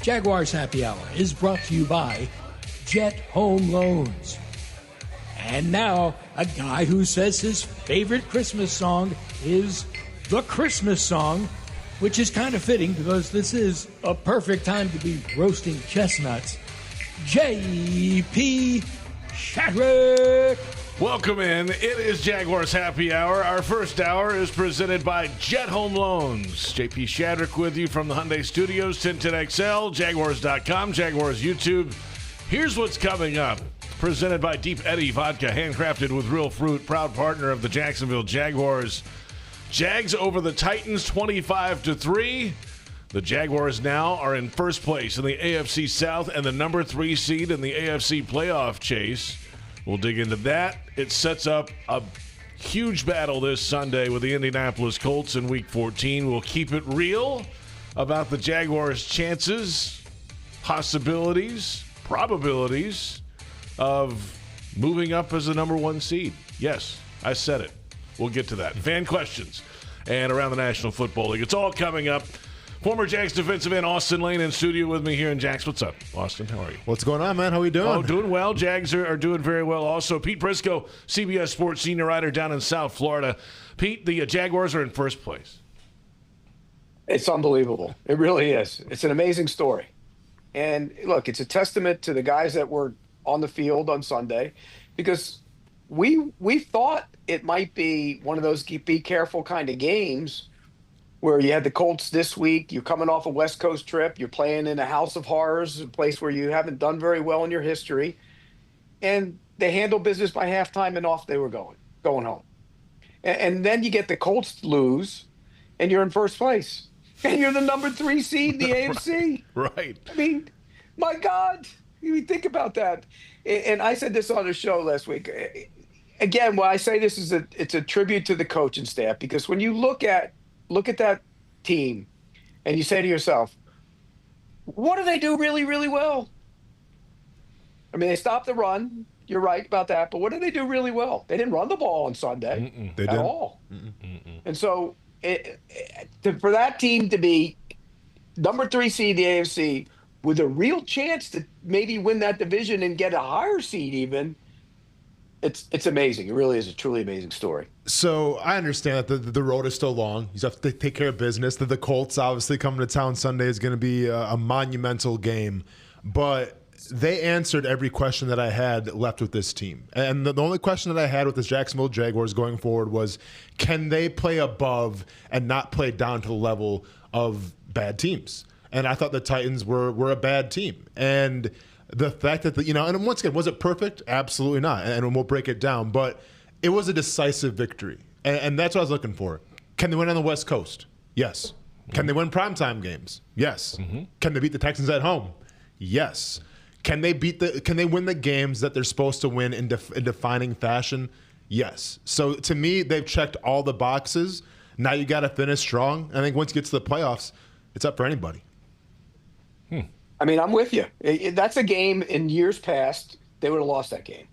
Jaguars Happy Hour is brought to you by Jet Home Loans. And now, a guy who says his favorite Christmas song is the Christmas song, which is kind of fitting because this is a perfect time to be roasting chestnuts. J.P. Shadrick. Welcome in. It is Jaguars Happy Hour. Our first hour is presented by Jet Home Loans. J.P. Shadrick with you from the Hyundai Studios, 1010XL, Jaguars.com, Jaguars YouTube. Here's what's coming up. Presented by Deep Eddy Vodka, handcrafted with real fruit, proud partner of the Jacksonville Jaguars. Jags over the Titans 25-3. The Jaguars now are in first place in the AFC South and the number 3 seed in the AFC playoff chase. We'll dig into that. It sets up a huge battle this Sunday with the Indianapolis Colts in Week 14. We'll keep it real about the Jaguars' chances, possibilities, probabilities of moving up as the number 1 seed. Yes, I said it. We'll get to that. Fan questions and around the National Football League. It's all coming up. Former Jags defensive end Austin Lane in studio with me here in Jax. What's up, Austin? How are you? What's going on, man? How are you doing? Oh, doing well. Jags are doing very well also. Pete Briscoe, CBS Sports senior writer down in South Florida. Pete, the Jaguars are in first place. It's unbelievable. It really is. It's an amazing story. And look, it's a testament to the guys that were on the field on Sunday because we thought it might be one of those be careful kind of games where you had the Colts this week, you're coming off a West Coast trip, you're playing in a house of horrors, a place where you haven't done very well in your history, and they handled business by halftime and off they were going home. And then you get the Colts lose, and you're in first place. And you're the number 3 seed in the AFC. Right. I mean, my God, you think about that. And I said this on the show last week. Again, why I say this is it's a tribute to the coaching staff, because when you look at that team and you say to yourself, what do they do really, really well? I mean, they stopped the run. You're right about that. But what do they do really well? They didn't run the ball on Sunday They at didn't. all. And so for that team to be number 3 seed in the AFC with a real chance to maybe win that division and get a higher seed even, it's amazing. It really is a truly amazing story. So I understand that the road is still long. You have to take care of business. The Colts obviously coming to town Sunday is going to be a monumental game. But they answered every question that I had left with this team. And the only question that I had with this Jacksonville Jaguars going forward was, can they play above and not play down to the level of bad teams? And I thought the Titans were a bad team. And the fact that, and once again, was it perfect? Absolutely not. And we'll break it down. But it was a decisive victory. And that's what I was looking for. Can they win on the West Coast? Yes. Can they win primetime games? Yes. Can they beat the Texans at home? Yes. Can they win the games that they're supposed to win in defining fashion? Yes. So to me, they've checked all the boxes. Now you got to finish strong. I think once you get to the playoffs, it's up for anybody. I mean, I'm with you. That's a game in years past, they would have lost that game.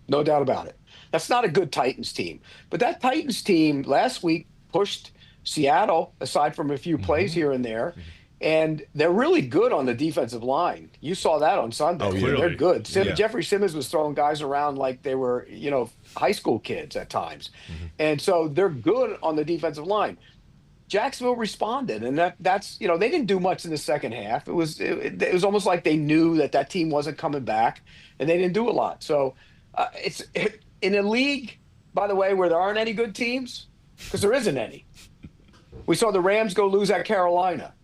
No doubt about it. That's not a good Titans team. But that Titans team last week pushed Seattle, aside from a few plays here and there, and they're really good on the defensive line. You saw that on Sunday. Oh, clearly. They're good. Yeah. Jeffrey Simmons was throwing guys around like they were, high school kids at times. And so they're good on the defensive line. Jacksonville responded, and that's they didn't do much in the second half. It was almost like they knew that team wasn't coming back, and they didn't do a lot. So it's in a league, by the way, where there aren't any good teams, because there isn't any. We saw the Rams go lose at Carolina.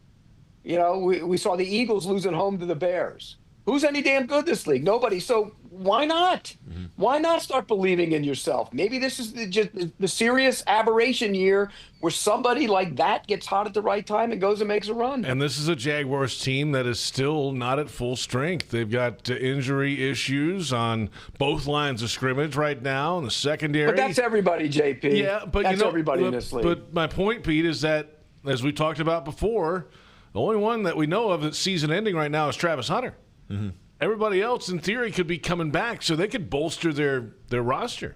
We saw the Eagles losing home to the Bears. Who's any damn good this league? Nobody. So why not? Why not start believing in yourself? Maybe this is just the serious aberration year where somebody like that gets hot at the right time and goes and makes a run. And this is a Jaguars team that is still not at full strength. They've got injury issues on both lines of scrimmage right now in the secondary. But that's everybody, JP. Yeah, but that's everybody in this league. But my point, Pete, is that, as we talked about before, the only one that we know of that's season ending right now is Travis Hunter. Everybody else, in theory, could be coming back, so they could bolster their roster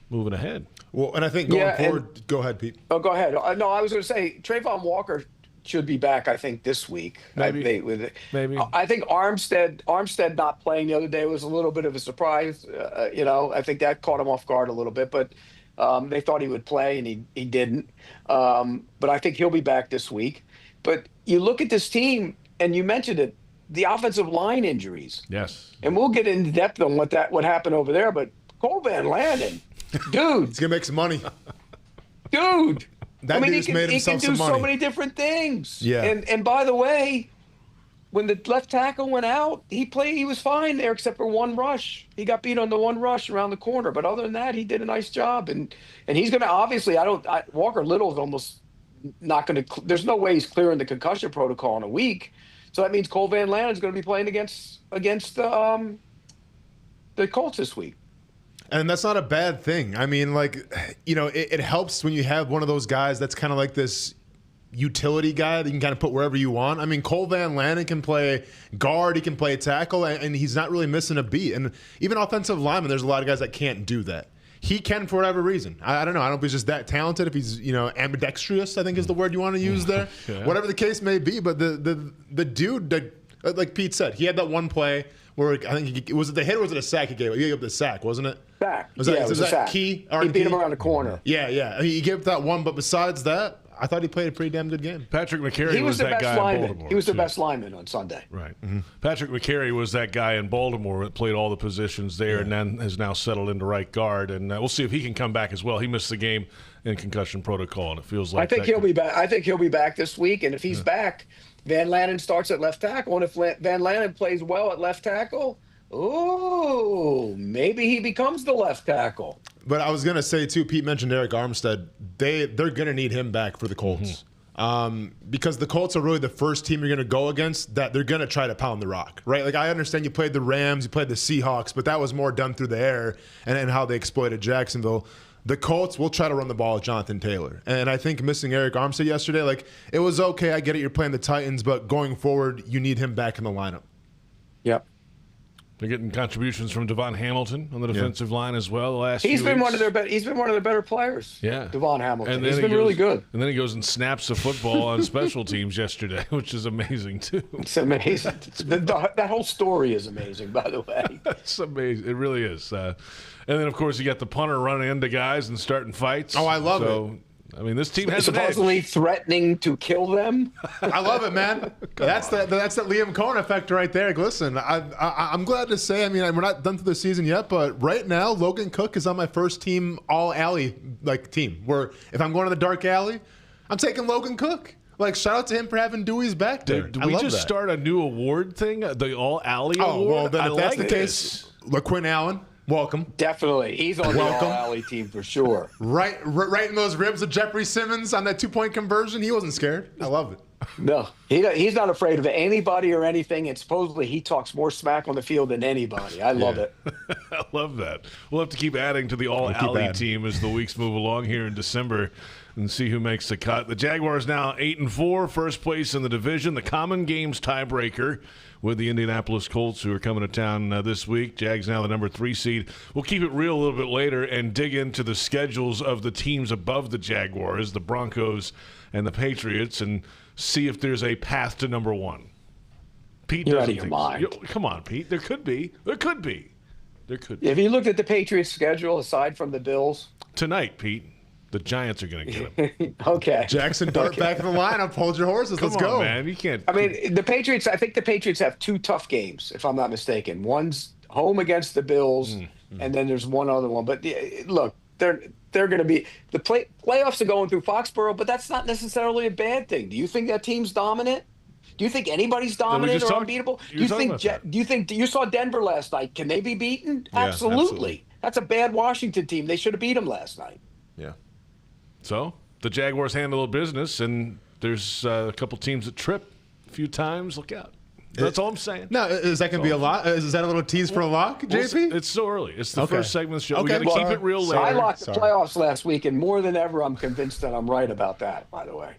moving ahead. Well, and I think going forward, go ahead, Pete. Oh, go ahead. No, I was going to say Trayvon Walker should be back, I think, this week. Maybe. Maybe. I think Armstead not playing the other day was a little bit of a surprise. I think that caught him off guard a little bit, but they thought he would play, and he didn't. But I think he'll be back this week. But you look at this team, and you mentioned it, the offensive line injuries. Yes. And we'll get into depth on what happened over there. But Cole Van Lanen, dude. He's going to make some money. Dude. That dude's made himself some money. He can do so many different things. Yeah. And by the way, when the left tackle went out, he was fine there except for one rush. He got beat on the one rush around the corner. But other than that, he did a nice job. And he's going to obviously, Walker Little's almost not going to, there's no way he's clearing the concussion protocol in a week. So that means Cole Van Lanen is going to be playing against the Colts this week. And that's not a bad thing. I mean, it helps when you have one of those guys that's kind of like this utility guy that you can kind of put wherever you want. I mean, Cole Van Lanen can play guard, he can play tackle, and he's not really missing a beat. And even offensive linemen, there's a lot of guys that can't do that. He can for whatever reason. I don't know. I don't know if he's just that talented, if he's, ambidextrous, I think is the word you want to use there. Yeah. Whatever the case may be. But the dude, like Pete said, he had that one play where I think was it the hit or was it a sack he gave? He gave up the sack, wasn't it? Sack. Was it was a sack. Key? He beat him around the corner. Yeah. He gave up that one, but besides that, I thought he played a pretty damn good game. Patrick McCary was that guy in Baltimore. He was the best lineman on Sunday. Right. Mm-hmm. Patrick McCary was that guy in Baltimore that played all the positions there and then has now settled into right guard. And we'll see if he can come back as well. He missed the game in concussion protocol, and it feels like I think he'll be back. I think he'll be back this week. And if he's back, Van Lanen starts at left tackle. And if Van Lanen plays well at left tackle, maybe he becomes the left tackle. But I was going to say, too, Pete mentioned Eric Armstead. They're going to need him back for the Colts. Because the Colts are really the first team you're going to go against that they're going to try to pound the rock, right? Like, I understand you played the Rams, you played the Seahawks, but that was more done through the air and how they exploited Jacksonville. The Colts will try to run the ball with Jonathan Taylor. And I think missing Eric Armstead yesterday, it was okay. I get it. You're playing the Titans, but going forward, you need him back in the lineup. Yep. They're getting contributions from Devon Hamilton on the defensive line as well. He's been one of their better players. Yeah, Devon Hamilton. He's been really good. And then he goes and snaps the football on special teams yesterday, which is amazing too. It's amazing. That whole story is amazing, by the way. It's amazing. It really is. And then of course you got the punter running into guys and starting fights. Oh, I love it. I mean, this team has supposedly threatening to kill them. I love it, man. That's that Liam Cohen effect right there. Listen, I'm glad to say. I mean, we're not done through the season yet, but right now, Logan Cook is on my first team all alley team. Where if I'm going to the dark alley, I'm taking Logan Cook. Shout out to him for having Dewey's back there. Did we just start a new award thing? The all alley award. Oh well, then if that's the case, LaQuinn Allen. Welcome. Definitely. He's on the all-alley team for sure. Right in those ribs of Jeffrey Simmons on that 2-point conversion. He wasn't scared. I love it. No, he's not afraid of anybody or anything. And supposedly he talks more smack on the field than anybody. I love it. I love that. We'll have to keep adding to the all-alley team as the weeks move along here in December and see who makes the cut. The Jaguars now 8-4, first place in the division. The common games tiebreaker with the Indianapolis Colts, who are coming to town this week. Jags now the number 3 seed. We'll keep it real a little bit later and dig into the schedules of the teams above the Jaguars, the Broncos and the Patriots, and see if there's a path to number 1. Pete, you're out of your mind. Come on, Pete. There could be. If you looked at the Patriots' schedule, aside from the Bills tonight, Pete, the Giants are going to get him. Okay. Jackson Dart back in the lineup. Hold your horses. Let's go, man. You can't. I mean, the Patriots. I think the Patriots have 2 tough games, if I'm not mistaken. One's home against the Bills, and then there's one other one. But look, they're going to be the playoffs are going through Foxborough, but that's not necessarily a bad thing. Do you think that team's dominant? Do you think anybody's dominant or unbeatable? Do you think you saw Denver last night? Can they be beaten? Yeah, absolutely. That's a bad Washington team. They should have beat them last night. Yeah. So the Jaguars handle the business, and there's a couple teams that trip a few times. Look out. That's all I'm saying. No, is that going to be a lock? Is that a little tease for a lock, JP? It's so early. It's the first segment of the show. Okay. We got to keep it real later. I locked the playoffs last week, and more than ever, I'm convinced that I'm right about that, by the way.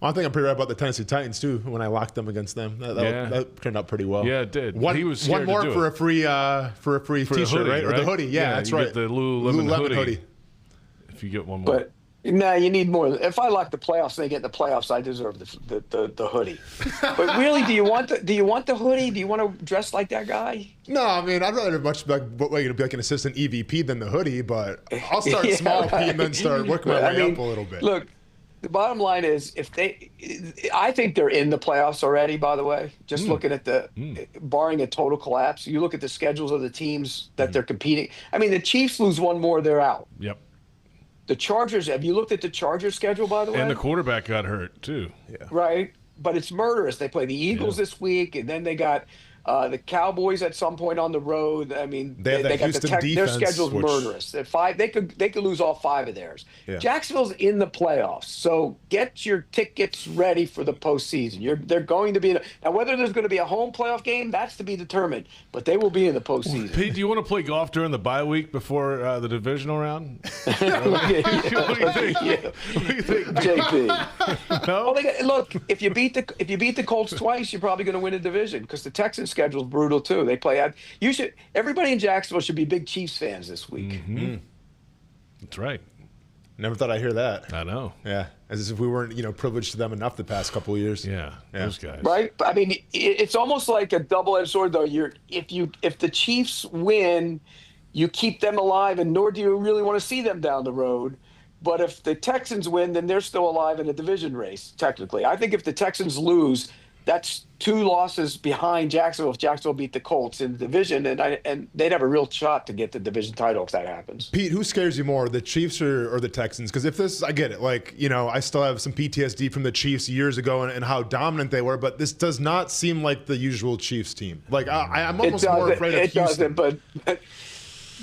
Well, I think I'm pretty right about the Tennessee Titans, too, when I locked them against them. That turned out pretty well. Yeah, it did. One more for a free T-shirt, right? Or the hoodie. Yeah, that's right. The Lululemon hoodie. If you get one more. No, you need more. If I like the playoffs and they get in the playoffs, I deserve the hoodie. But really, do you want the hoodie? Do you want to dress like that guy? No, I mean, I'd rather much be like an assistant EVP than the hoodie, but I'll start small, Pete, and then start working my way up a little bit. Look, the bottom line is I think they're in the playoffs already, by the way. Just looking at barring a total collapse, you look at the schedules of the teams that they're competing. I mean, the Chiefs lose one more, they're out. Yep. The Chargers, have you looked at the Chargers schedule, by the way? And the quarterback got hurt, too. Yeah. Right? But it's murderous. They play the Eagles this week, and then they got the Cowboys at some point on the road. I mean, they got their schedule's murderous. They could lose all 5 of theirs. Yeah. Jacksonville's in the playoffs, so get your tickets ready for the postseason. They're going to be now. Whether there's going to be a home playoff game, that's to be determined. But they will be in the postseason. Pete, do you want to play golf during the bye week before the divisional round? What do you think? JP? No. Well, look, if you beat the Colts twice, you're probably going to win a division because the Texans' schedule's brutal too. They play out. Everybody in Jacksonville should be big Chiefs fans this week. Mm-hmm. That's right. Never thought I'd hear that. I know. Yeah, as if we weren't, privileged to them enough the past couple of years. Yeah, those guys. Right? I mean, it's almost like a double-edged sword, though. If the Chiefs win, you keep them alive, and nor do you really want to see them down the road. But if the Texans win, then they're still alive in a division race, technically. I think if the Texans lose, that's 2 losses behind Jacksonville if Jacksonville beat the Colts in the division, and they'd have a real shot to get the division title if that happens. Pete, who scares you more, the Chiefs or the Texans? Because if this, I get it. I still have some PTSD from the Chiefs years ago and how dominant they were, but this does not seem like the usual Chiefs team. I'm almost more afraid of Houston. It doesn't,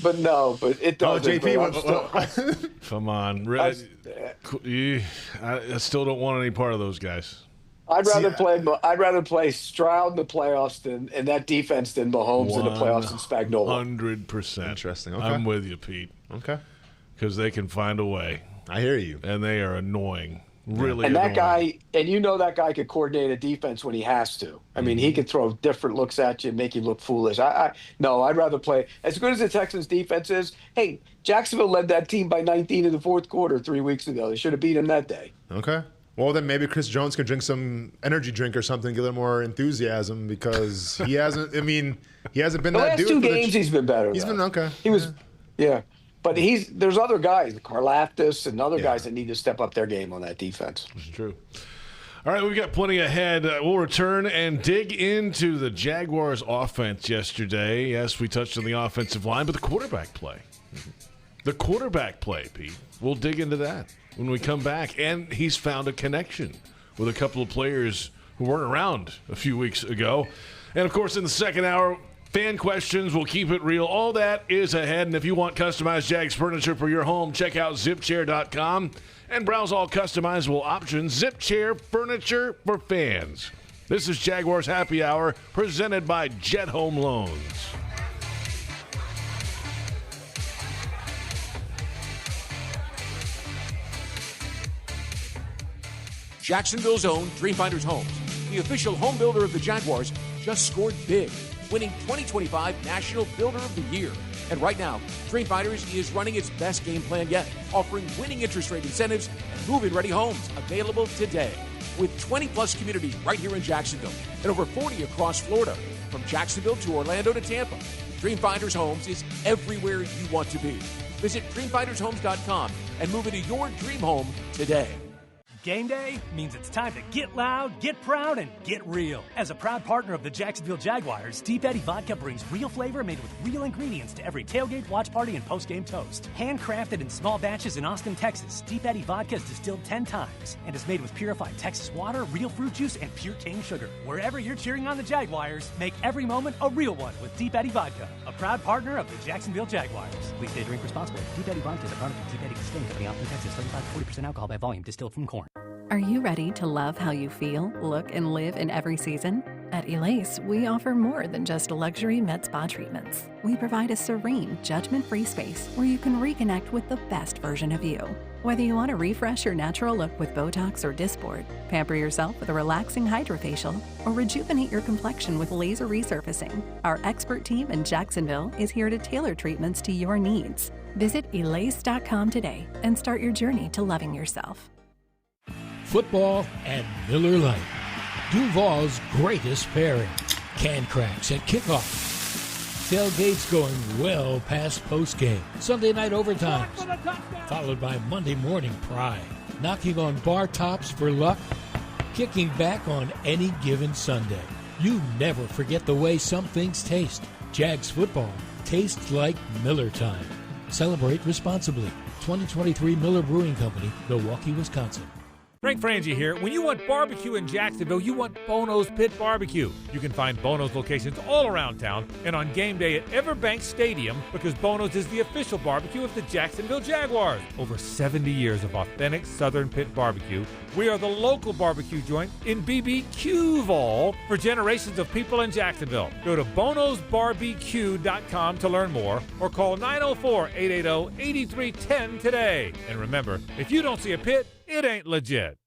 but it doesn't. JP, come on. I still don't want any part of those guys. I'd rather play Stroud in the playoffs and that defense than Mahomes in the playoffs and Spagnuolo. 100%. Interesting. Okay. I'm with you, Pete. Okay. Because they can find a way. I hear you. And they are annoying. Really and annoying. That guy, that guy could coordinate a defense when he has to. I mean, he could throw different looks at you and make you look foolish. I'd rather play as good as the Texans defense is. Hey, Jacksonville led that team by 19 in the fourth quarter 3 weeks ago. They should have beat him that day. Okay. Well, then maybe Chris Jones can drink some energy drink or something, get a little more enthusiasm because he hasn't. He hasn't been that dude. The last 2 games, he's been better. He's been okay. He was, yeah. But there's other guys, Karlaftis and other guys that need to step up their game on that defense. It's true. All right, we've got plenty ahead. We'll return and dig into the Jaguars' offense yesterday. Yes, we touched on the offensive line, but the quarterback play. The quarterback play, Pete. We'll dig into that when we come back. And he's found a connection with a couple of players who weren't around a few weeks ago. And, of course, in the second hour, fan questions. We'll keep it real. All that is ahead. And if you want customized Jags furniture for your home, check out zipchair.com and browse all customizable options. Zip Chair furniture for fans. This is Jaguars Happy Hour presented by Jet Home Loans. Jacksonville's own Dreamfinders Homes, the official home builder of the Jaguars, just scored big, winning 2025 National Builder of the Year. And right now, Dreamfinders is running its best game plan yet, offering winning interest rate incentives and move-in-ready homes available today. With 20-plus communities right here in Jacksonville and over 40 across Florida, from Jacksonville to Orlando to Tampa, Dreamfinders Homes is everywhere you want to be. Visit dreamfindershomes.com and move into your dream home today. Game day means it's time to get loud, get proud, and get real. As a proud partner of the Jacksonville Jaguars, Deep Eddy Vodka brings real flavor made with real ingredients to every tailgate, watch party, and post-game toast. Handcrafted in small batches in Austin, Texas, Deep Eddy Vodka is distilled 10 times and is made with purified Texas water, real fruit juice, and pure cane sugar. Wherever you're cheering on the Jaguars, make every moment a real one with Deep Eddy Vodka, a proud partner of the Jacksonville Jaguars. Please stay drink responsibly. Deep Eddy Vodka is a product of Deep Eddy Distilling Company, Austin, Texas. 35 to 40% alcohol by volume, distilled from corn. Are you ready to love how you feel, look, and live in every season? At Elace, we offer more than just luxury med spa treatments. We provide a serene, judgment-free space where you can reconnect with the best version of you. Whether you want to refresh your natural look with Botox or Dysport, pamper yourself with a relaxing hydrofacial, or rejuvenate your complexion with laser resurfacing, our expert team in Jacksonville is here to tailor treatments to your needs. Visit Elace.com today and start your journey to loving yourself. Football and Miller Lite. Duval's greatest pairing. Can cracks at kickoff. Tailgates going well past postgame. Sunday night overtimes. Followed by Monday morning pride. Knocking on bar tops for luck. Kicking back on any given Sunday. You never forget the way some things taste. Jags football tastes like Miller time. Celebrate responsibly. 2023 Miller Brewing Company, Milwaukee, Wisconsin. Frank Frangie here. When you want barbecue in Jacksonville, you want Bono's Pit Barbecue. You can find Bono's locations all around town and on game day at Everbank Stadium because Bono's is the official barbecue of the Jacksonville Jaguars. Over 70 years of authentic Southern Pit Barbecue. We are the local barbecue joint in BBQval for generations of people in Jacksonville. Go to bonosbarbecue.com to learn more or call 904-880-8310 today. And remember, if you don't see a pit, it ain't legit.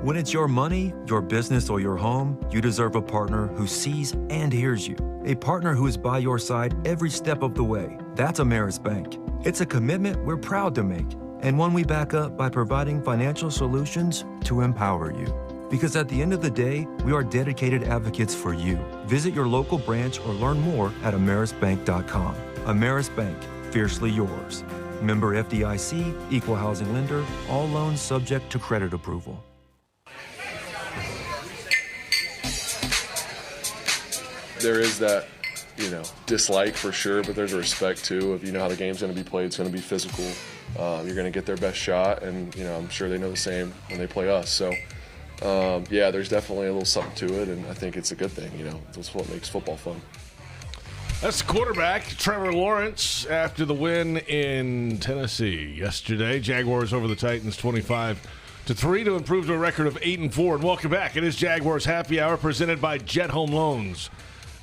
When it's your money, your business, or your home, you deserve a partner who sees and hears you. A partner who is by your side every step of the way. That's Ameris Bank. It's a commitment we're proud to make, and one we back up by providing financial solutions to empower you. Because at the end of the day, we are dedicated advocates for you. Visit your local branch or learn more at amerisbank.com. Ameris Bank, fiercely yours. Member FDIC, equal housing lender, all loans subject to credit approval. There is that, dislike for sure, but there's a respect too of, how the game's going to be played. It's going to be physical. You're going to get their best shot, and, I'm sure they know the same when they play us. So, there's definitely a little something to it, and I think it's a good thing, That's what makes football fun. That's quarterback Trevor Lawrence after the win in Tennessee yesterday. Jaguars over the Titans 25-3 to improve to a record of 8-4. And welcome back. It is Jaguars Happy Hour presented by Jet Home Loans.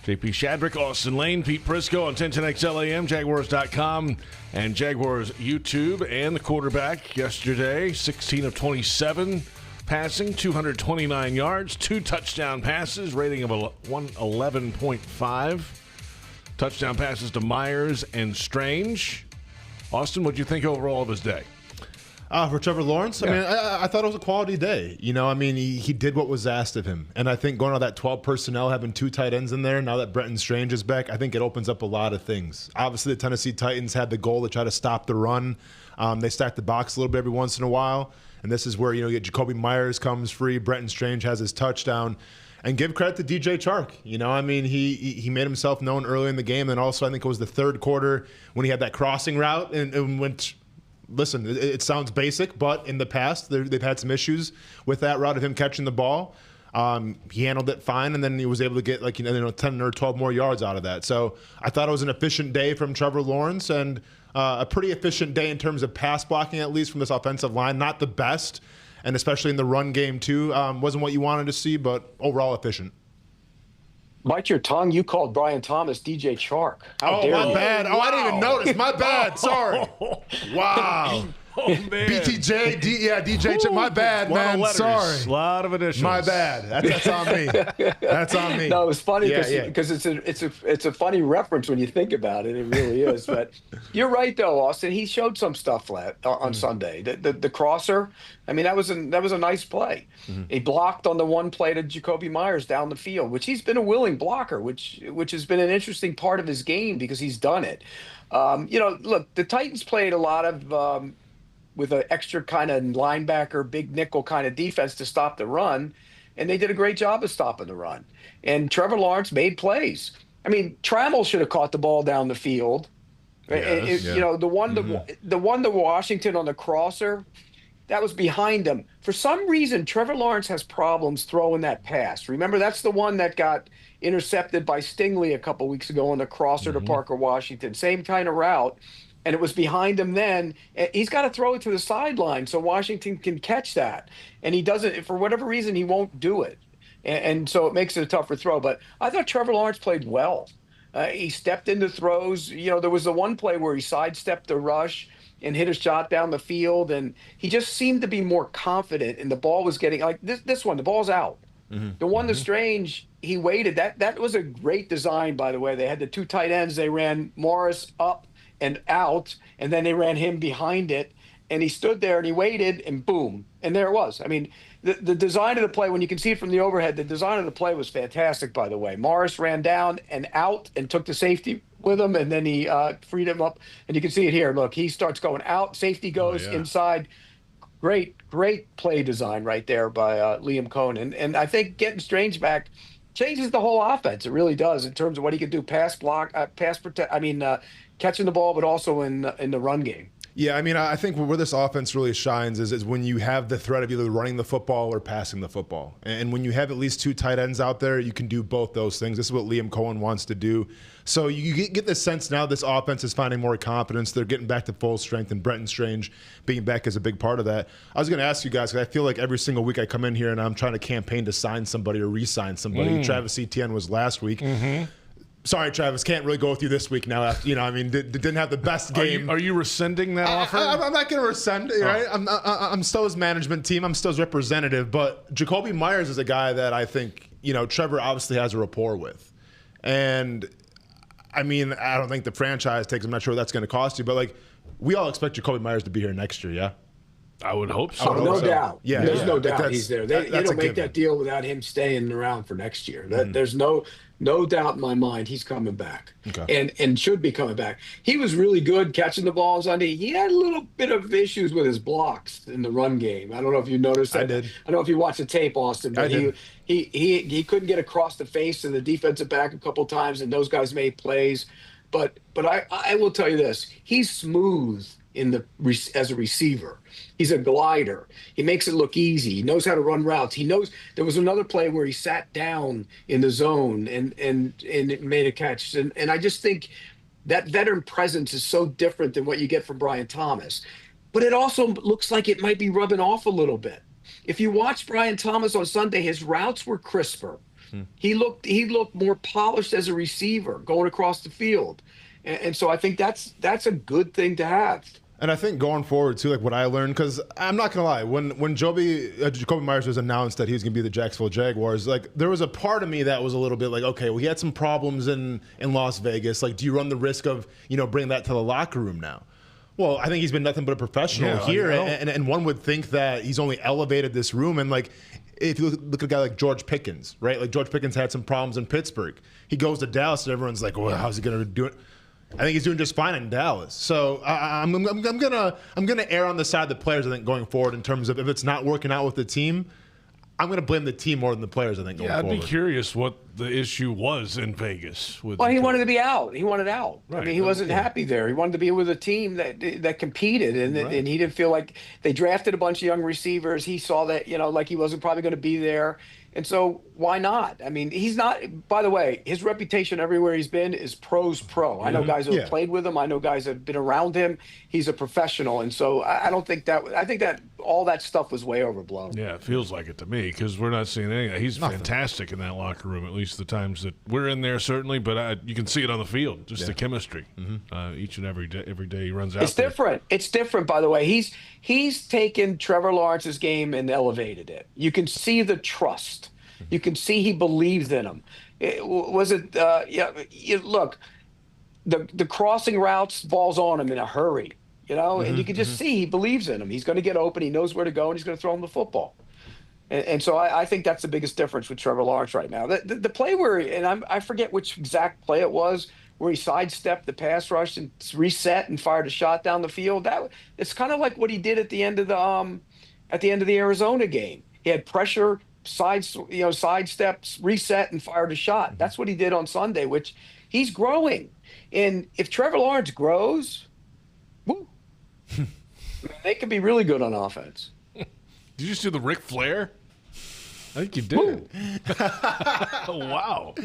JP Shadrick, Austin Lane, Pete Prisco on 1010XL AM, Jaguars.com, and Jaguars YouTube. And the quarterback yesterday, 16 of 27 passing, 229 yards, 2 touchdown passes, rating of 111.5. Touchdown passes to Myers and Strange. Austin, what do you think overall of his day? For Trevor Lawrence, I thought it was a quality day. He did what was asked of him. And I think going on that 12 personnel, having 2 tight ends in there, now that Brenton Strange is back, I think it opens up a lot of things. Obviously, the Tennessee Titans had the goal to try to stop the run. They stacked the box a little bit every once in a while. And this is where, you get Jacoby Myers comes free, Brenton Strange has his touchdown. And give credit to DJ Chark. He made himself known early in the game. And also, I think it was the third quarter when he had that crossing route and went. Listen, it sounds basic, but in the past, they've had some issues with that route of him catching the ball. He handled it fine, and then he was able to get 10 or 12 more yards out of that. So I thought it was an efficient day from Trevor Lawrence and a pretty efficient day in terms of pass blocking, at least from this offensive line. Not the best. And especially in the run game, too. Wasn't what you wanted to see, but overall efficient. Bite your tongue. You called Brian Thomas DJ Chark. How dare my you? bad. Oh, I didn't even notice. My bad. Sorry. Wow. Oh, man. BTJ, DJ Chark. My bad, man. Sorry. A lot of initials. My bad. That's on me. That's on me. No, it's funny because it's a funny reference when you think about it. It really is. But you're right, though, Austin. He showed some stuff on Sunday. The crosser. That was a nice play. Mm-hmm. He blocked on the one play to Jacoby Myers down the field, which he's been a willing blocker, which has been an interesting part of his game because he's done it. Look, the Titans played a lot of with an extra kind of linebacker, big nickel kind of defense to stop the run, and they did a great job of stopping the run. And Trevor Lawrence made plays. Trammell should have caught the ball down the field. Yes, The one to Washington on the crosser, that was behind him. For some reason, Trevor Lawrence has problems throwing that pass. Remember, that's the one that got intercepted by Stingley a couple weeks ago on the crosser to Parker Washington. Same kind of route. And it was behind him then. He's got to throw it to the sideline so Washington can catch that. And he doesn't, for whatever reason, he won't do it. And so it makes it a tougher throw. But I thought Trevor Lawrence played well. He stepped into throws. There was the one play where he sidestepped the rush and hit a shot down the field. And he just seemed to be more confident. And the ball was getting, like this one, the ball's out. Mm-hmm. The one to Strange, he waited. That was a great design, by the way. They had the 2 tight ends. They ran Morris up and out, and then they ran him behind it, and he stood there and he waited, and boom, and there it was. I mean, the design of the play, when you can see it from the overhead, the design of the play was fantastic, by the way. Morris ran down and out and took the safety with him, and then he freed him up, and you can see it here. Look, he starts going out, safety goes inside. Great play design right there by Liam Cohen. And I think getting Strange back changes the whole offense. It really does in terms of what he can do, pass block, pass protect. I mean, catching the ball, but also in the run game. Yeah, I mean, I think where this offense really shines is when you have the threat of either running the football or passing the football. And when you have at least 2 tight ends out there, you can do both those things. This is what Liam Cohen wants to do. So you get the sense now this offense is finding more confidence. They're getting back to full strength, and Brenton Strange being back is a big part of that. I was going to ask you guys, because I feel like every single week I come in here and I'm trying to campaign to sign somebody or re-sign somebody. Travis Etienne was last week. Sorry, Travis, can't really go with you this week now. After, didn't have the best game. Are you rescinding that offer? I'm not going to rescind it, right? I'm still his management team. I'm still his representative. But Jacoby Myers is a guy that I think, Trevor obviously has a rapport with. And, I mean, I don't think the franchise takes, I'm not sure what that's going to cost you. But, we all expect Jacoby Myers to be here next year, yeah? I would hope so. No doubt. Yeah, there's no doubt he's there. They don't make given. that deal without him staying around for next year. There's no doubt in my mind he's coming back, and should be coming back. He was really good catching the balls on the. He had a little bit of issues with his blocks in the run game. I don't know if you noticed that. I did. I don't know if you watched the tape, Austin, but he couldn't get across the face of the defensive back a couple times, and those guys made plays. But I will tell you this: he's smooth as a receiver. He's a glider. He makes it look easy. He knows how to run routes. He knows there was another play where he sat down in the zone and it made a catch. And I just think that veteran presence is so different than what you get from Brian Thomas. But it also looks like it might be rubbing off a little bit. If you watch Brian Thomas on Sunday, his routes were crisper. He looked more polished as a receiver going across the field. And so I think that's a good thing to have. And I think going forward, too, what I learned, because I'm not going to lie, when Jacoby Myers was announced that he was going to be the Jacksonville Jaguars, there was a part of me that was a little bit okay, well, he had some problems in Las Vegas. Do you run the risk of, bringing that to the locker room now? Well, I think he's been nothing but a professional here. And one would think that he's only elevated this room. And, if you look at a guy like George Pickens, right? George Pickens had some problems in Pittsburgh. He goes to Dallas, and everyone's like, well, how's he going to do it? I think he's doing just fine in Dallas. So I'm gonna err on the side of the players, I think, going forward in terms of if it's not working out with the team, I'm going to blame the team more than the players, I think, going forward. I'd be curious what the issue was in Vegas. He wanted to be out. He wanted out. Right. I mean, he wasn't happy there. He wanted to be with a team that competed, and he didn't feel like they drafted a bunch of young receivers. He saw that, he wasn't probably going to be there. And so why not? I mean, he's not, by the way, his reputation everywhere he's been is pros pro. I know guys who have played with him. I know guys that have been around him. He's a professional. And so I think that all that stuff was way overblown. Yeah, it feels like it to me because we're not seeing anything. He's fantastic in that locker room, at least the times that we're in there, certainly. But you can see it on the field, just the chemistry. Each and every day he runs out. It's different. It's different, by the way. He's taken Trevor Lawrence's game and elevated it. You can see the trust. You can see he believes in him. Look, the crossing routes, ball's on him in a hurry, and you can just see he believes in him. He's going to get open. He knows where to go, and he's going to throw him the football. And so I think that's the biggest difference with Trevor Lawrence right now. The play where, and I forget which exact play it was, where he sidestepped the pass rush and reset and fired a shot down the field. It's kind of like what he did at the end of the Arizona game. He had pressure, sidesteps, reset, and fired a shot. That's what he did on Sunday, which he's growing. And if Trevor Lawrence grows, they could be really good on offense. Did you just do the Ric Flair? I think you did. Wow.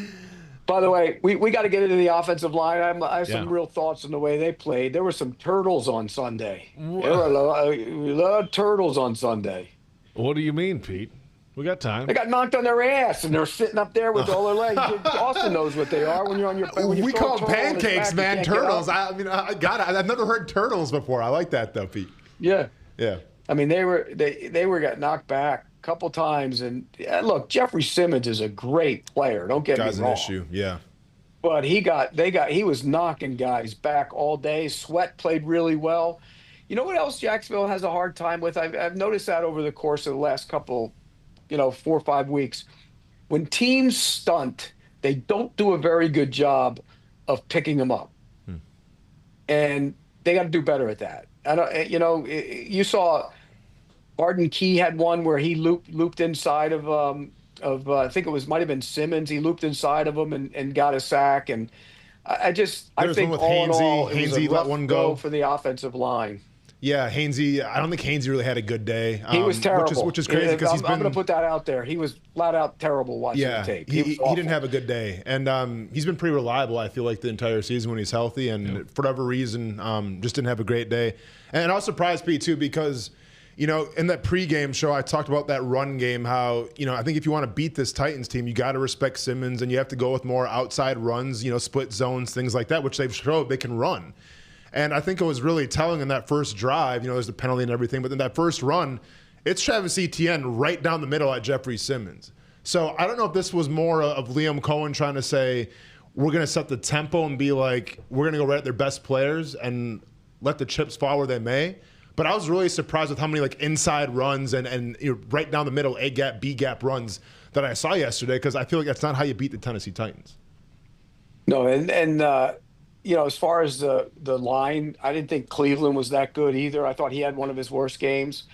By the way, we got to get into the offensive line. I have some real thoughts on the way they played. There were some turtles on Sunday. There were a lot of turtles on Sunday. What do you mean, Pete? We got time. They got knocked on their ass, and they're sitting up there with all their legs. Austin knows what they are when you're on your. We call them pancakes, man. Turtles. I've never heard turtles before. I like that though, Pete. Yeah. Yeah. I mean, they got knocked back a couple times, and look, Jeffrey Simmons is a great player. Don't get me wrong. Guy's an issue. Yeah. but he was knocking guys back all day. Sweat played really well. You know what else Jacksonville has a hard time with? I've noticed that over the course of the last couple, 4 or 5 weeks. When teams stunt, they don't do a very good job of picking them up. And they got to do better at that. You saw Barton Key had one where he looped inside of I think might have been Simmons. He looped inside of him and got a sack. And I think all in all, it was a rough go for the offensive line. Yeah, Hainsey. I don't think Hainsey really had a good day. He was terrible, which is crazy because I'm going to put that out there. He was flat out terrible watching the tape. He didn't have a good day, and he's been pretty reliable. I feel like the entire season when he's healthy, and for whatever reason, just didn't have a great day. And I was surprised, Pete, too, because in that pregame show, I talked about that run game. How I think if you want to beat this Titans team, you got to respect Simmons, and you have to go with more outside runs, split zones, things like that, which they've showed they can run. And I think it was really telling in that first drive. There's the penalty and everything, but then that first run, it's Travis Etienne right down the middle at Jeffrey Simmons. So I don't know if this was more of Liam Cohen trying to say, we're going to set the tempo and be like, we're going to go right at their best players and let the chips fall where they may. But I was really surprised with how many inside runs and right down the middle, A gap, B gap runs that I saw yesterday, because I feel like that's not how you beat the Tennessee Titans. No, as far as the line, I didn't think Cleveland was that good either. I thought he had one of his worst games.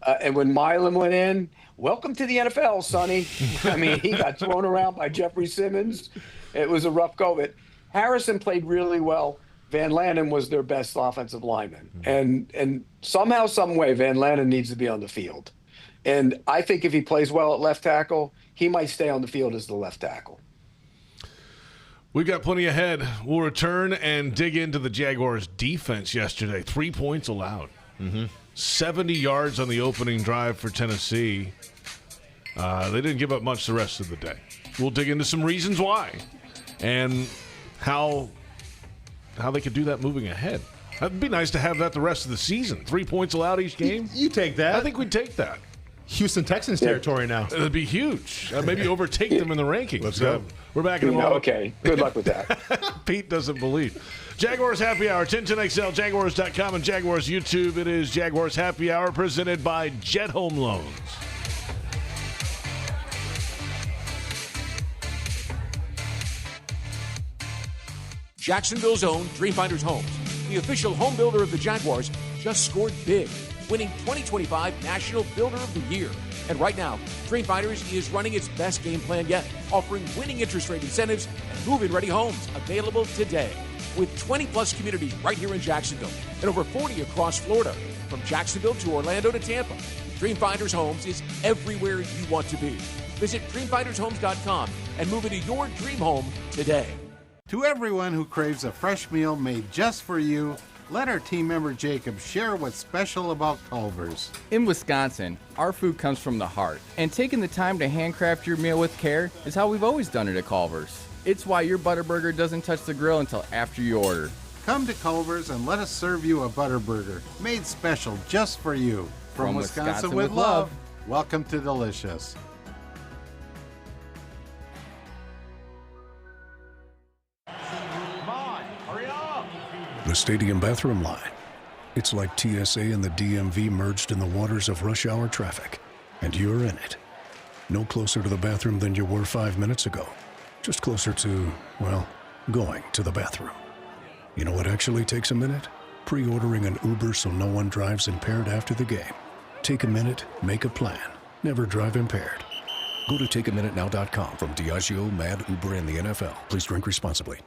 And when Milam went in, welcome to the NFL, Sonny. I mean, he got thrown around by Jeffrey Simmons. It was a rough go. But Harrison played really well. Van Lanen was their best offensive lineman. And somehow, some way, Van Lanen needs to be on the field. And I think if he plays well at left tackle, he might stay on the field as the left tackle. We've got plenty ahead. We'll return and dig into the Jaguars' defense yesterday. 3 points allowed. 70 yards on the opening drive for Tennessee. They didn't give up much the rest of the day. We'll dig into some reasons why and how they could do that moving ahead. It'd be nice to have that the rest of the season. 3 points allowed each game. You take that. I think we'd take that. Houston Texans territory now. It'd be huge. Maybe overtake them in the rankings. Let's go. We're back in a moment. Okay. Good luck with that. Pete doesn't believe. Jaguars Happy Hour, 1010XL, Jaguars.com, and Jaguars YouTube. It is Jaguars Happy Hour presented by Jet Home Loans. Jacksonville's own Dreamfinders Homes, the official home builder of the Jaguars, just scored big, winning 2025 National Builder of the Year. And right now, Dreamfinders is running its best game plan yet, offering winning interest rate incentives and move-in ready homes available today. With 20-plus communities right here in Jacksonville and over 40 across Florida, from Jacksonville to Orlando to Tampa, Dreamfinders Homes is everywhere you want to be. Visit dreamfindershomes.com and move into your dream home today. To everyone who craves a fresh meal made just for you, let our team member Jacob share what's special about Culver's. In Wisconsin, our food comes from the heart, and taking the time to handcraft your meal with care is how we've always done it at Culver's. It's why your Butterburger doesn't touch the grill until after you order. Come to Culver's and let us serve you a Butterburger, made special just for you. From Wisconsin with love, welcome to Delicious. The stadium bathroom line. It's like TSA and the DMV merged in the waters of rush hour traffic, and you're in it. No closer to the bathroom than you were 5 minutes ago. Just closer to, well, going to the bathroom. You know what actually takes a minute? Pre-ordering an Uber so no one drives impaired after the game. Take a minute, make a plan. Never drive impaired. Go to takeaminutenow.com. From Diageo, Mad, Uber, and the NFL. Please drink responsibly.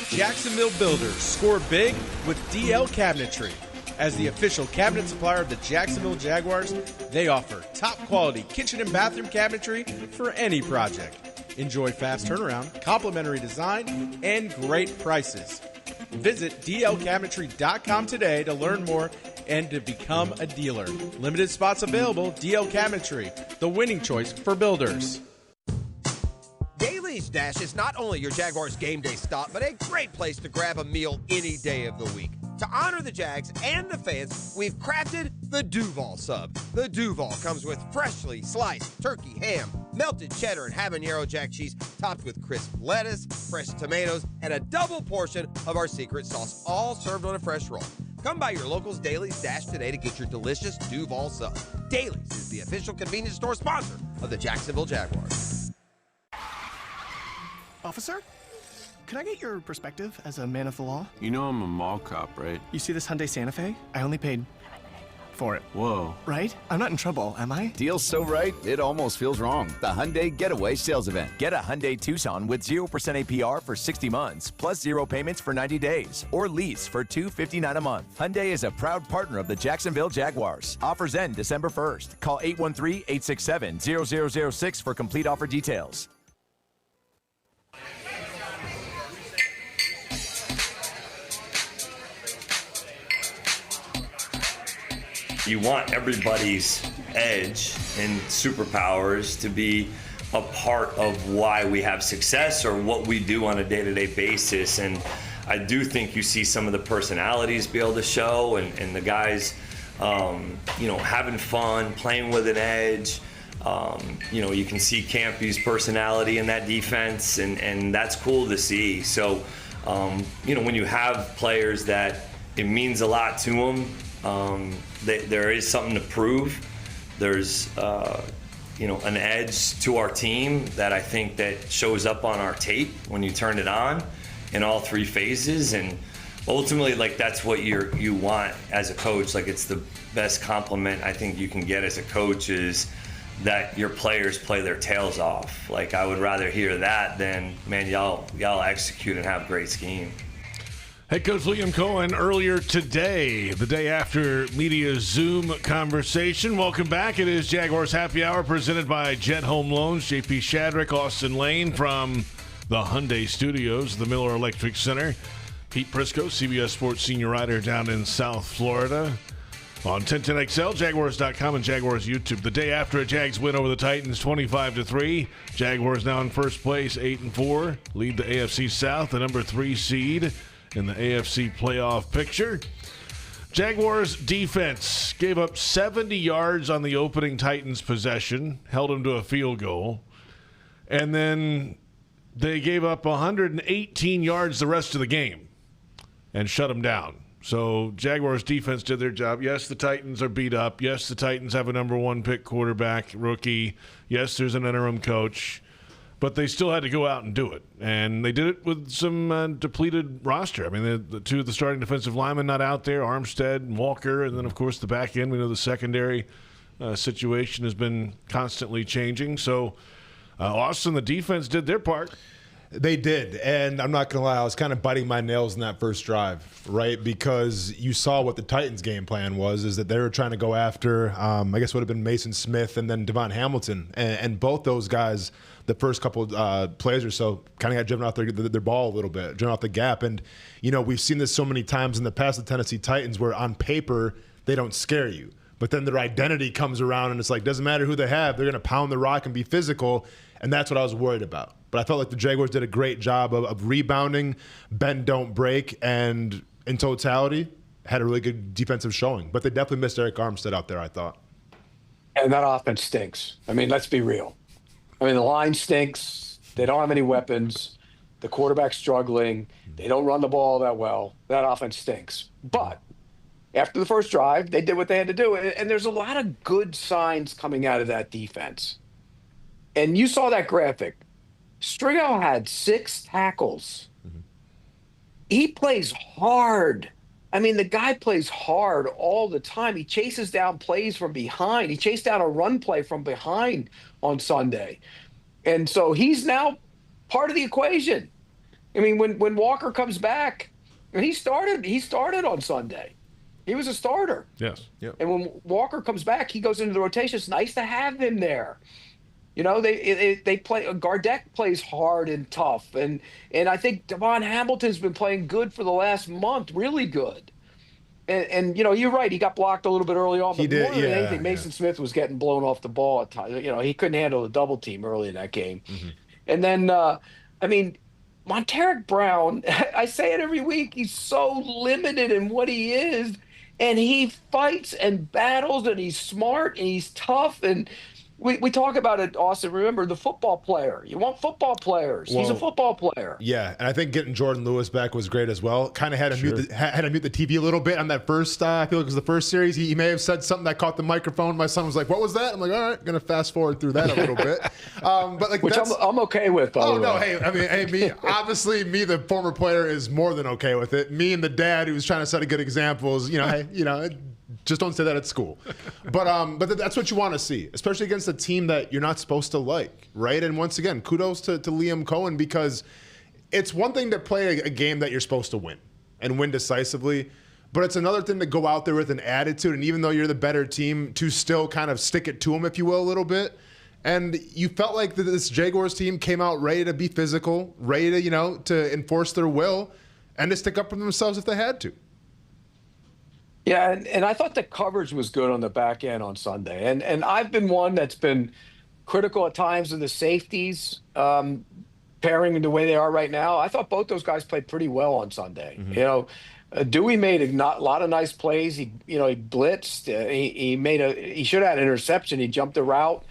Jacksonville Builders score big with DL Cabinetry. As the official cabinet supplier of the Jacksonville Jaguars, they offer top-quality kitchen and bathroom cabinetry for any project. Enjoy fast turnaround, complimentary design, and great prices. Visit dlcabinetry.com today to learn more and to become a dealer. Limited spots available. DL Cabinetry, the winning choice for builders. Daly's Dash is not only your Jaguars game day stop, but a great place to grab a meal any day of the week. To honor the Jags and the fans, we've crafted the Duval Sub. The Duval comes with freshly sliced turkey, ham, melted cheddar and habanero jack cheese topped with crisp lettuce, fresh tomatoes, and a double portion of our secret sauce, all served on a fresh roll. Come by your local's Dailies Dash today to get your delicious Duval sub. Dailies is the official convenience store sponsor of the Jacksonville Jaguars. Officer, can I get your perspective as a man of the law? You know I'm a mall cop, right? You see this Hyundai Santa Fe? I only paid for it. Whoa. Right? I'm not in trouble, am I? Deal's so right, it almost feels wrong. The Hyundai Getaway Sales Event. Get a Hyundai Tucson with 0% APR for 60 months, plus 0 payments for 90 days, or lease for $259 a month. Hyundai is a proud partner of the Jacksonville Jaguars. Offers end December 1st. Call 813-867-0006 for complete offer details. You want everybody's edge and superpowers to be a part of why we have success or what we do on a day-to-day basis. And I do think you see some of the personalities be able to show and the guys, having fun, playing with an edge. You can see Campy's personality in that defense, and that's cool to see. So, when you have players that it means a lot to them, there is something to prove. There's, an edge to our team that I think that shows up on our tape when you turn it on in all three phases. And ultimately, that's what you want as a coach. It's the best compliment I think you can get as a coach is that your players play their tails off. I would rather hear that than, man, y'all execute and have a great scheme. Head coach Liam Cohen earlier today, the day after media Zoom conversation. Welcome back. It is Jaguars Happy Hour presented by Jet Home Loans. JP Shadrick, Austin Lane from the Hyundai Studios, the Miller Electric Center. Pete Prisco, CBS Sports senior writer down in South Florida. On 1010XL, Jaguars.com, and Jaguars YouTube. The day after a Jags win over the Titans 25-3. Jaguars now in first place, 8-4. Lead the AFC South, the number 3 seed in the AFC playoff picture. Jaguars defense gave up 70 yards on the opening Titans possession, held them to a field goal, and then they gave up 118 yards the rest of the game and shut them down. So Jaguars defense did their job. Yes, the Titans are beat up. Yes, the Titans have a number 1 pick quarterback, rookie. Yes, there's an interim coach. But they still had to go out and do it. And they did it with some depleted roster. I mean, the two of the starting defensive linemen not out there, Armstead and Walker. And then, of course, the back end. We know the secondary situation has been constantly changing. So, Austin, the defense did their part. They did, and I'm not going to lie, I was kind of biting my nails in that first drive, right? Because you saw what the Titans' game plan was, is that they were trying to go after, I guess it would have been Mason Smith and then Devon Hamilton. And both those guys, the first couple plays or so, kind of got driven off their ball a little bit, driven off the gap. And, we've seen this so many times in the past, the Tennessee Titans, where on paper, they don't scare you. But then their identity comes around, and it's doesn't matter who they have, they're going to pound the rock and be physical. And that's what I was worried about. But I felt like the Jaguars did a great job of rebounding, bend, don't break, and in totality, had a really good defensive showing. But they definitely missed Eric Armstead out there, I thought. And that offense stinks. I mean, let's be real. I mean, the line stinks. They don't have any weapons. The quarterback's struggling. They don't run the ball that well. That offense stinks. But after the first drive, they did what they had to do. And there's a lot of good signs coming out of that defense. And you saw that graphic. Strigo had 6 tackles. Mm-hmm. He plays hard. I mean, the guy plays hard all the time. He chases down plays from behind. He chased down a run play from behind on Sunday. And so he's now part of the equation. I mean, when Walker comes back, and he started on Sunday. He was a starter. Yes. Yep. And when Walker comes back, he goes into the rotation. It's nice to have him there. They play. Gardeck plays hard and tough, and I think Devon Hamilton's been playing good for the last month, really good. And you're right. He got blocked a little bit early on, but more than anything, Mason Smith was getting blown off the ball at times. He couldn't handle the double team early in that game. Mm-hmm. And then, Monteric Brown. I say it every week. He's so limited in what he is, and he fights and battles, and he's smart and he's tough and. we talk about it, Austin. Remember the football player. You want football players. He's a football player. Yeah, and I think getting Jordan Lewis back was great as well. Kind of had to mute the TV a little bit on that first. I feel like it was the first series. He may have said something that caught the microphone. My son was like, "What was that?" I'm like, "All right, gonna fast forward through that a little bit." But like, which I'm okay with. By the way. No, hey, me, obviously, me, the former player, is more than okay with it. Me and the dad who's trying to set a good example is, just don't say that at school. But that's what you want to see, especially against a team that you're not supposed to like, right? And once again, kudos to Liam Cohen, because it's one thing to play a game that you're supposed to win and win decisively, but it's another thing to go out there with an attitude, and even though you're the better team, to still kind of stick it to them, if you will, a little bit. And you felt like this Jaguars team came out ready to be physical, ready to, to enforce their will and to stick up for themselves if they had to. Yeah, and I thought the coverage was good on the back end on Sunday. And I've been one that's been critical at times of the safeties pairing the way they are right now. I thought both those guys played pretty well on Sunday. Mm-hmm. Dewey made a lot of nice plays. He blitzed. He should have had an interception. He jumped the route.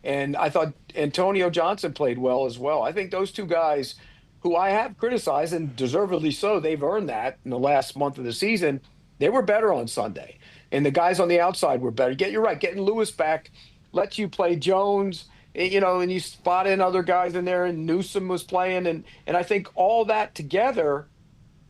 And I thought Antonio Johnson played well as well. I think those two guys, who I have criticized, and deservedly so, they've earned that in the last month of the season. They were better on Sunday, and the guys on the outside were better. You're right. Getting Lewis back lets you play Jones, and you spot in other guys in there, and Newsome was playing, and I think all that together,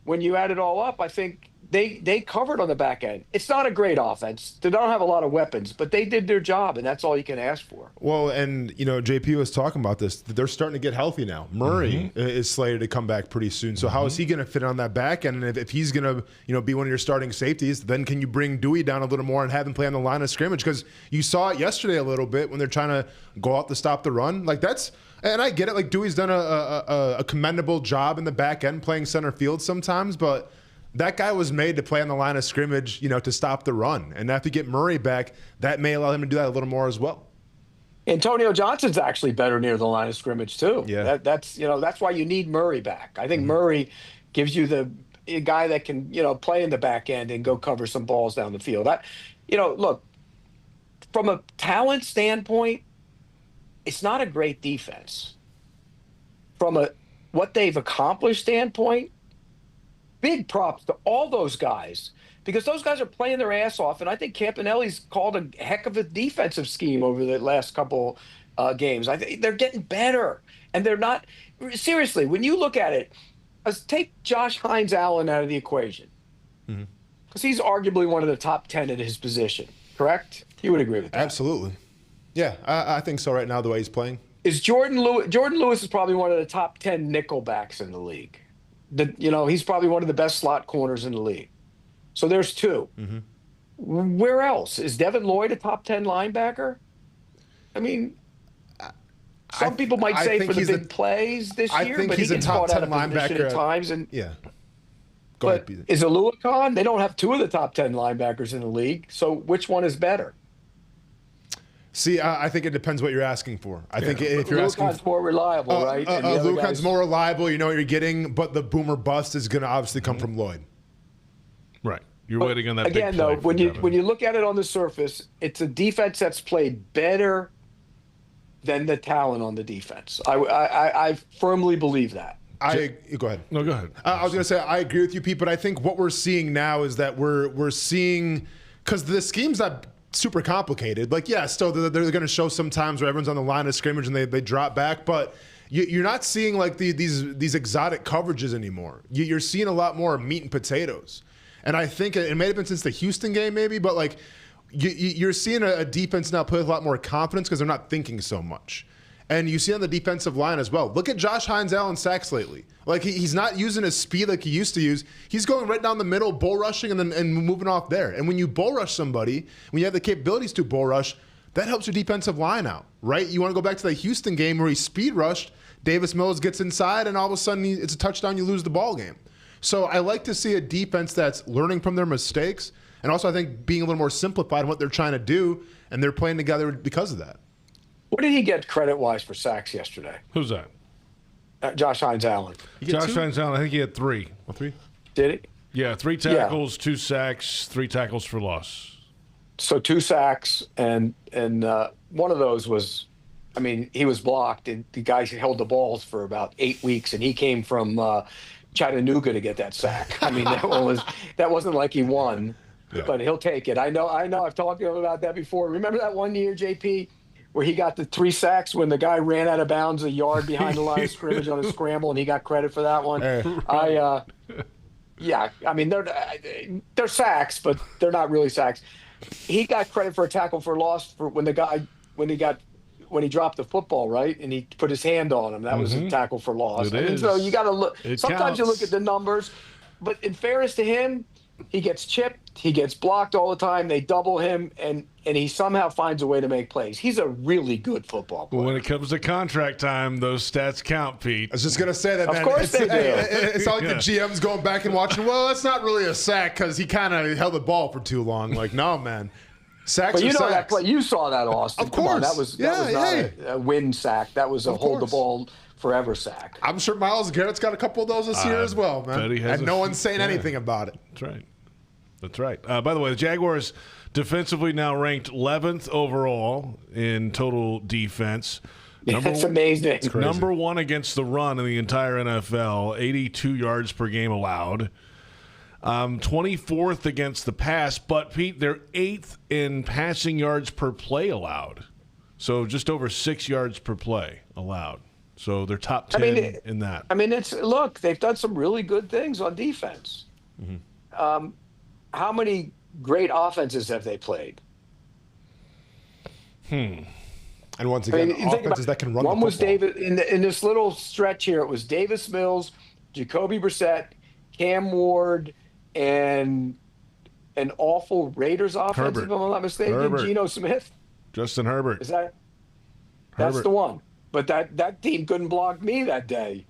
when you add it all up, I think they covered on the back end. It's not a great offense. They don't have a lot of weapons, but they did their job, and that's all you can ask for. Well, and, JP was talking about this. They're starting to get healthy now. Murray is slated to come back pretty soon. So how is he going to fit on that back end? And if he's going to, be one of your starting safeties, then can you bring Dewey down a little more and have him play on the line of scrimmage? Because you saw it yesterday a little bit when they're trying to go out to stop the run. Like, that's – and I get it. Like, Dewey's done a commendable job in the back end playing center field sometimes, but – that guy was made to play on the line of scrimmage, to stop the run. And if you get Murray back, that may allow him to do that a little more as well. Antonio Johnson's actually better near the line of scrimmage too. Yeah, that's why you need Murray back. I think Murray gives you a guy that can play in the back end and go cover some balls down the field. Look, from a talent standpoint, it's not a great defense. From what they've accomplished standpoint, big props to all those guys, because those guys are playing their ass off. And I think Campanelli's called a heck of a defensive scheme over the last couple games. I think they're getting better. And they're not – seriously, when you look at it, take Josh Hines-Allen out of the equation, because he's arguably one of the top 10 at his position, correct? You would agree with that? Absolutely. Yeah, I think so right now, the way he's playing. Is Jordan Lewis is probably one of the top 10 nickel backs in the league. He's probably one of the best slot corners in the league. So there's two. Where else? Is Devin Lloyd a top 10 linebacker? I mean, some people might say for the big plays this year, but he gets caught out of position at times. But is Aluakon? They don't have two of the top 10 linebackers in the league. So which one is better? See, I think it depends what you're asking for. I think if you're asking, Lucan's more reliable, right? Lucan's more reliable. You know what you're getting, but the boomer bust is going to obviously come from Lloyd. Right. You're waiting on that. Again, though, when you look at it on the surface, it's a defense that's played better than the talent on the defense. I firmly believe that. Go ahead. No, go ahead. I was going to say I agree with you, Pete, but I think what we're seeing now is that we're seeing, because the scheme's not super complicated. Like, yeah, still they're going to show some times where everyone's on the line of scrimmage and they drop back, but you're not seeing like these exotic coverages anymore. You're seeing a lot more meat and potatoes. And I think it may have been since the Houston game maybe, but like you're seeing a defense now play with a lot more confidence because they're not thinking so much. And you see on the defensive line as well. Look at Josh Hines-Allen sacks lately. Like he's not using his speed like he used to use. He's going right down the middle, bull rushing, and moving off there. And when you bull rush somebody, when you have the capabilities to bull rush, that helps your defensive line out, right? You want to go back to the Houston game where he speed rushed. Davis Mills gets inside, and all of a sudden it's a touchdown. You lose the ball game. So I like to see a defense that's learning from their mistakes, and also I think being a little more simplified in what they're trying to do, and they're playing together because of that. What did he get credit-wise for sacks yesterday? Who's that? Josh Hines-Allen. Josh Hines-Allen, I think he had 3. Oh, 3? Did he? Yeah, 3 tackles, 2 sacks, 3 tackles for loss. So 2 sacks and one of those was, I mean, he was blocked, and the guy held the balls for about 8 weeks, and he came from Chattanooga to get that sack. I mean, that wasn't like he won, but he'll take it. I know. I've talked to him about that before. Remember that one year, JP, where he got the 3 sacks when the guy ran out of bounds a yard behind the line of scrimmage on a scramble, and he got credit for that one. Yeah, I mean, they're sacks, but they're not really sacks. He got credit for a tackle for loss when he dropped the football, right? And he put his hand on him. That was a tackle for loss. So you got to look. Sometimes you look at the numbers, but in fairness to him, he gets chipped, he gets blocked all the time. They double him, and he somehow finds a way to make plays. He's a really good football player. Well, when it comes to contract time, those stats count, Pete. I was just gonna say that. Of course they do. It's not like the GM's going back and watching. Well, it's not really a sack because he kind of held the ball for too long. Like, no, man. Sacks but you are know sacks. that play. You saw that, Austin. Of course. Come on, that was not a win sack. That was a hold the ball forever sack. I'm sure Myles Garrett's got a couple of those this year as well, man. And no one's saying anything about it. That's right. That's right. By the way, the Jaguars defensively now ranked 11th overall in total defense. That's amazing. Number 1 against the run in the entire NFL, 82 yards per game allowed. 24th against the pass, but Pete, they're 8th in passing yards per play allowed. So just over 6 yards per play allowed. So they're top 10 in that. I mean, they've done some really good things on defense. Mm-hmm. How many great offenses have they played? And once again, offenses that can run one the was David in this little stretch here. It was Davis Mills, Jacoby Brissett, Cam Ward, and an awful Raiders offense, if I'm not mistaken. Geno Smith, Justin Herbert. Is that? That's the one. But that team couldn't block me that day.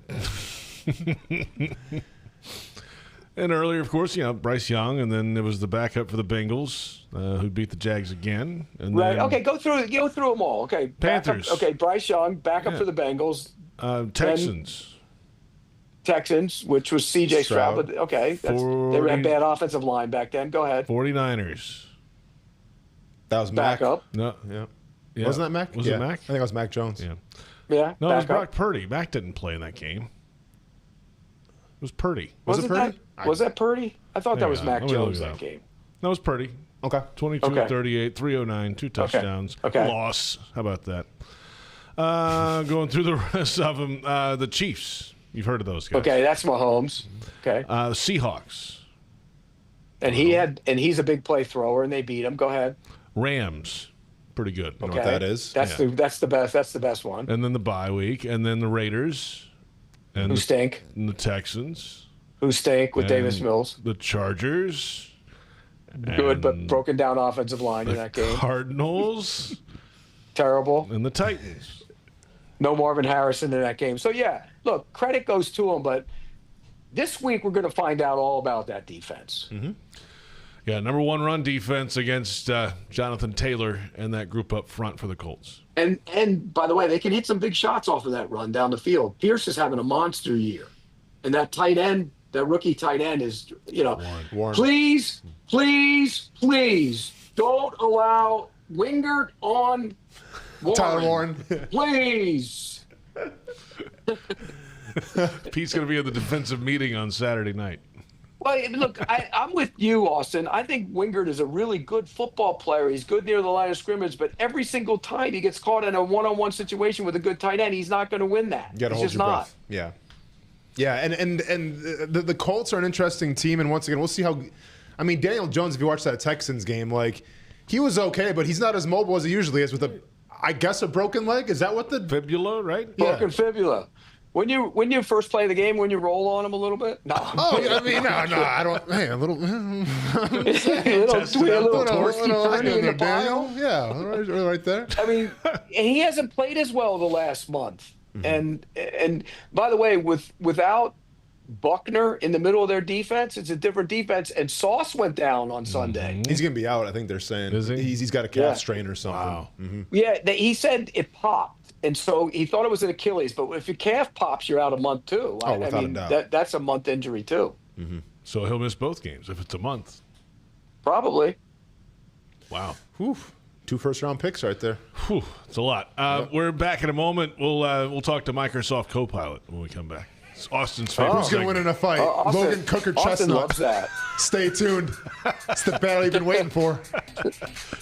And earlier, of course, Bryce Young, and then it was the backup for the Bengals who beat the Jags again. And right. Then, okay. Go through them all. Okay. Panthers. Okay. Bryce Young, backup for the Bengals. Texans, which was C.J. Stroud. But okay, they had bad offensive line back then. Go ahead. 49ers. That was Mac. Backup. No. Yeah. Wasn't that Mac? Was it Mac? I think it was Mac Jones. Yeah. Yeah. No, it was Brock Purdy. Mac didn't play in that game. It was Purdy. Was it Purdy? Was that Purdy? I thought that was Mac Jones that game. That was Purdy. Okay. 22-38, 309, 2 touchdowns. Okay. Loss. How about that? Going through the rest of them, the Chiefs. You've heard of those guys. Okay, that's Mahomes. Okay. The Seahawks. And he's a big play thrower, and they beat him. Go ahead. Rams. Pretty good. You know what that is? That's the best. That's the best one. And then the bye week, and then the Raiders. And Who stink? And the Texans. Who stink with Davis Mills? The Chargers. Good, but broken down offensive line in that game. Cardinals. Terrible. And the Titans. No Marvin Harrison in that game. So, yeah, look, credit goes to him, but this week we're going to find out all about that defense. Mm-hmm. Yeah, number 1 run defense against Jonathan Taylor and that group up front for the Colts. And by the way, they can hit some big shots off of that run down the field. Pierce is having a monster year. And that tight end, that rookie tight end is, Warren. Please don't allow Wingert on Warren. Tyler Warren. Please. Pete's going to be at the defensive meeting on Saturday night. Well, look, I'm with you, Austin. I think Wingert is a really good football player. He's good near the line of scrimmage, but every single time he gets caught in a one-on-one situation with a good tight end, he's not going to win that. You got to hold your breath. Yeah. Yeah, and the Colts are an interesting team, and once again, we'll see how – I mean, Daniel Jones, if you watch that Texans game, he was okay, but he's not as mobile as he usually is with a broken leg. Is that what the – Fibula, right? Broken fibula. When you first play the game, when you roll on him a little bit? No. Oh, I mean, no, I don't. Hey, a little. a little Twirsky in the pile. Yeah, right there. I mean, he hasn't played as well the last month. Mm-hmm. And by the way, without Buckner in the middle of their defense, it's a different defense. And Sauce went down on Sunday. He's going to be out, I think they're saying. Is he? He's got a calf strain or something. Wow. Mm-hmm. Yeah, he said it popped. And so he thought it was an Achilles, but if your calf pops, you're out a month too. Without a doubt. That's a month injury too. Mm-hmm. So he'll miss both games if it's a month. Probably. Wow. Oof. 2 first-round picks right there. Whew, it's a lot. We're back in a moment. We'll talk to Microsoft Copilot when we come back. It's Austin's favorite. Who's going to win in a fight? Logan Cook or Austin Chestnut? loves that. Stay tuned. It's the battle you've been waiting for.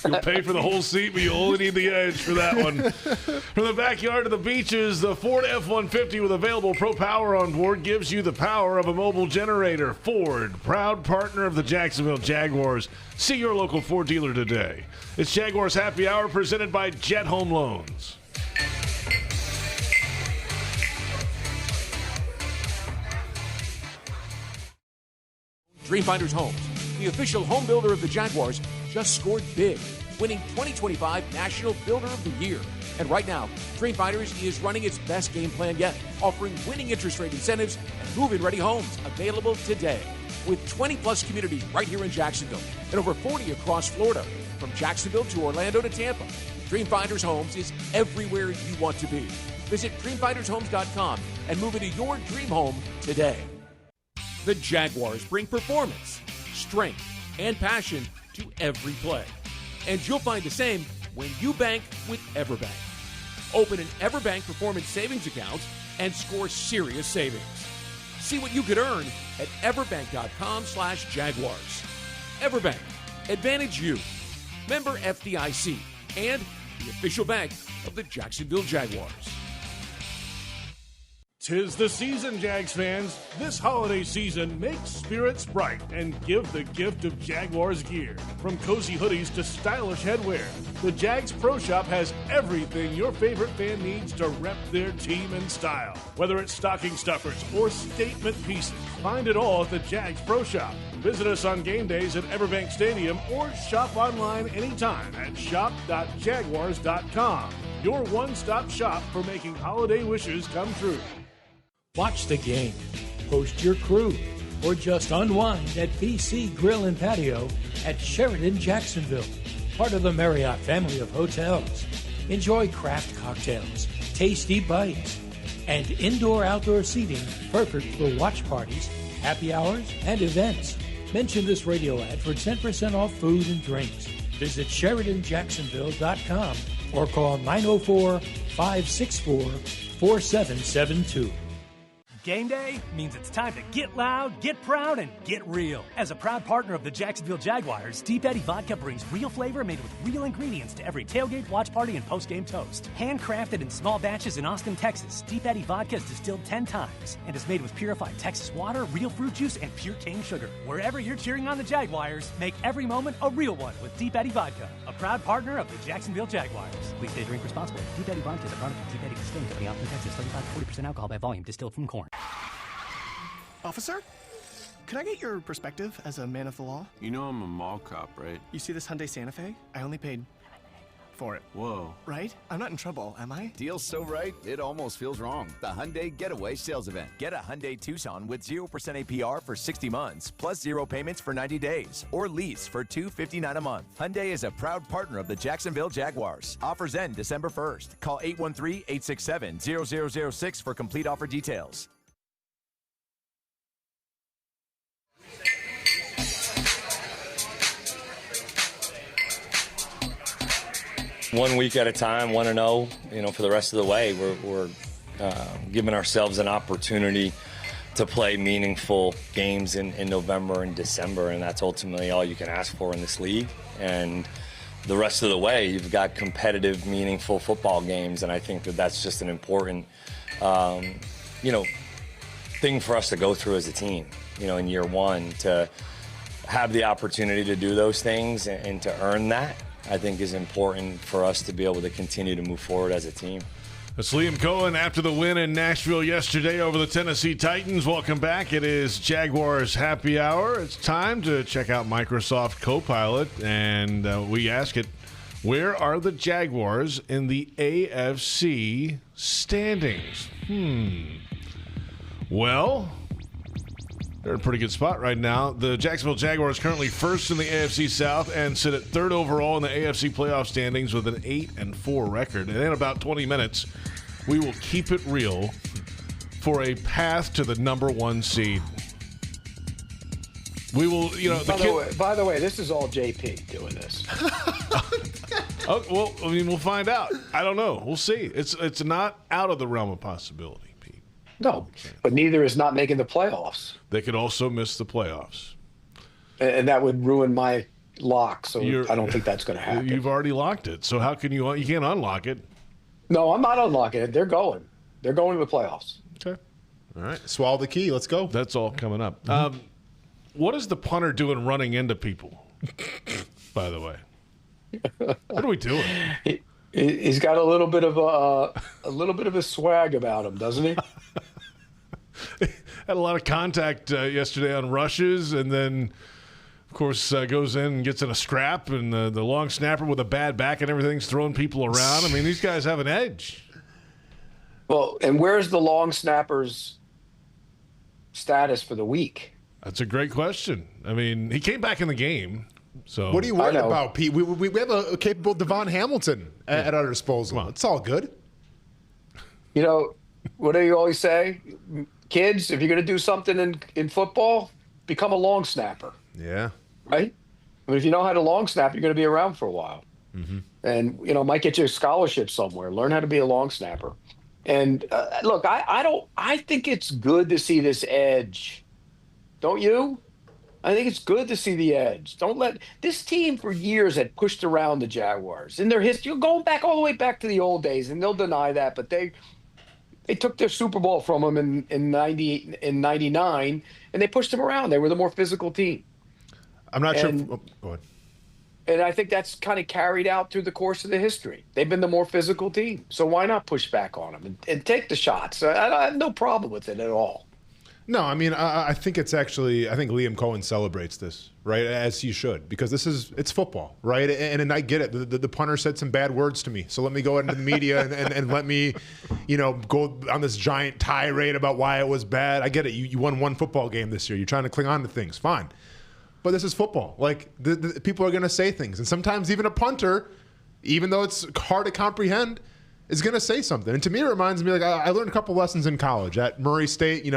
You'll pay for the whole seat, but you only need the edge for that one. From the backyard to the beaches, the Ford F-150 with available Pro Power on board gives you the power of a mobile generator. Ford, proud partner of the Jacksonville Jaguars. See your local Ford dealer today. It's Jaguars Happy Hour presented by Jet Home Loans. Dreamfinders Homes, the official home builder of the Jaguars, just scored big, winning 2025 National Builder of the Year. And right now, Dreamfinders is running its best game plan yet, offering winning interest rate incentives and move-in ready homes available today. With 20-plus communities right here in Jacksonville and over 40 across Florida, from Jacksonville to Orlando to Tampa, Dreamfinders Homes is everywhere you want to be. Visit dreamfindershomes.com and move into your dream home today. The Jaguars bring performance, strength, and passion to every play. And you'll find the same when you bank with EverBank. Open an EverBank Performance Savings account and score serious savings. See what you could earn at everbank.com/Jaguars. EverBank, advantage you. Member FDIC and the official bank of the Jacksonville Jaguars. 'Tis the season, Jags fans. This holiday season, make spirits bright and give the gift of Jaguars gear. From cozy hoodies to stylish headwear, the Jags Pro Shop has everything your favorite fan needs to rep their team in style. Whether it's stocking stuffers or statement pieces, find it all at the Jags Pro Shop. Visit us on game days at Everbank Stadium or shop online anytime at shop.jaguars.com. Your one-stop shop for making holiday wishes come true. Watch the game, host your crew, or just unwind at BC Grill and Patio at Sheridan Jacksonville, part of the Marriott family of hotels. Enjoy craft cocktails, tasty bites, and indoor-outdoor seating perfect for watch parties, happy hours, and events. Mention this radio ad for 10% off food and drinks. Visit SheridanJacksonville.com or call 904-564-4772. Game day means it's time to get loud, get proud, and get real. As a proud partner of the Jacksonville Jaguars, Deep Eddy Vodka brings real flavor made with real ingredients to every tailgate, watch party, and post-game toast. Handcrafted in small batches in Austin, Texas, Deep Eddy Vodka is distilled 10 times and is made with purified Texas water, real fruit juice, and pure cane sugar. Wherever you're cheering on the Jaguars, make every moment a real one with Deep Eddy Vodka, a proud partner of the Jacksonville Jaguars. Please stay drink responsibly. Deep Eddy Vodka is a product of Deep Eddy Distilling Company, Austin, Texas. 35 to 40% alcohol by volume, distilled from corn. Officer? Can I get your perspective as a man of the law? You know I'm a mall cop, right? You see this Hyundai Santa Fe? I only paid for it. Whoa. Right? I'm not in trouble, am I? Deal's so right, it almost feels wrong. The Hyundai Getaway Sales Event. Get a Hyundai Tucson with 0% APR for 60 months, plus 0 payments for 90 days, or lease for $259 a month. Hyundai is a proud partner of the Jacksonville Jaguars. Offers end December 1st. Call 813-867-0006 for complete offer details. One week at a time, 1-0, for the rest of the way. We're giving ourselves an opportunity to play meaningful games in November and December, and that's ultimately all you can ask for in this league. And the rest of the way, you've got competitive, meaningful football games, and I think that's just an important, thing for us to go through as a team, in year one, to have the opportunity to do those things and to earn that. I think is important for us to be able to continue to move forward as a team. That's Liam Cohen after the win in Nashville yesterday over the Tennessee Titans. Welcome back. It is Jaguars Happy Hour. It's time to check out Microsoft Copilot, and we ask it, where are the Jaguars in the AFC standings? Well, they're in a pretty good spot right now. The Jacksonville Jaguars currently first in the AFC South and sit at third overall in the AFC playoff standings with an 8-4 record. And in about 20 minutes, we will keep it real for a path to the number 1 seed. We will, By the way, this is all JP doing this. Oh, well, I mean, we'll find out. I don't know. We'll see. It's not out of the realm of possibility, Pete. No, but neither is not making the playoffs. They could also miss the playoffs. And that would ruin my lock, so I don't think that's going to happen. You've already locked it, so how can you can't unlock it? No, I'm not unlocking it. They're going. They're going to the playoffs. Okay. All right. Swallow the key. Let's go. That's all coming up. What is the punter doing running into people, by the way? What are we doing? He's got a little bit of a swag about him, doesn't he? Had a lot of contact yesterday on rushes, and then, of course, goes in and gets in a scrap, and the long snapper with a bad back and everything's throwing people around. I mean, these guys have an edge. Well, and where's the long snapper's status for the week? That's a great question. I mean, he came back in the game. So what are you worried about, Pete? We have a capable Devon Hamilton at our disposal. It's all good. You know, what do you always say? Kids, if you're going to do something in football, become a long snapper. Yeah. Right? I mean, if you know how to long snap, you're going to be around for a while. Mm-hmm. And, might get you a scholarship somewhere. Learn how to be a long snapper. And, look, I think it's good to see this edge. Don't you? I think it's good to see the edge. Don't let this team for years had pushed around the Jaguars in their history. You're going back all the way back to the old days, and they'll deny that. But they took their Super Bowl from them in 98 and 99, and they pushed them around. They were the more physical team. I'm not sure. Go ahead. And I think that's kind of carried out through the course of the history. They've been the more physical team. So why not push back on them and take the shots? I have no problem with it at all. No, I mean, I think it's actually, I think Liam Cohen celebrates this, right, as he should, because it's football, right? And I get it. The punter said some bad words to me, so let me go into the media and let me, go on this giant tirade about why it was bad. I get it. You won one football game this year. You're trying to cling on to things. Fine. But this is football. Like, the people are going to say things. And sometimes even a punter, even though it's hard to comprehend, is going to say something. And to me, it reminds me, like, I learned a couple lessons in college at Murray State,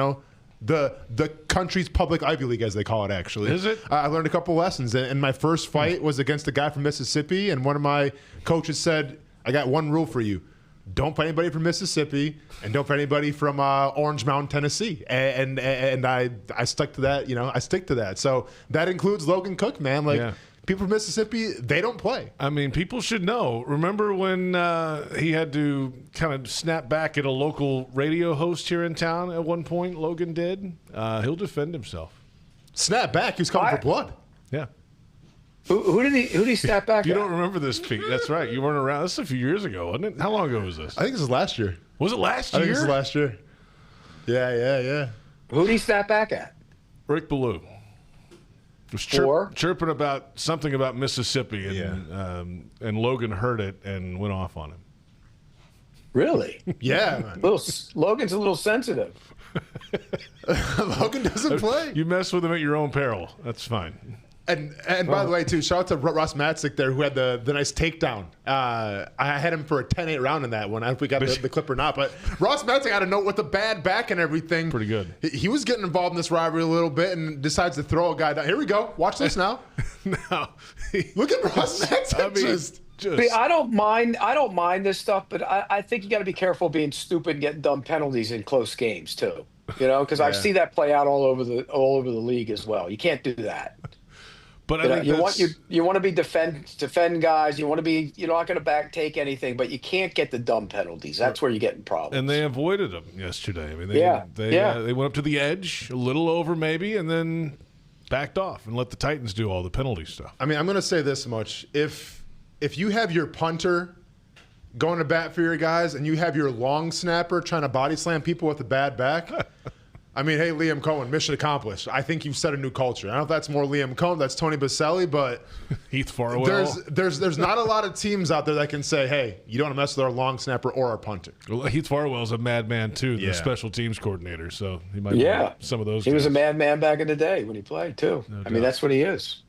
the country's public Ivy League, as they call it, actually. Is it? I learned a couple lessons. And my first fight was against a guy from Mississippi. And one of my coaches said, I got one rule for you. Don't fight anybody from Mississippi, and don't fight anybody from Orange Mountain, Tennessee. And I stuck to that. I stick to that. So that includes Logan Cook, man. Like, people from Mississippi, they don't play. I mean, people should know. Remember when he had to kind of snap back at a local radio host here in town at one point? Logan did. He'll defend himself. Snap back? He was coming for blood. Yeah. Who did he snap back? You don't remember this, Pete? That's right. You weren't around. This was a few years ago, wasn't it? How long ago was this? I think this was last year. Was it last year? I think this was last year. Yeah. Who did he snap back at? Rick Ballou. Was chirping about something about Mississippi, and Logan heard it and went off on him. Really? Yeah, man. Logan's a little sensitive. Logan doesn't play. You mess with him at your own peril. That's fine. And by the way, too, shout out to Ross Matzik there, who had the nice takedown. I had him for a 10-8 round in that one. I don't know if we got the clip or not. But Ross Matzik had a note with the bad back and everything. Pretty good. He was getting involved in this rivalry a little bit and decides to throw a guy down. Here we go. Watch this now. Look at Ross Matzik. See, I don't mind this stuff, but I think you got to be careful being stupid and getting dumb penalties in close games too. Because I see that play out all over the league as well. You can't do that. But I think you want to be defend guys. You want to be you're not going to take anything, but you can't get the dumb penalties. That's where you get in problems. And they avoided them yesterday. I mean, they went up to the edge, a little over maybe, and then backed off and let the Titans do all the penalty stuff. I mean, I'm going to say this much: if you have your punter going to bat for your guys, and you have your long snapper trying to body slam people with a bad back. I mean, hey, Liam Cohen, mission accomplished. I think you've set a new culture. I don't know if that's more Liam Cohen, that's Tony Baselli, but Heath Farwell. There's not a lot of teams out there that can say, hey, you don't want to mess with our long snapper or our punter. Well, Heath Farwell's a madman too, the special teams coordinator, so he might be some of those He guys. was a madman back in the day when he played too. I mean, that's what he is.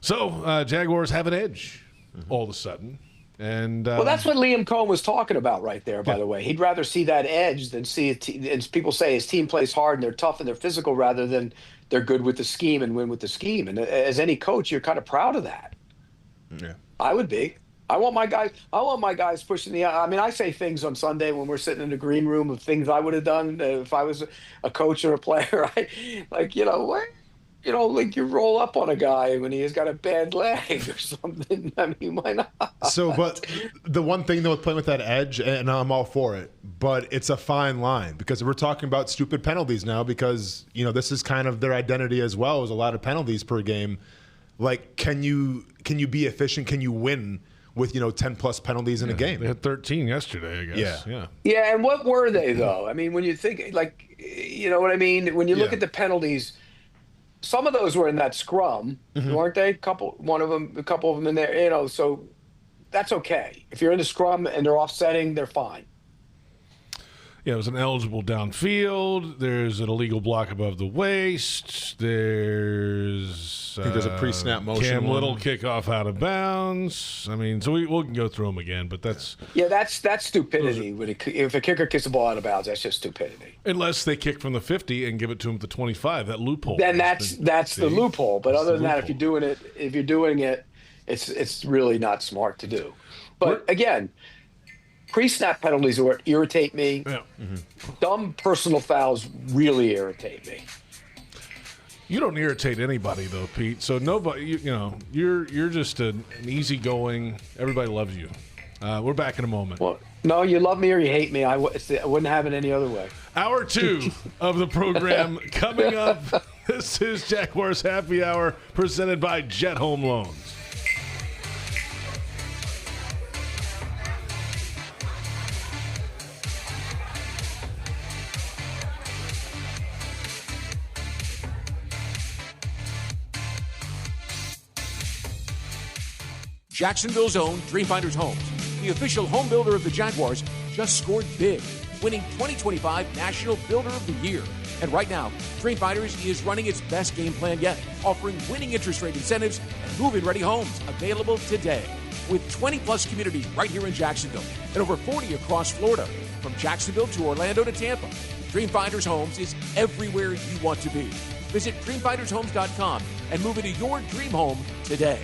So, Jaguars have an edge all of a sudden. And well, that's what Liam Cohen was talking about right there, by the way. He'd rather see that edge than see as people say, his team plays hard and they're tough and they're physical rather than they're good with the scheme and win with the scheme. And as any coach, you're kind of proud of that. Yeah. I would be. I want my guys pushing the. I mean, I say things on Sunday when we're sitting in the green room of things I would have done if I was a coach or a player. Like like you roll up on a guy when he has got a bad leg or something. I mean, why not? So, but the one thing though with playing with that edge, and I'm all for it, but it's a fine line because we're talking about stupid penalties now because, this is kind of their identity as well, is a lot of penalties per game. Like, can you be efficient? Can you win with 10 plus penalties in a game? They had 13 yesterday, I guess. Yeah, and what were they though? I mean, when you think what I mean, when you look at the penalties, some of those were in that scrum, weren't they? A couple of them in there. So that's okay. If you're in the scrum and they're offsetting, they're fine. Yeah, it was an eligible downfield. There's an illegal block above the waist. There's I think there's a pre-snap motion. Cam Little kickoff out of bounds. I mean, so we can go through them again, but that's stupidity. If a kicker kicks the ball out of bounds, that's just stupidity. Unless they kick from the 50 and give it to him at the 25, that loophole. Then that's the loophole. But other than that, if you're doing it, it's really not smart to do. But again, pre-snap penalties irritate me. Yeah. Dumb personal fouls really irritate me. You don't irritate anybody though, Pete. So nobody, you're just an easygoing. Everybody loves you. We're back in a moment. Well, no, you love me or you hate me. I wouldn't have it any other way. Hour 2 of the program coming up. This is Jaguars Happy Hour presented by Jet Home Loans. Jacksonville's own Dreamfinders Homes, the official home builder of the Jaguars, just scored big, winning 2025 National Builder of the Year. And right now, Dreamfinders is running its best game plan yet, offering winning interest rate incentives and move-in-ready homes available today. With 20-plus communities right here in Jacksonville and over 40 across Florida, from Jacksonville to Orlando to Tampa, Dreamfinders Homes is everywhere you want to be. Visit dreamfindershomes.com and move into your dream home today.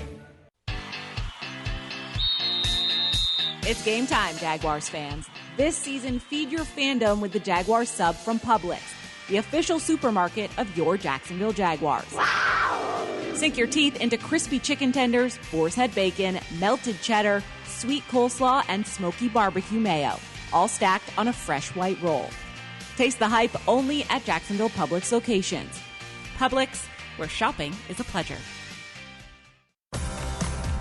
It's game time, Jaguars fans. This season, feed your fandom with the Jaguars sub from Publix, the official supermarket of your Jacksonville Jaguars. Wow! Sink your teeth into crispy chicken tenders, boar's head bacon, melted cheddar, sweet coleslaw, and smoky barbecue mayo, all stacked on a fresh white roll. Taste the hype only at Jacksonville Publix locations. Publix, where shopping is a pleasure.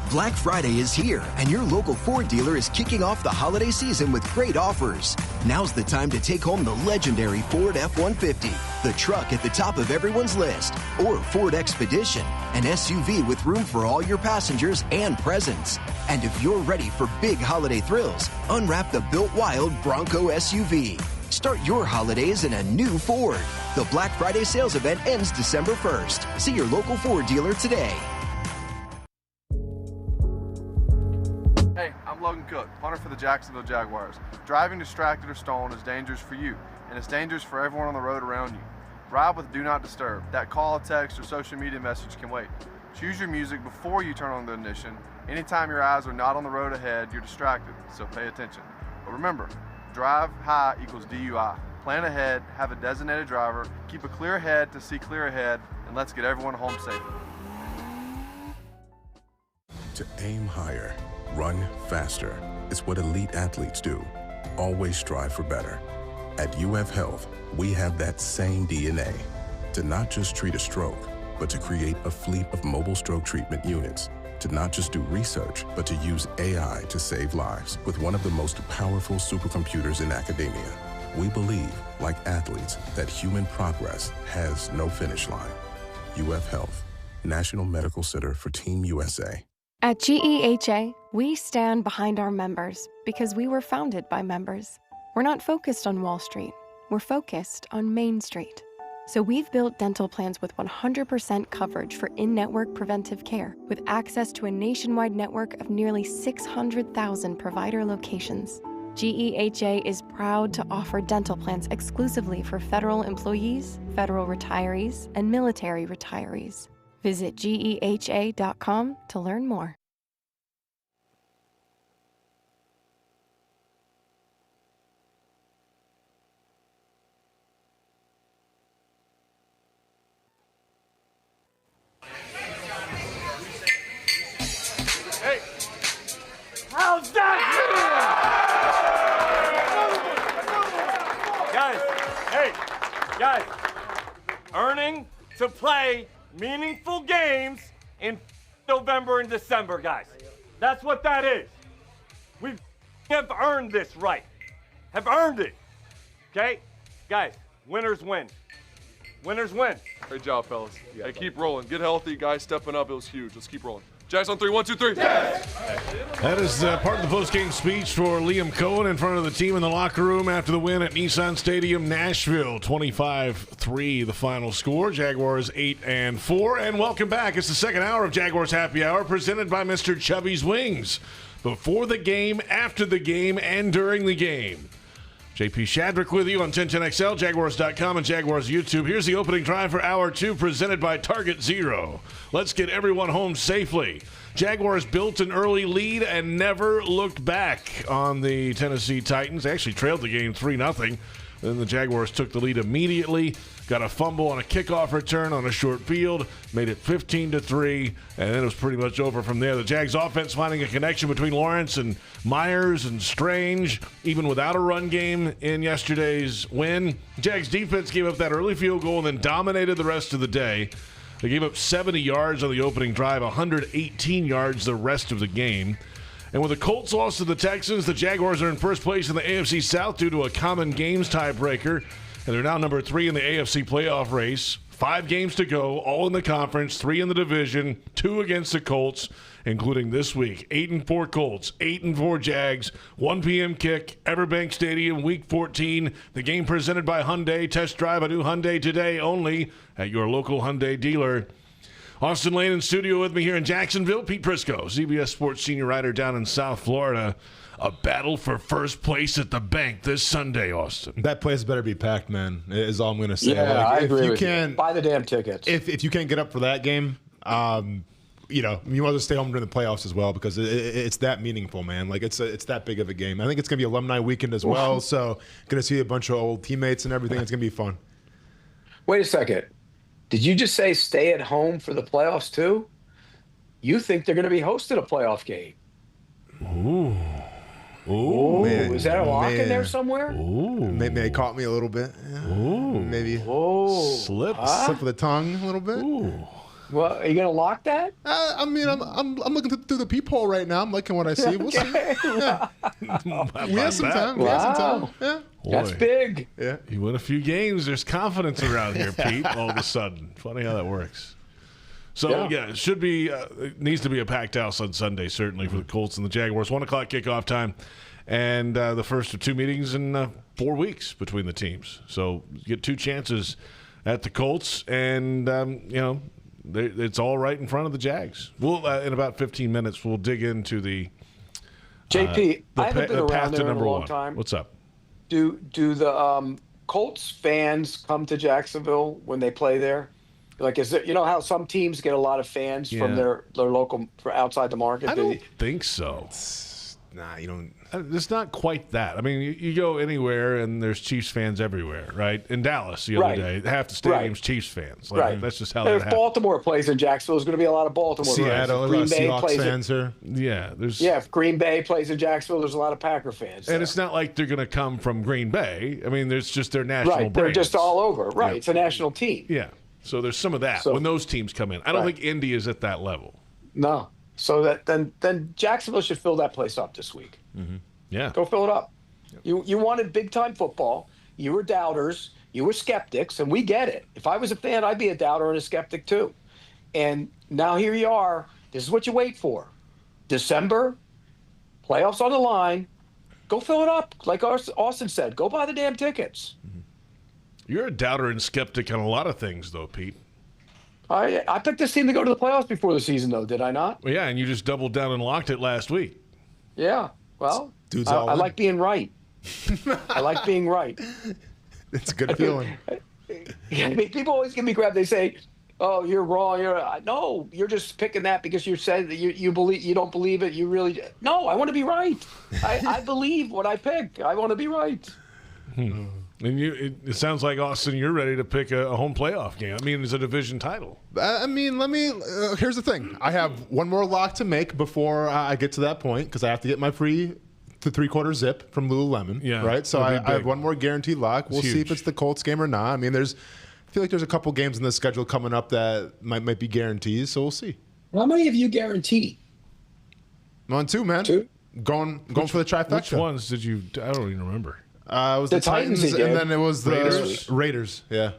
Black Friday is here, and your local Ford dealer is kicking off the holiday season with great offers. Now's the time to take home the legendary Ford F-150, the truck at the top of everyone's list, or Ford Expedition, an SUV with room for all your passengers and presents. And if you're ready for big holiday thrills, unwrap the Built Wild Bronco SUV. Start your holidays in a new Ford. The Black Friday sales event ends December 1st. See your local Ford dealer today. Hey, I'm Logan Cook, punter for the Jacksonville Jaguars. Driving distracted or stolen is dangerous for you, and it's dangerous for everyone on the road around you. Ride with Do Not Disturb. That call, text, or social media message can wait. Choose your music before you turn on the ignition. Anytime your eyes are not on the road ahead, you're distracted, so pay attention. But remember, drive high equals DUI. Plan ahead, have a designated driver, keep a clear head to see clear ahead, and let's get everyone home safely. To aim higher, run faster. It's what elite athletes do. Always strive for better. At UF Health, we have that same DNA to not just treat a stroke, but to create a fleet of mobile stroke treatment units. To not just do research, but to use AI to save lives with one of the most powerful supercomputers in academia. We believe, like athletes, that human progress has no finish line. UF Health, National Medical Center for Team USA. At GEHA, we stand behind our members because we were founded by members. We're not focused on Wall Street. We're focused on Main Street. So we've built dental plans with 100% coverage for in-network preventive care, with access to a nationwide network of nearly 600,000 provider locations. GEHA is proud to offer dental plans exclusively for federal employees, federal retirees, and military retirees. Visit GEHA.com to learn more. Guys, earning to play meaningful games in November and December, guys. That's what that is. We have earned this right. Have earned it. Okay? Guys, winners win. Winners win. Great job, fellas. Hey, keep rolling. Get healthy. Guys stepping up. It was huge. Let's keep rolling. Jags on 3. 1, 2, 3. Yes! That is part of the post-game speech for Liam Cohen in front of the team in the locker room after the win at Nissan Stadium, Nashville. 25-3 the final score. Jaguars 8-4. And welcome back. It's the second hour of Jaguars Happy Hour presented by Mr. Chubby's Wings. Before the game, after the game, and during the game. JP Shadrick with you on 1010XL, Jaguars.com, and Jaguars YouTube. Here's the opening drive for Hour 2 presented by Target Zero. Let's get everyone home safely. Jaguars built an early lead and never looked back on the Tennessee Titans. They actually trailed the game 3-0. Then the Jaguars took the lead immediately, got a fumble on a kickoff return on a short field, made it 15-3, and then it was pretty much over from there. The Jags offense finding a connection between Lawrence and Myers and Strange, even without a run game in yesterday's win. Jags defense gave up that early field goal and then dominated the rest of the day. They gave up 70 yards on the opening drive, 118 yards the rest of the game. And with the Colts loss to the Texans, the Jaguars are in first place in the AFC South due to a common games tiebreaker. And they're now number 3 in the AFC playoff race. 5 games to go, all in the conference, 3 in the division, 2 against the Colts, including this week. 8-4 Colts, 8-4 Jags, 1 p.m. kick, Everbank Stadium, Week 14. The game presented by Hyundai. Test drive a new Hyundai today only at your local Hyundai dealer. Austin Lane in studio with me here in Jacksonville. Pete Prisco, CBS Sports senior writer down in South Florida. A battle for first place at the bank this Sunday, Austin. That place better be packed, man, is all I'm going to say. Yeah, I agree with you. Buy the damn tickets. If you can't get up for that game, you might as well stay home during the playoffs as well because it's that meaningful, man. Like, it's that big of a game. I think it's going to be alumni weekend as well, so going to see a bunch of old teammates and everything. It's going to be fun. Wait a second. Did you just say stay at home for the playoffs too? You think they're going to be hosting a playoff game? Ooh, man, is that a lock in there somewhere? Ooh, maybe it caught me a little bit. Yeah. Ooh, maybe slip of the tongue a little bit. Ooh. Well, are you going to lock that? I mean, I'm looking through the peephole right now. I'm liking what I see. We'll see. Yeah. We have some time. Wow. Yeah. Boy. That's big. Yeah. You win a few games, there's confidence around here, Pete, all of a sudden. Funny how that works. So, yeah, it should be, it needs to be a packed house on Sunday, certainly, for the Colts and the Jaguars. 1 o'clock kickoff time, and the first of 2 meetings in 4 weeks between the teams. So, you get 2 chances at the Colts, and, it's all right in front of the Jags. We'll in about 15 minutes, we'll dig into the JP, I haven't been around there in a long 1. time. What's up? Do the Colts fans come to Jacksonville when they play there? Like, is it, how some teams get a lot of fans from their local, for outside the market? I don't think so. Nah, you don't. It's not quite that. I mean, you go anywhere and there's Chiefs fans everywhere, right? In Dallas the other day, half the stadium's Chiefs fans. Like, that's just how that happens. If Baltimore plays in Jacksonville, there's going to be a lot of Baltimore fans. Seattle, Green Bay Seahawks plays fans are. Yeah, if Green Bay plays in Jacksonville, there's a lot of Packer fans. And it's not like they're going to come from Green Bay. I mean, there's just their national brand. They're just all over. Right, it's a national team. Yeah, so there's some of that when those teams come in. I don't think Indy is at that level. No. So that then Jacksonville should fill that place up this week. Mm-hmm. Yeah. Go fill it up. You wanted big-time football. You were doubters. You were skeptics, and we get it. If I was a fan, I'd be a doubter and a skeptic too. And now here you are. This is what you wait for. December, playoffs on the line. Go fill it up. Like Austin said, go buy the damn tickets. Mm-hmm. You're a doubter and skeptic on a lot of things, though, Pete. I picked this team to go to the playoffs before the season, though, did I not? Well, yeah, and you just doubled down and locked it last week. Yeah, well, I like being right. I like being right. It's a good feeling. I mean, people always give me crap. They say, "Oh, you're wrong." No, you're just picking that because you said that you believe. You don't believe it. You really no. I want to be right. I believe what I pick. I want to be right. And it sounds like, Austin, you're ready to pick a home playoff game. I mean, it's a division title. I mean, here's the thing. I have one more lock to make before I get to that point because I have to get my free the 3/4 zip from Lululemon. Yeah, right. So I that'd be have big. one more guaranteed lock. We'll see if it's the Colts game or not. I mean, I feel like there's a couple games in the schedule coming up that might be guarantees. So we'll see. How many have you guaranteed? I'm on 2, man. 2. Going for the trifecta. Which ones did you? I don't even remember. It was the Titans, and then it was the Raiders. Yeah.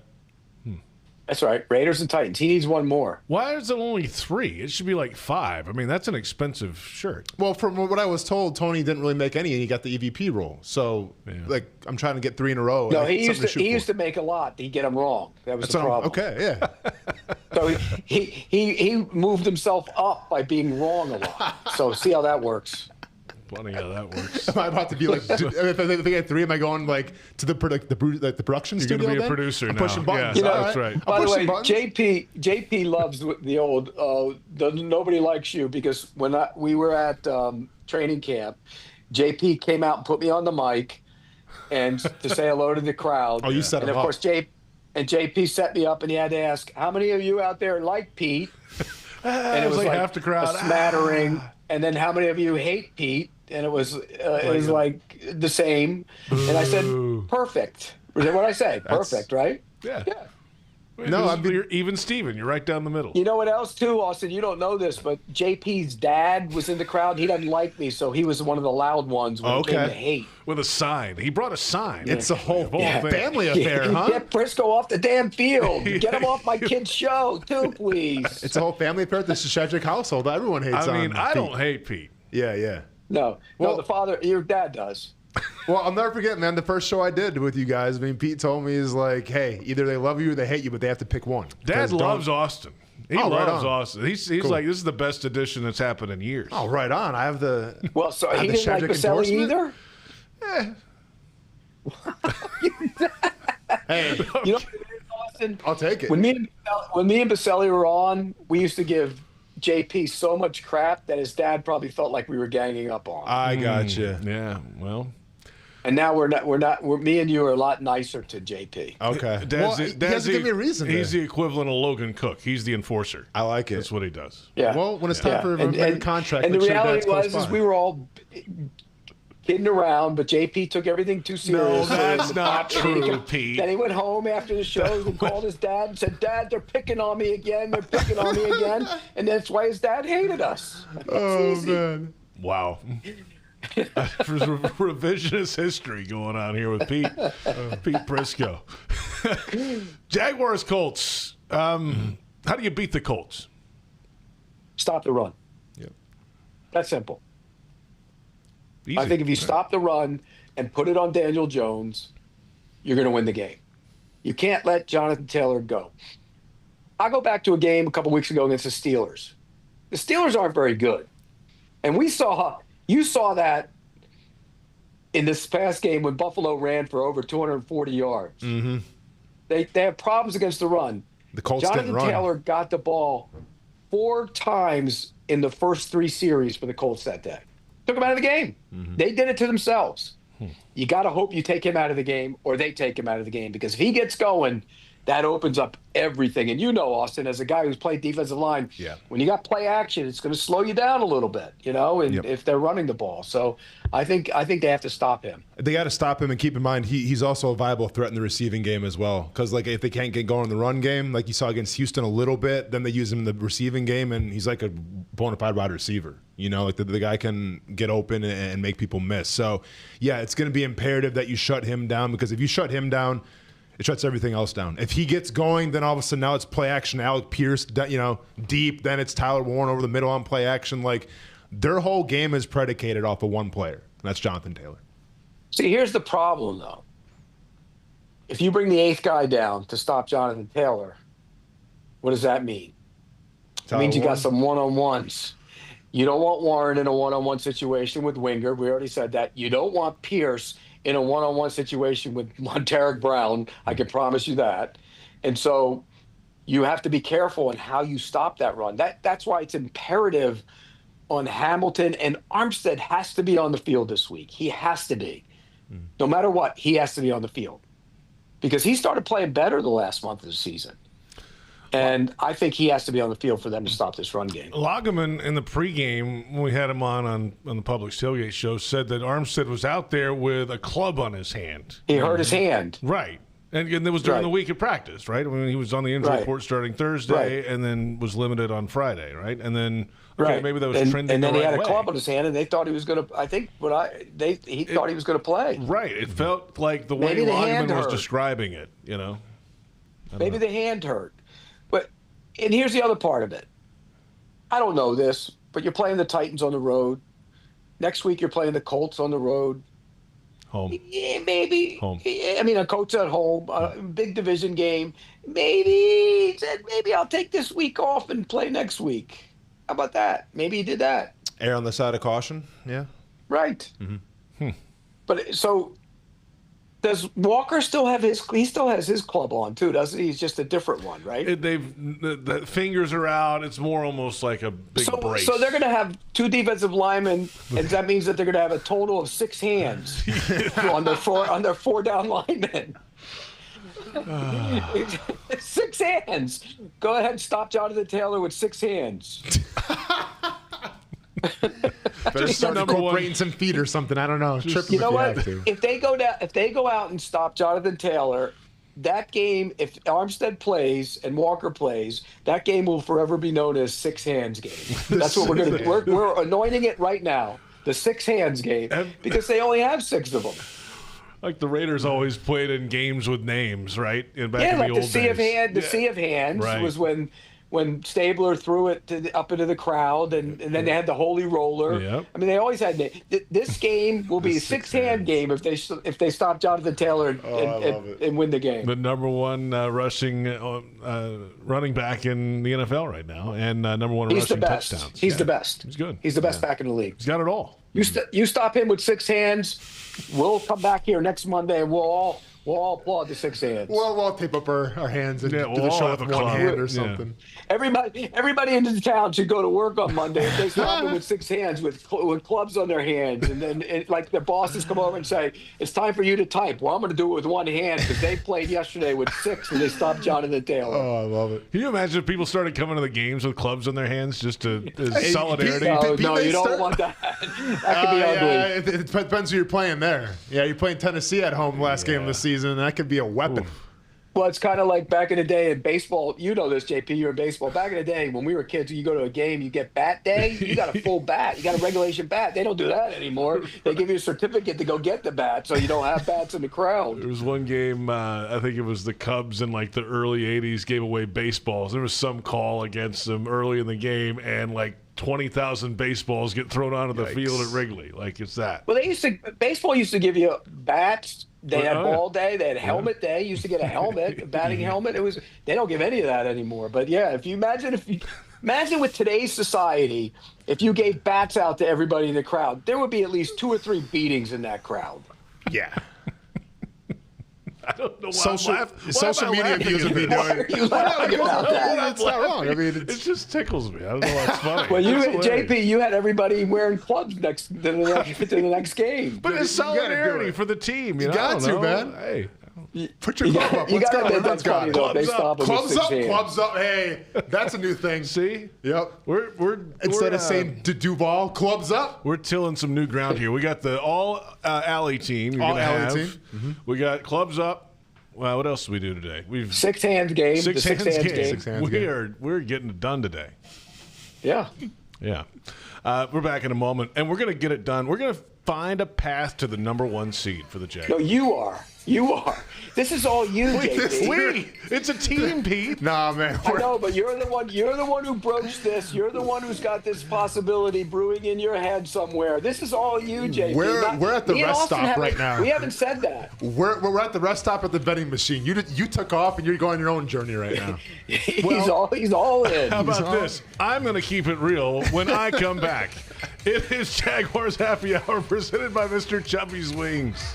That's right. Raiders and Titans. He needs one more. Why is it only 3? It should be like 5. I mean, that's an expensive shirt. Well, from what I was told, Tony didn't really make any, and he got the EVP role. So, I'm trying to get 3 in a row. No, he used to make a lot. He'd get them wrong. That was the problem. Okay, yeah. So he moved himself up by being wrong a lot. So see how that works. Funny how that works. Am I about to be like, if I get 3, am I going like to the production You're studio? You're going to be a then? producer I'm now. pushing buttons. Yeah, that's right. By the way, JP loves the old nobody likes you, because when we were at training camp, JP came out and put me on the mic and to say hello to the crowd. Oh, you set him up. And of course, JP set me up, and he had to ask, how many of you out there like Pete? And it was like half the crowd. A smattering. And then how many of you hate Pete? And it was like the same. And I said, perfect. Is that what I say? Perfect, right? Yeah. No, you're even Steven. You're right down the middle. You know what else, too, Austin? You don't know this, but JP's dad was in the crowd. He doesn't like me, so he was one of the loud ones when it came to hate. With a sign. He brought a sign. It's a whole family affair, huh? Get Briscoe off the damn field. Get him off my kid's show, too, please. It's a whole family affair. This is Shedrick household. Everyone hates I mean, I Pete. don't hate Pete. Yeah. No, the father, your dad does. Well, I'll never forget, man, the first show I did with you guys. I mean, Pete told me, he's like, hey, either they love you or they hate you, but they have to pick one. Dad loves Austin. He loves on. Austin. He's Cool. like, this is the best addition that's happened in years. Oh, right on. I have the. Well, so I he have the didn't like Shedrick Baselli endorsement? either? Hey. You know what it is, Austin? I'll take it. When me and Baselli were on, we used to give JP so much crap that his dad probably felt like we were ganging up on him. I got you. Yeah, well. And now me and you are a lot nicer to JP. Okay. He doesn't give me a reason. He's the equivalent of Logan Cook. He's the enforcer. I like it. That's what he does. Yeah. Well, when it's time for a contract, and the make sure reality Dad's close was by. we were all kidding around, but JP took everything too seriously. that's not true, Pete. Then he went home after the shows and called his dad and said, Dad, they're picking on me again. They're picking on me again. And that's why his dad hated us. Man. Wow. Revisionist history going on here with Pete Briscoe. Jaguars, Colts. How do you beat the Colts? Stop the run. Yep. That's simple. Easy. I think if you stop the run and put it on Daniel Jones, you're going to win the game. You can't let Jonathan Taylor go. I'll go back to a game a couple weeks ago against the Steelers. The Steelers aren't very good. And you saw that in this past game when Buffalo ran for over 240 yards. Mm-hmm. They have problems against the run. The Colts Jonathan didn't run. Taylor got the ball 4 times in the first 3 series for the Colts that day. Took him out of the game. Mm-hmm. They did it to themselves. You got to hope you take him out of the game or they take him out of the game, because if he gets going, that opens up everything. And you know, Austin, as a guy who's played defensive line, when you got play action, it's going to slow you down a little bit, and if they're running the ball. So I think they have to stop him. They got to stop him, and keep in mind he's also a viable threat in the receiving game as well. Because like if they can't get going in the run game, like you saw against Houston a little bit, then they use him in the receiving game, and he's like a bona fide wide receiver. Like the guy can get open and make people miss. So yeah, it's going to be imperative that you shut him down, because if you shut him down, it shuts everything else down. If he gets going, then all of a sudden now it's play action. Alec Pierce, deep. Then it's Tyler Warren over the middle on play action. Like their whole game is predicated off of one player, and that's Jonathan Taylor. See, here's the problem, though. If you bring the 8th guy down to stop Jonathan Taylor, what does that mean? It means you got some one-on-ones. You don't want Warren in a one-on-one situation with Winger. We already said that. You don't want Pierce in a one-on-one situation with Monteric Brown. I can promise you that. And so you have to be careful in how you stop that run. That's why it's imperative on Hamilton, and Armstead has to be on the field this week. He has to be. No matter what, he has to be on the field, because he started playing better the last month of the season. And I think he has to be on the field for them to stop this run game. Lageman in the pregame, when we had him on the Public Tailgate show, said that Armstead was out there with a club on his hand. He hurt his hand. Right. And it was during the week of practice, right? I mean, he was on the injury report starting Thursday and then was limited on Friday, right? And then maybe that was trending and then the he right had a way. club on his hand, and they thought he was going to. I think he thought he was going to play. Right. It felt like the way Maybe the hand Lageman was hurt. describing it. You know. Maybe the hand hurt. And here's the other part of it. I don't know this, but you're playing the Titans on the road. Next week you're playing the Colts on the road. Home. Yeah, maybe. Home. I mean, a Colts at home, a big division game. Maybe he said, maybe I'll take this week off and play next week. How about that? Maybe he did that. Err on the side of caution. Yeah. Right. Mm-hmm. But so does Walker still have his? He still has his club on too, doesn't he? He's just a different one, right? The fingers are out. It's more almost like a big brace. So they're going to have 2 defensive linemen, and that means that they're going to have a total of 6 hands on their 4 down linemen. 6 hands. Go ahead and stop Jonathan Taylor with 6 hands. Better start incorporating some feet or something. I don't know. Trip You know what? If they go out and stop Jonathan Taylor, that game, if Armstead plays and Walker plays, that game will forever be known as 6 hands game. That's what we're going to do. We're anointing it right now, the 6 hands game, because they only have 6 of them. Like the Raiders always played in games with names, right? Back in Like the the old Sea days. of Hands. The Sea of Hands was when Stabler threw it up into the crowd, and then they had the Holy Roller. Yep. I mean, they always had this game will be a 6-hand game if they stop Jonathan Taylor and win the game. The number 1 rushing running back in the NFL right now, and number 1 He's rushing the best. touchdowns. He's the best. He's good. He's the best back in the league. He's got it all. You stop him with 6 hands, we'll come back here next Monday and we'll all applaud the 6 hands. We'll tape up our hands and do we'll the all show have with a 1 club. hand or Yeah. something. Everybody in the town should go to work on Monday if they stop them with 6 hands with clubs on their hands, and then like their bosses come over and say, "It's time for you to type." Well, I'm going to do it with 1 hand because they played yesterday with 6 and they stopped Jonathan Taylor. Oh, I love it. Can you imagine if people started coming to the games with clubs in their hands just to as solidarity? No, you don't want that. That could be ugly. It depends who you're playing there. Yeah, you're playing Tennessee at home last game of the season, and that could be a weapon. Well, it's kind of like back in the day in baseball. You know this, JP. You're in baseball. Back in the day, when we were kids, you go to a game, you get bat day. You got a full bat. You got a regulation bat. They don't do that anymore. They give you a certificate to go get the bat, so you don't have bats in the crowd. There was one game, I think it was the Cubs in like the early 80s gave away baseballs. There was some call against them early in the game, and like 20,000 baseballs get thrown onto the field at Wrigley. Like, it's that. Well, baseball used to give you bats. They had ball day. They had helmet day. You used to get a helmet, a batting helmet. They don't give any of that anymore. But yeah, imagine with today's society, if you gave bats out to everybody in the crowd, there would be at least 2 or 3 beatings in that crowd. Yeah. I don't know why social media views would be doing. Why are you laughing about that? It's not wrong. I mean, it just tickles me. I don't know why it's funny. Well, It's hilarious. JP, you had everybody wearing clubs to the next game. But it's solidarity for the team. You got to, man. Hey. Put your club up. You Let's got to go. admit that's funny, though. They stop them with Clubs 6 up. hands. Clubs up. Hey, that's a new thing. See? Yep. We're Instead of saying to Duval, clubs up. We're tilling some new ground here. We got the all alley team. You're gonna All-alley have. team. Mm-hmm. We got clubs up. Well, what else did we do today? We've 6 hands game. Six the hands 6 hands game. game. 6 hands game. We're getting it done today. Yeah. Yeah. We're back in a moment, and we're going to get it done. We're going to find a path to the number 1 seed for the Jags. No, you are. You are. This is all you, JP. It's a team, Pete. Nah, man. I know, but you're the one. You're the one who broached this. You're the one who's got this possibility brewing in your head somewhere. This is all you, JP. We're at the Me and rest Austin stop right now. We haven't said that. We're at the rest stop at the vending machine. You took off and you're going your own journey right now. He's all in. How about this? I'm going to keep it real when I come back. It is Jaguars Happy Hour presented by Mr. Chubby's Wings.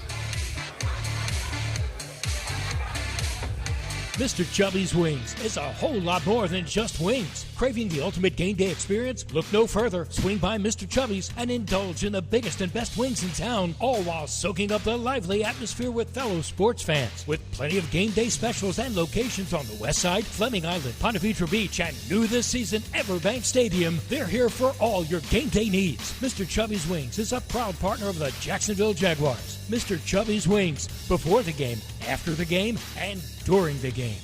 Mr. Chubby's Wings is a whole lot more than just wings. Craving the ultimate game day experience? Look no further. Swing by Mr. Chubby's and indulge in the biggest and best wings in town, all while soaking up the lively atmosphere with fellow sports fans. With plenty of game day specials and locations on the West Side, Fleming Island, Ponte Vedra Beach, and new this season, Everbank Stadium, they're here for all your game day needs. Mr. Chubby's Wings is a proud partner of the Jacksonville Jaguars. Mr. Chubby's Wings, before the game, after the game, and during the game.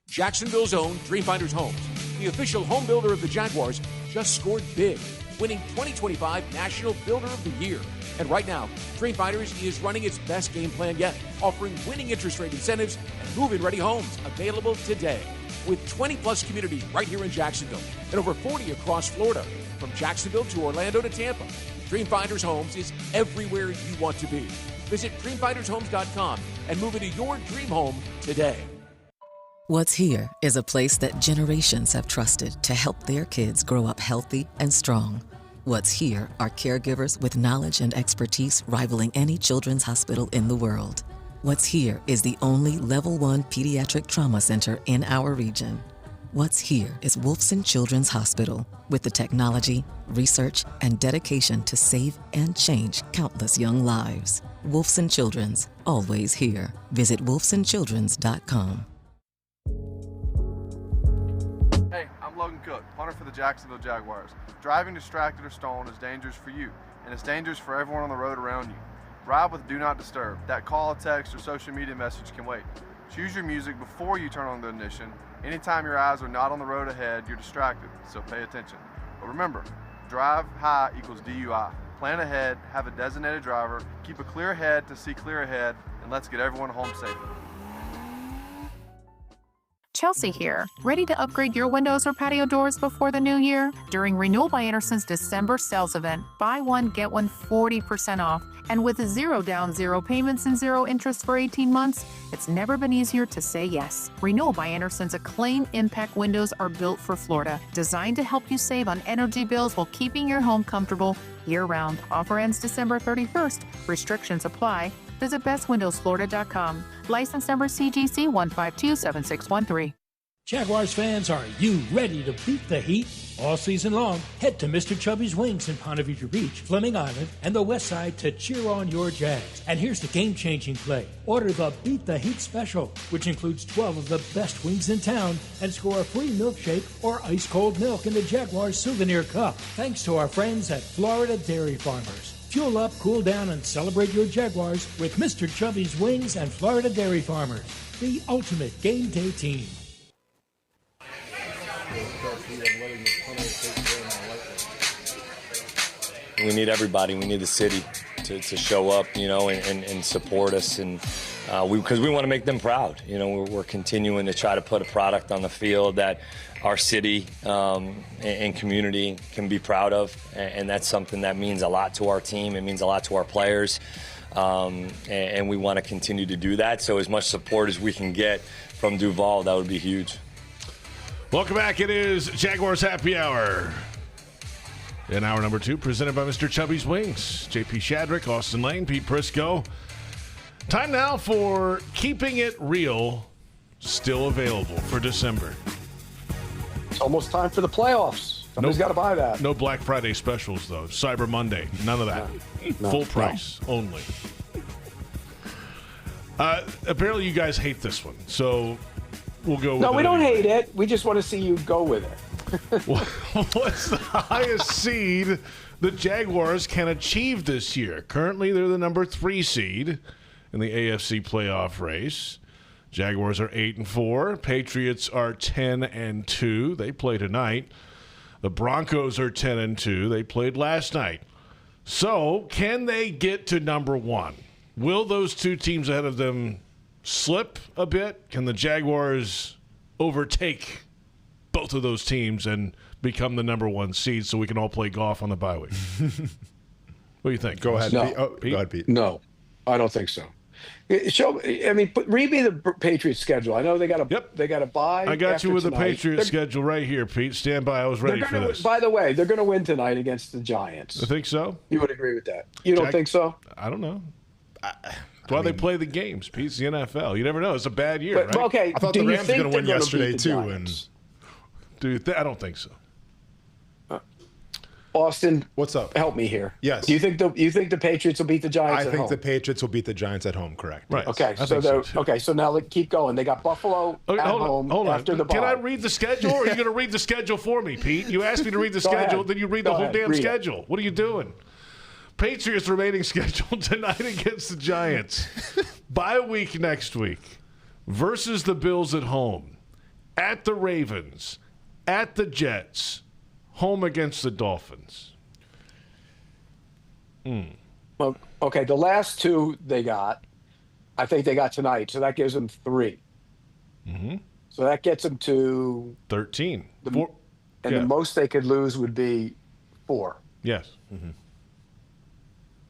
Jacksonville's own Dreamfinders Homes, the official home builder of the Jaguars, just scored big, winning 2025 National Builder of the Year. And right now, Dreamfinders is running its best game plan yet, offering winning interest rate incentives and move-in ready homes available today. With 20-plus communities right here in Jacksonville and over 40 across Florida, from Jacksonville to Orlando to Tampa, Dreamfinders Homes is everywhere you want to be. Visit dreamfindershomes.com and move into your dream home today. What's Here is a place that generations have trusted to help their kids grow up healthy and strong. What's Here are caregivers with knowledge and expertise rivaling any children's hospital in the world. What's Here is the only Level 1 pediatric trauma center in our region. What's Here is Wolfson Children's Hospital, with the technology, research, and dedication to save and change countless young lives. Wolfson Children's, always here. Visit wolfsonchildrens.com. Hey, I'm Logan Cook, punter for the Jacksonville Jaguars. Driving distracted or stolen is dangerous for you, and it's dangerous for everyone on the road around you. Ride with Do Not Disturb. That call, text, or social media message can wait. Choose your music before you turn on the ignition. Anytime your eyes are not on the road ahead, you're distracted, so pay attention. But remember, drive high equals DUI. Plan ahead, have a designated driver, keep a clear head to see clear ahead, and let's get everyone home safely. Chelsea here. Ready to upgrade your windows or patio doors before the new year? During Renewal by Anderson's December sales event, buy one, get one 40% off. And with 0 down, 0 payments, and 0 interest for 18 months, it's never been easier to say yes. Renewal by Anderson's acclaimed impact windows are built for Florida, designed to help you save on energy bills while keeping your home comfortable year-round. Offer ends December 31st. Restrictions apply. Visit bestwindowsflorida.com. License number CGC 1527613. Jaguars fans, are you ready to beat the heat? All season long, head to Mr. Chubby's Wings in Ponte Vedra Beach, Fleming Island, and the West Side to cheer on your Jags. And here's the game-changing play. Order the Beat the Heat Special, which includes 12 of the best wings in town, and score a free milkshake or ice-cold milk in the Jaguars Souvenir Cup. Thanks to our friends at Florida Dairy Farmers. Fuel up, cool down, and celebrate your Jaguars with Mr. Chubby's Wings and Florida Dairy Farmers, the ultimate game day team. We need everybody. We need the city to show up, and support us, and because we want to make them proud. We're continuing to try to put a product on the field that our city and community can be proud of, and that's something that means a lot to our team. It means a lot to our players, and we want to continue to do that. So as much support as we can get from Duval, that would be huge. Welcome back. It is Jaguars Happy Hour. In hour number 2, presented by Mr. Chubby's Wings. JP Shadrick, Austin Lane, Pete Prisco. Time now for Keeping It Real, still available for December. It's almost time for the playoffs. Somebody's got to buy that. No Black Friday specials, though. Cyber Monday, none of that. No. Full price only. Apparently you guys hate this one, so we'll go with it. No, we don't hate it. We just want to see you go with it. What's the highest seed the Jaguars can achieve this year? Currently, they're the number 3 seed in the AFC playoff race. Jaguars are 8-4. Patriots are 10-2. They play tonight. The Broncos are 10-2. They played last night. So, can they get to number 1? Will those two teams ahead of them slip a bit? Can the Jaguars overtake both of those teams and become the number 1 seed so we can all play golf on the bye week? What do you think? Go ahead, No. Pete. Go ahead, Pete. No, I don't think so. Read me the Patriots schedule. I know they got a bye. I got you with tonight. the Patriots schedule right here, Pete. Stand by. I was ready for this. By the way, they're going to win tonight against the Giants. I think so. You would agree with that? You don't think so? I don't know. That's why they play the games. Pete, it's the NFL. You never know. It's a bad year, right? Okay, I thought the Rams were going to win yesterday too. I don't think so. Austin, what's up? Help me here. Yes. Do you think the Patriots will beat the Giants? I at think home? the Patriots will beat the Giants at home. Correct. Right. Okay. So now keep going. They got Buffalo at home after the bye. Can I read the schedule, or are you going to read the schedule for me, Pete? You asked me to read the schedule, then you read the whole damn schedule. What are you doing? Patriots remaining schedule tonight against the Giants. Bye week next week versus the Bills at home, at the Ravens, at the Jets, home against the Dolphins. Well, okay, the last two I think they got tonight, so that gives them 3. Mm-hmm. So that gets them to 13. The most they could lose would be 4. Yes. Mm-hmm.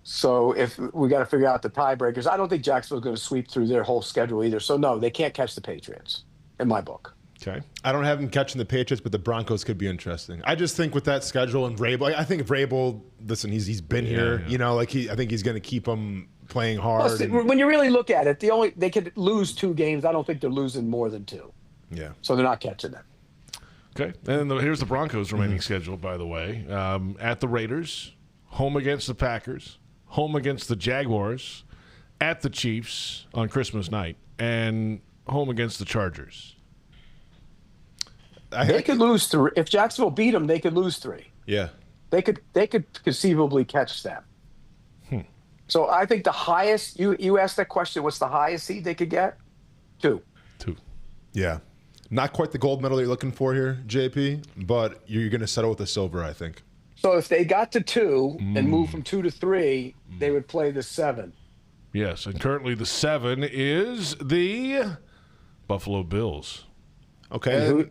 So if we got to figure out the tiebreakers, I don't think Jacksonville's going to sweep through their whole schedule either. So no, they can't catch the Patriots in my book. Okay. I don't have them catching the Patriots, but the Broncos could be interesting. I just think with that schedule and Vrabel, I think Vrabel, listen, he's been here. Yeah. You know, I think he's going to keep them playing hard. Plus, when you really look at it, they could lose 2 games. I don't think they're losing more than 2. Yeah. So they're not catching them. Okay. And here's the Broncos' remaining schedule, by the way. At the Raiders, home against the Packers, home against the Jaguars, at the Chiefs on Christmas night, and home against the Chargers. They could lose 3. If Jacksonville beat them, they could lose 3. Yeah. They could conceivably catch them. So I think the highest, you asked that question, what's the highest seed they could get? 2. Yeah. Not quite the gold medal that you're looking for here, JP, but you're going to settle with the silver, I think. So if they got to 2 and moved from 2 to 3, they would play the 7. Yes, and currently the 7 is the Buffalo Bills. Okay.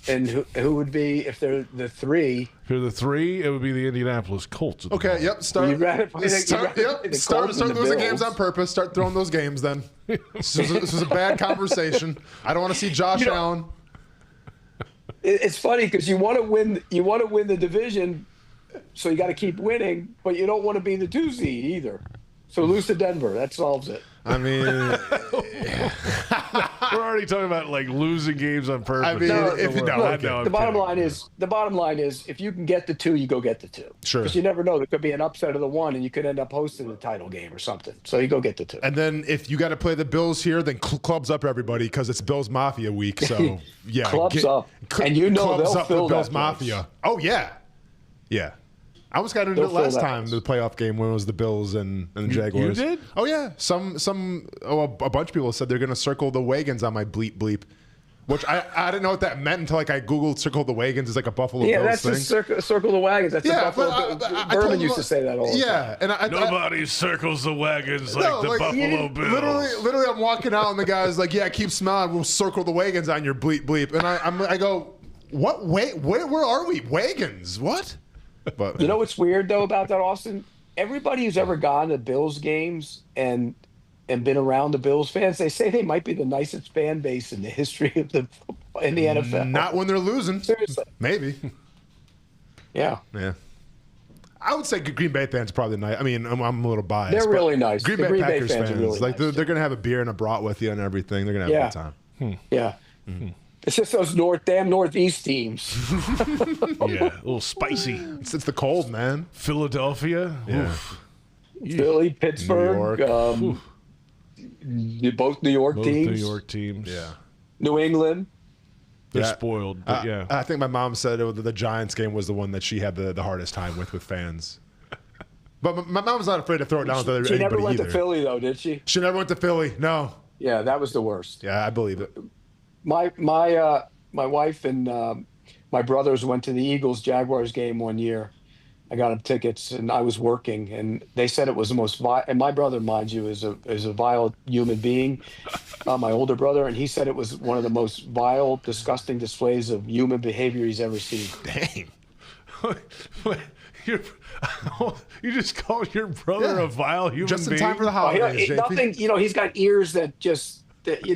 And who would be if they're the 3? If they're the 3, it would be the Indianapolis Colts. Okay, yep. Start losing games on purpose. Start throwing those games then. This was a bad conversation. I don't want to see Josh Allen. It's funny because you want to win the division, so you got to keep winning, but you don't want to be the 2 seed either. So lose to Denver. That solves it. I mean, we're already talking about like losing games on purpose. I mean, the bottom line is, if you can get the 2, you go get the 2. Sure. Because you never know, there could be an upset of the 1, and you could end up hosting the title game or something. So you go get the 2. And then if you got to play the Bills here, then clubs up everybody because it's Bills Mafia week. So yeah, clubs up, and they'll up fill the Bills that Mafia. Oh yeah. I almost got into it last time, the playoff game when it was the Bills and the Jaguars. You did? Oh yeah. A bunch of people said they're going to circle the wagons on my bleep, which I didn't know what that meant until I Googled circle the wagons as like a Buffalo Bills thing. Yeah, that's circle the wagons. That's Buffalo. Berman used to say that all the time. And nobody circles the wagons like the Buffalo Bills. Literally, I'm walking out and the guy's like, "Yeah, keep smiling. We'll circle the wagons on your bleep." And I go, "What? Wait, where are we? Wagons? What?" But you know what's weird though about that, Austin? Everybody who's ever gone to Bills games and been around the Bills fans, they say they might be the nicest fan base in the history of the NFL. Not when they're losing. Seriously. Maybe. Yeah. I would say Green Bay fans are probably nice. I mean, I'm a little biased. They're really nice. Green Bay Packers fans are really nice. They're going to have a beer and a brat with you and everything. They're going to have a good time. Yeah. Mm-hmm. It's just those Northeast teams. Yeah, a little spicy. It's the cold, man. Philadelphia. Yeah. Philly, Pittsburgh. Both New York teams. New York teams. Yeah. New England. They're spoiled, but yeah. I think my mom said the Giants game was the one that she had the hardest time with fans. But my mom's not afraid to throw it down with anybody. She never went to Philly, though, did she? She never went to Philly, no. Yeah, that was the worst. Yeah, I believe it. My wife and my brothers went to the Eagles-Jaguars game one year. I got them tickets, and I was working, and they said it was the most vile. And my brother, mind you, is a vile human being, my older brother, and he said it was one of the most vile, disgusting displays of human behavior he's ever seen. Dang. You just called your brother a vile human being? Just in time for the holidays, nothing. He's got ears that just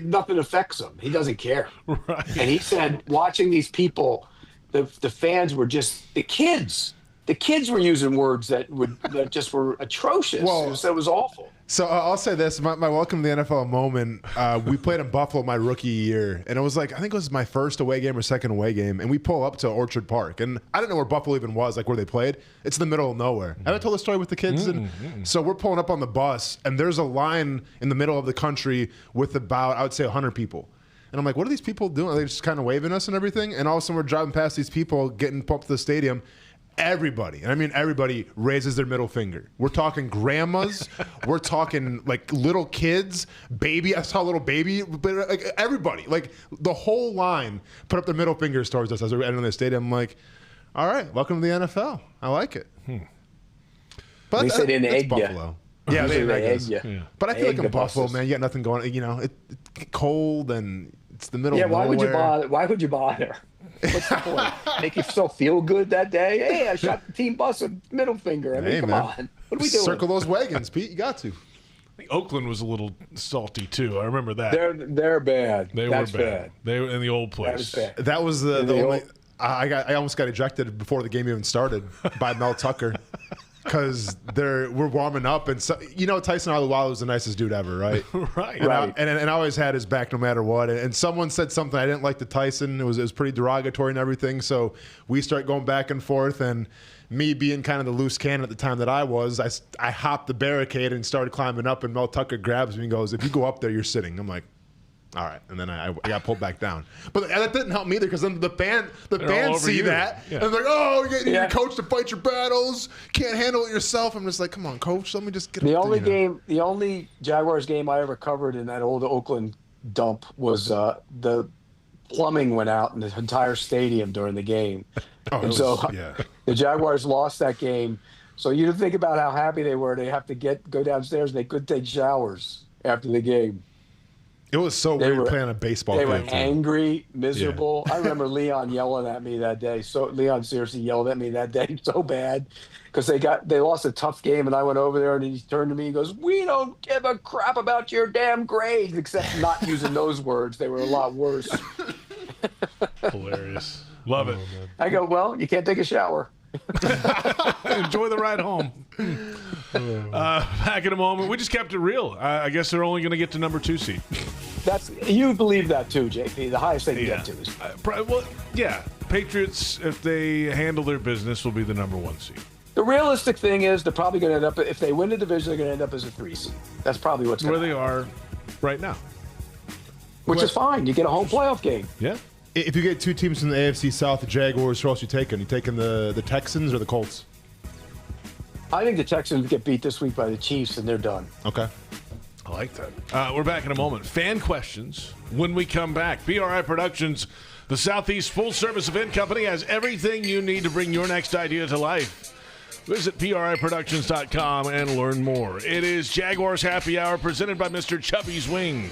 nothing affects him. He doesn't care. Right. And he said, watching these people, the fans were just the kids. the kids were using words that just were atrocious. It was awful. So I'll say this: my welcome to the NFL moment. We played in Buffalo my rookie year, and it was I think it was my first away game or second away game, and we pull up to Orchard Park, and I didn't know where Buffalo even was, like where they played. It's in the middle of nowhere. Have I told the story with the kids? So we're pulling up on the bus, and there's a line in the middle of the country with about, I would say, 100 people. And I'm like, what are these people doing? Are they just kind of waving us and everything? And all of a sudden, we're driving past these people getting pumped to the stadium. Everybody, and I mean everybody, raises their middle finger. We're talking grandmas, we're talking like little kids, baby. I saw a little baby, but like everybody, like the whole line, put up their middle fingers towards us as we were entering the stadium. I'm like, all right, welcome to the NFL. I like it. But at least they didn't egg Buffalo. You. Yeah, they egg you. Yeah. But I feel like in Buffalo, man, you got nothing going. You know, it's cold and it's the middle. Yeah, of nowhere. why would you bother? What's the point? Make yourself feel good that day? Hey, I shot the team bus a middle finger. I mean, come on. What are we doing? Circle those wagons, Pete. You got to. I think Oakland was a little salty too. I remember that. They're bad. That's bad. They were in the old place. That was the only. I almost got ejected before the game even started by Mel Tucker. Because we're warming up, and so, Tyson Alualu was the nicest dude ever, right? Right. And I always had his back no matter what. And someone said something I didn't like to Tyson. It was pretty derogatory and everything. So we start going back and forth, and me being kind of the loose cannon at the time that I was, I hopped the barricade and started climbing up, and Mel Tucker grabs me and goes, "If you go up there, you're sitting." I'm like, all right, and then I got pulled back down. But that didn't help me either, because then the fans see that, and they're like, "Oh, you're getting your coach to fight your battles. Can't handle it yourself." I'm just like, "Come on, coach, let me just get." The only Jaguars game I ever covered in that old Oakland dump was the plumbing went out in the entire stadium during the game, the Jaguars lost that game. So you think about how happy they were. They have to go downstairs, and they couldn't take showers after the game. It was so weird playing a baseball game. They were angry, miserable. I remember Leon yelling at me that day. So Leon seriously yelled at me that day so bad because they lost a tough game, and I went over there and he turned to me and goes, "We don't give a crap about your damn grades," except not using those words. They were a lot worse. Hilarious. Love it. Man. I go, "Well, you can't take a shower." Enjoy the ride home. Back in a moment. We just kept it real. I guess they're only going to get to number 2 seed. You believe that too, JP. The highest they can get to is. Patriots, if they handle their business, will be the number 1 seed. The realistic thing is they're probably going to end up, if they win the division, they're going to end up as a 3 seed. That's probably what's going to happen. Where they are right now. Which is fine. You get a home playoff game. Yeah. If you get 2 teams from the AFC South, the Jaguars, who else you taking? You taking the Texans or the Colts? I think the Texans get beat this week by the Chiefs, and they're done. Okay. I like that. We're back in a moment. Fan questions when we come back. PRI Productions, the Southeast full-service event company, has everything you need to bring your next idea to life. Visit PRIProductions.com and learn more. It is Jaguars Happy Hour presented by Mr. Chubby's Wings.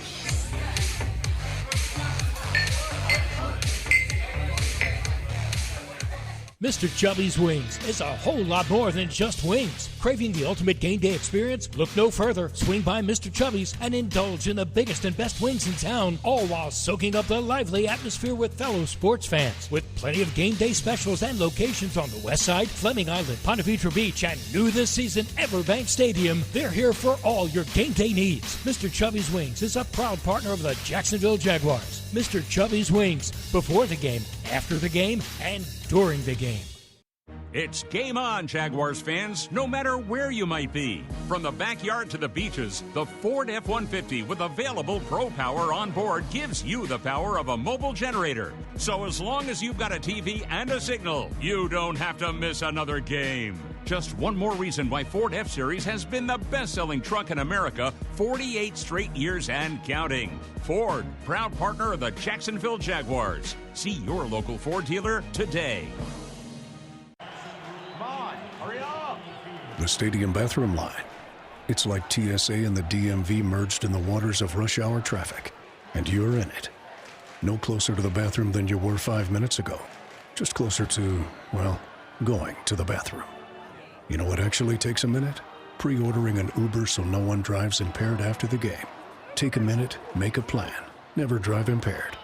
Mr. Chubby's Wings is a whole lot more than just wings. Craving the ultimate game day experience? Look no further. Swing by Mr. Chubby's and indulge in the biggest and best wings in town, all while soaking up the lively atmosphere with fellow sports fans. With plenty of game day specials and locations on the West Side, Fleming Island, Ponte Vedra Beach, and new this season, Everbank Stadium, they're here for all your game day needs. Mr. Chubby's Wings is a proud partner of the Jacksonville Jaguars. Mr. Chubby's Wings, before the game, after the game, and during the game. It's game on, Jaguars fans, no matter where you might be. From the backyard to the beaches, the Ford F-150 with available Pro Power on board gives you the power of a mobile generator. So as long as you've got a TV and a signal, you don't have to miss another game. Just one more reason why Ford F-Series has been the best-selling truck in America 48 straight years and counting. Ford, proud partner of the Jacksonville Jaguars. See your local Ford dealer today. The stadium bathroom line. It's like TSA and the DMV merged in the waters of rush hour traffic, and you're in it. No closer to the bathroom than you were 5 minutes ago. Just closer to, well, going to the bathroom. You know what actually takes a minute? Pre-ordering an Uber so no one drives impaired after the game. Take a minute, make a plan. Never drive impaired.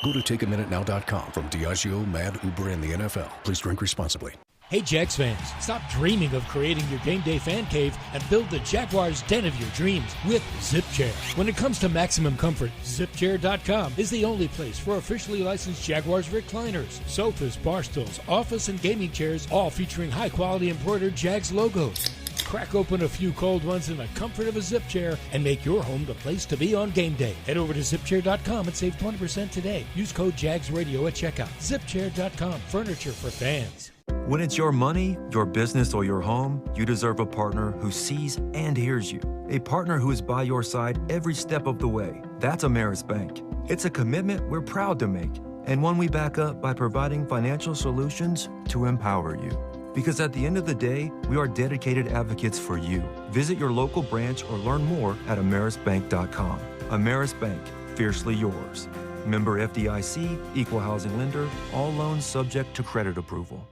Go to takeaminutenow.com. From Diageo, Mad, Uber, and the NFL. Please drink responsibly. Hey Jags fans, stop dreaming of creating your game day fan cave and build the Jaguars den of your dreams with ZipChair. When it comes to maximum comfort, ZipChair.com is the only place for officially licensed Jaguars recliners, sofas, bar stools, office and gaming chairs, all featuring high-quality embroidered Jags logos. Crack open a few cold ones in the comfort of a Zip Chair and make your home the place to be on game day. Head over to ZipChair.com and save 20% today. Use code JagsRadio at checkout. ZipChair.com, furniture for fans. When it's your money, your business, or your home, you deserve a partner who sees and hears you. A partner who is by your side every step of the way. That's Ameris Bank. It's a commitment we're proud to make, and one we back up by providing financial solutions to empower you. Because at the end of the day, we are dedicated advocates for you. Visit your local branch or learn more at amerisbank.com. Ameris Bank, fiercely yours. Member FDIC, equal housing lender, all loans subject to credit approval.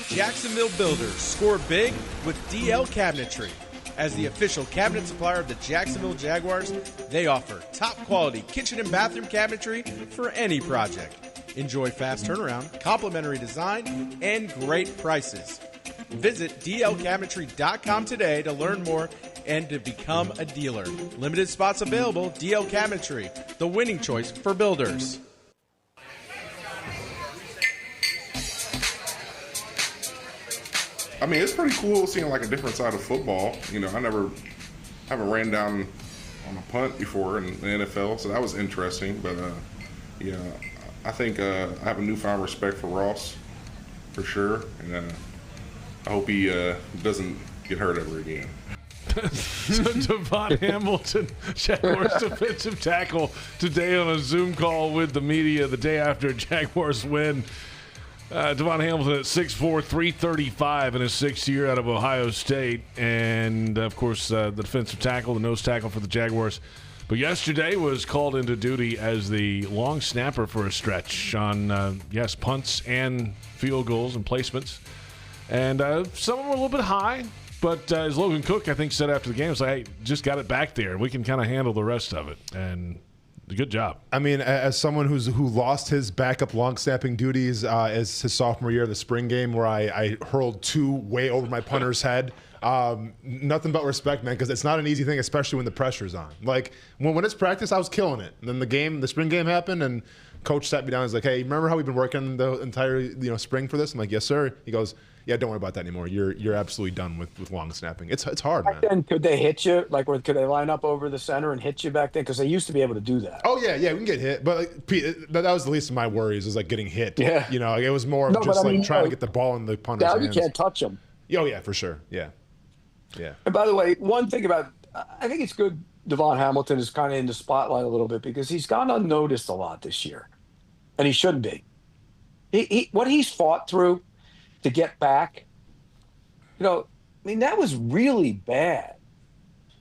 Jacksonville Builders score big with DL Cabinetry. As the official cabinet supplier of the Jacksonville Jaguars, they offer top quality kitchen and bathroom cabinetry for any project. Enjoy fast turnaround, complimentary design, and great prices. Visit dlcabinetry.com today to learn more and to become a dealer. Limited spots available. DL Cabinetry, the winning choice for builders. I mean, it's pretty cool seeing like a different side of football. You know, haven't ran down on a punt before in the NFL, so that was interesting. But yeah, I think I have a newfound respect for Ross, for sure, and I hope he doesn't get hurt ever again. Devon Hamilton, Jaguars defensive tackle, today on a Zoom call with the media the day after a Jaguars win. Devon Hamilton at 6'4", 335 in his sixth year out of Ohio State. And, of course, the defensive tackle, the nose tackle for the Jaguars. But yesterday was called into duty as the long snapper for a stretch on, yes, punts and field goals and placements. And some of them were a little bit high. But as Logan Cook, I think, said after the game, was like, hey, just got it back there. We can kind of handle the rest of it. And good job. I mean, as someone who lost his backup long snapping duties as his sophomore year of the spring game, where I hurled two way over my punter's head, nothing but respect, man, because it's not an easy thing, especially when the pressure's on. Like when it's practice, I was killing it. And then the spring game happened, and coach sat me down. He's like, "Hey, remember how we've been working the entire spring for this?" I'm like, "Yes, sir." He goes, "Yeah, don't worry about that anymore. You're absolutely done with long snapping. It's hard, man." Back then, could they hit you? Like, could they line up over the center and hit you back then? Because they used to be able to do that. Oh yeah, we can get hit, but like, Pete, that was the least of my worries. Is like getting hit. Yeah, it was more of just trying to get the ball in the punter's hands. Now you can't touch them. Oh yeah, for sure. Yeah. And by the way, one thing I think it's good Devon Hamilton is kind of in the spotlight a little bit because he's gone unnoticed a lot this year, and he shouldn't be. He what he's fought through to get back. That was really bad.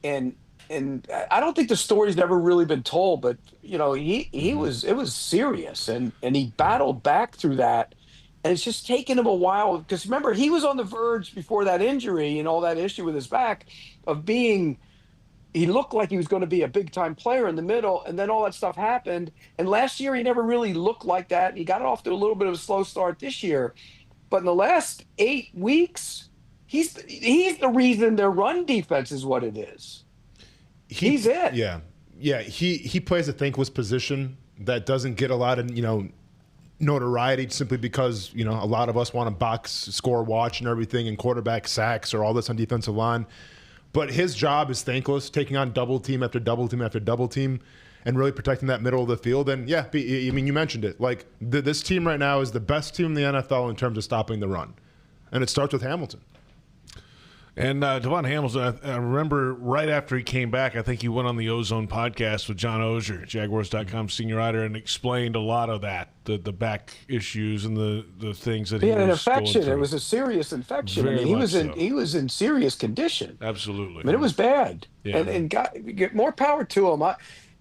And I don't think the story's never really been told, but it was serious and he battled back through that. And it's just taken him a while because remember, he was on the verge before that injury and all that issue with his back of he looked like he was going to be a big time player in the middle. And then all that stuff happened. And last year he never really looked like that. He got off to a little bit of a slow start this year, but in the last 8 weeks, he's the reason their run defense is what it is. He's it. Yeah. He plays a thankless position that doesn't get a lot of notoriety simply because a lot of us want to box score watch and everything and quarterback sacks or all this on defensive line. But his job is thankless, taking on double team after double team after double team, and really protecting that middle of the field. And yeah, I mean, you mentioned it. Like this team right now is the best team in the NFL in terms of stopping the run, and it starts with Hamilton. And Devon Hamilton, I remember right after he came back, I think he went on the Ozone podcast with John Oehser, Jaguars.com senior writer, and explained a lot of that, the back issues and the things that he had an was infection. going through. It was a serious infection. Very he much was in serious condition. Absolutely. I mean, it was bad. Yeah. And get more power to him.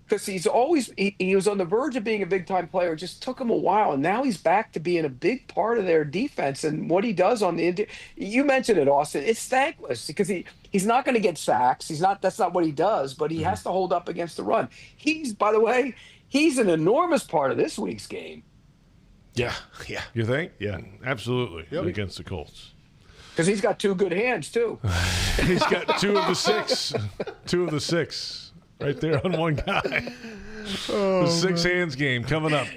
Because he was on the verge of being a big-time player. It just took him a while, and now he's back to being a big part of their defense. And what he does on the you mentioned it, Austin. It's thankless because he's not going to get sacks. That's not what he does. But he has to hold up against the run. By the way, he's an enormous part of this week's game. Yeah. Yeah. You think? Yeah. Absolutely. Yep. Against the Colts. Because he's got two good hands, too. He's got 2 of the 6. 2 of the 6. Right there on one guy. The 6 hands game coming up.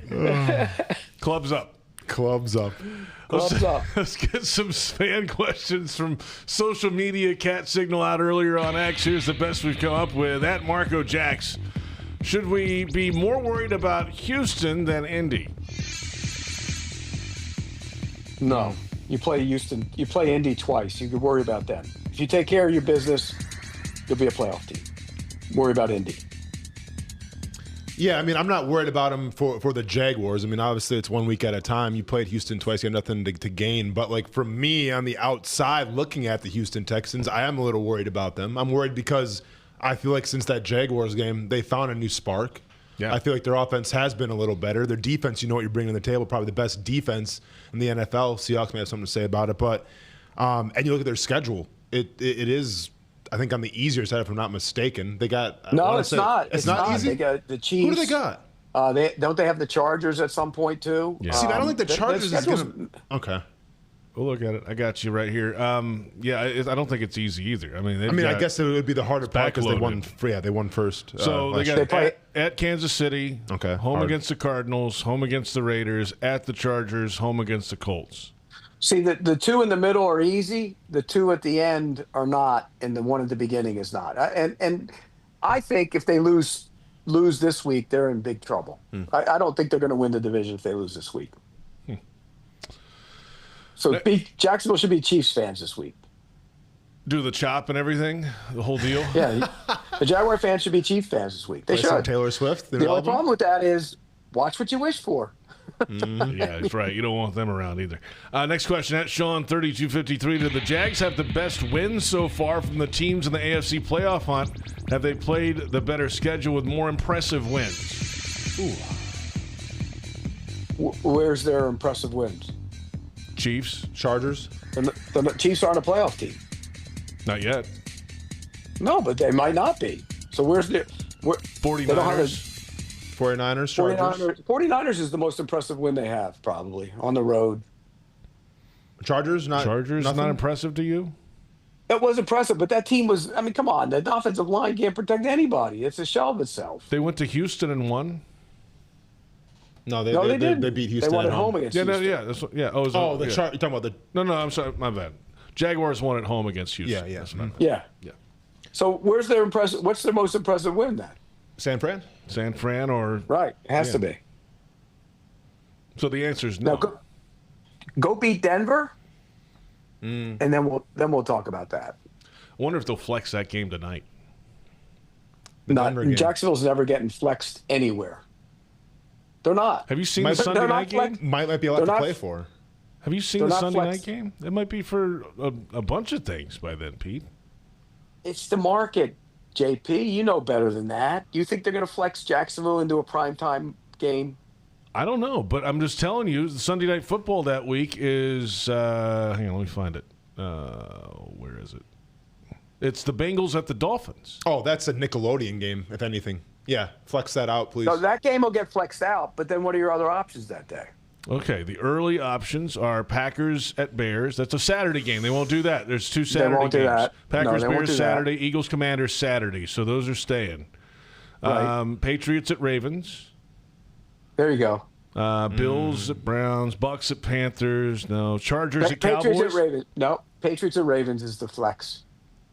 Clubs up. Clubs up. Let's get some fan questions from social media. Cat signal out earlier on X. Here's the best we've come up with. At Marco Jax. Should we be more worried about Houston than Indy? No. You play Houston. You play Indy twice. You could worry about them. If you take care of your business, you'll be a playoff team. Worry about Indy. Yeah, I mean, I'm not worried about them for the Jaguars. I mean, obviously, it's 1 week at a time. You played Houston twice. You have nothing to gain. But, like, for me, on the outside, looking at the Houston Texans, I am a little worried about them. I'm worried because I feel like since that Jaguars game, they found a new spark. Yeah. I feel like their offense has been a little better. Their defense, you know what you're bringing to the table, probably the best defense in the NFL. Seahawks may have something to say about it. But and you look at their schedule, it is, I think, on the easier side, if I'm not mistaken. They got no, it's not. It's not easy. They got the Chiefs. Who do they got? They have the Chargers at some point too. Yeah. See, I don't think the Chargers is going to. Okay. We'll look at it. I got you right here. I don't think it's easy either. I mean, I guess it would be the harder part because they won. Yeah, they won first. So they got at Kansas City. Okay. Home hard. against the Cardinals. Home against the Raiders. At the Chargers. Home against the Colts. See, the 2 in the middle are easy. The 2 at the end are not, and the 1 at the beginning is not. And I think if they lose this week, they're in big trouble. I don't think they're going to win the division if they lose this week. So Jacksonville should be Chiefs fans this week. Do the chop and everything, the whole deal. Yeah, the Jaguar fans should be Chiefs fans this week. They Play some should. Taylor Swift. The only problem with that is watch what you wish for. Yeah, that's right. You don't want them around either. Next question at Sean 3253. Do the Jags have the best wins so far from the teams in the AFC playoff hunt? Have they played the better schedule with more impressive wins? Where's their impressive wins? Chiefs, Chargers. The Chiefs aren't a playoff team. Not yet. No, but they might not be. So where's the 49ers? 49ers, Chargers. 49ers is the most impressive win they have, probably, on the road. Chargers not impressive to you? It was impressive, but that team was, I mean, come on. The offensive line can't protect anybody. It's a shell of itself. They went to Houston and won? No, they didn't. They beat Houston. They won at home against Houston. You're talking about the... No, I'm sorry. My bad. Jaguars won at home against Houston. Yeah. So where's their impressive? What's their most impressive win then? San Fran? San Fran or... Right. It has to be. So the answer is no. Now, go beat Denver, and then we'll talk about that. I wonder if they'll flex that game tonight. Jacksonville's never getting flexed anywhere. They're not. Have you seen the Sunday night game? Might be a lot to play for. Have you seen the Sunday night game? It might be for a bunch of things by then, Pete. It's the market, JP. You know better than that. You think they're going to flex Jacksonville into a primetime game? I don't know, but I'm just telling you, the Sunday Night Football that week is... hang on, let me find it. Where is it? It's the Bengals at the Dolphins. Oh, that's a Nickelodeon game, if anything. Yeah, flex that out, please. So that game will get flexed out, but then what are your other options that day? Okay, the early options are Packers at Bears. That's a Saturday game. They won't do that. There's 2 Saturday games. Do that. Packers, Bears Saturday, Eagles, Commanders Saturday. So those are staying. Right. Patriots at Ravens. There you go. Bills at Browns. Bucks at Panthers. No. Chargers at Cowboys. Patriots at Ravens. No. Patriots at Ravens is the flex.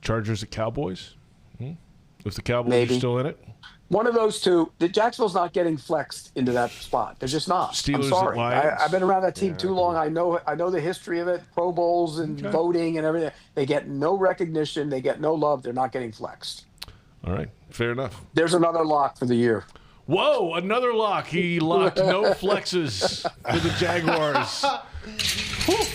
Chargers at Cowboys. If the Cowboys are still in it. One of those two. The Jacksonville's not getting flexed into that spot. They're just not. Steelers I'm sorry. at Lions. I've been around that team too long. I know the history of it. Pro Bowls and voting and everything. They get no recognition. They get no love. They're not getting flexed. All right. Fair enough. There's another lock for the year. Whoa, another lock. He locked no flexes for the Jaguars.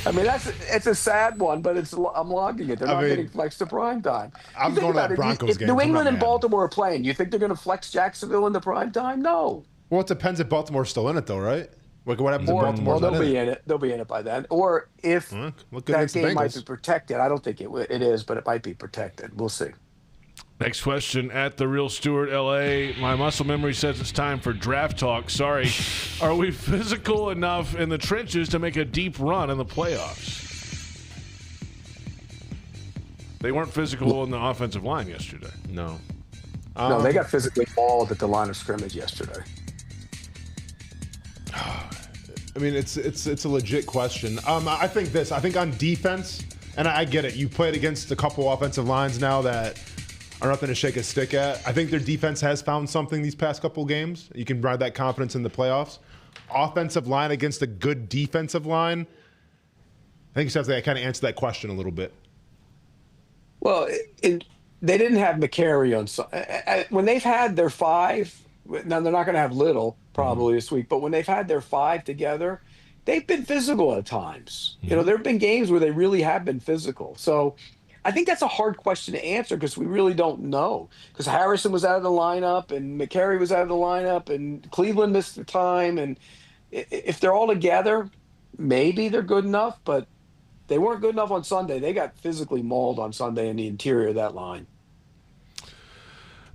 I mean, it's a sad one, but I'm logging it. They're not getting flexed to prime time. I'm going to that Broncos game. If New England and Baltimore are playing, you think they're going to flex Jacksonville in the prime time? No. Well, it depends if Baltimore's still in it, though, right? Like, what happens if Baltimore's they'll be in it. They'll be in it by then. Or if that game might be protected. I don't think it is, but it might be protected. We'll see. Next question at the Real Stewart, LA. My muscle memory says it's time for draft talk. Sorry. Are we physical enough in the trenches to make a deep run in the playoffs? They weren't physical in the offensive line yesterday. No. No, they got physically mauled at the line of scrimmage yesterday. I mean, it's a legit question. I think on defense, and I get it. You played against a couple offensive lines now that are nothing to shake a stick at. I think their defense has found something these past couple games. You can ride that confidence in the playoffs. Offensive line against a good defensive line, I think you have to kind of answer that question a little bit. Well, they didn't have McCary on. When they've had their five, now they're not going to have Little probably this week, but when they've had their five together, they've been physical at times. You know, there have been games where they really have been physical. So I think that's a hard question to answer because we really don't know. Because Harrison was out of the lineup and McCary was out of the lineup and Cleveland missed the time. And if they're all together, maybe they're good enough, but they weren't good enough on Sunday. They got physically mauled on Sunday in the interior of that line.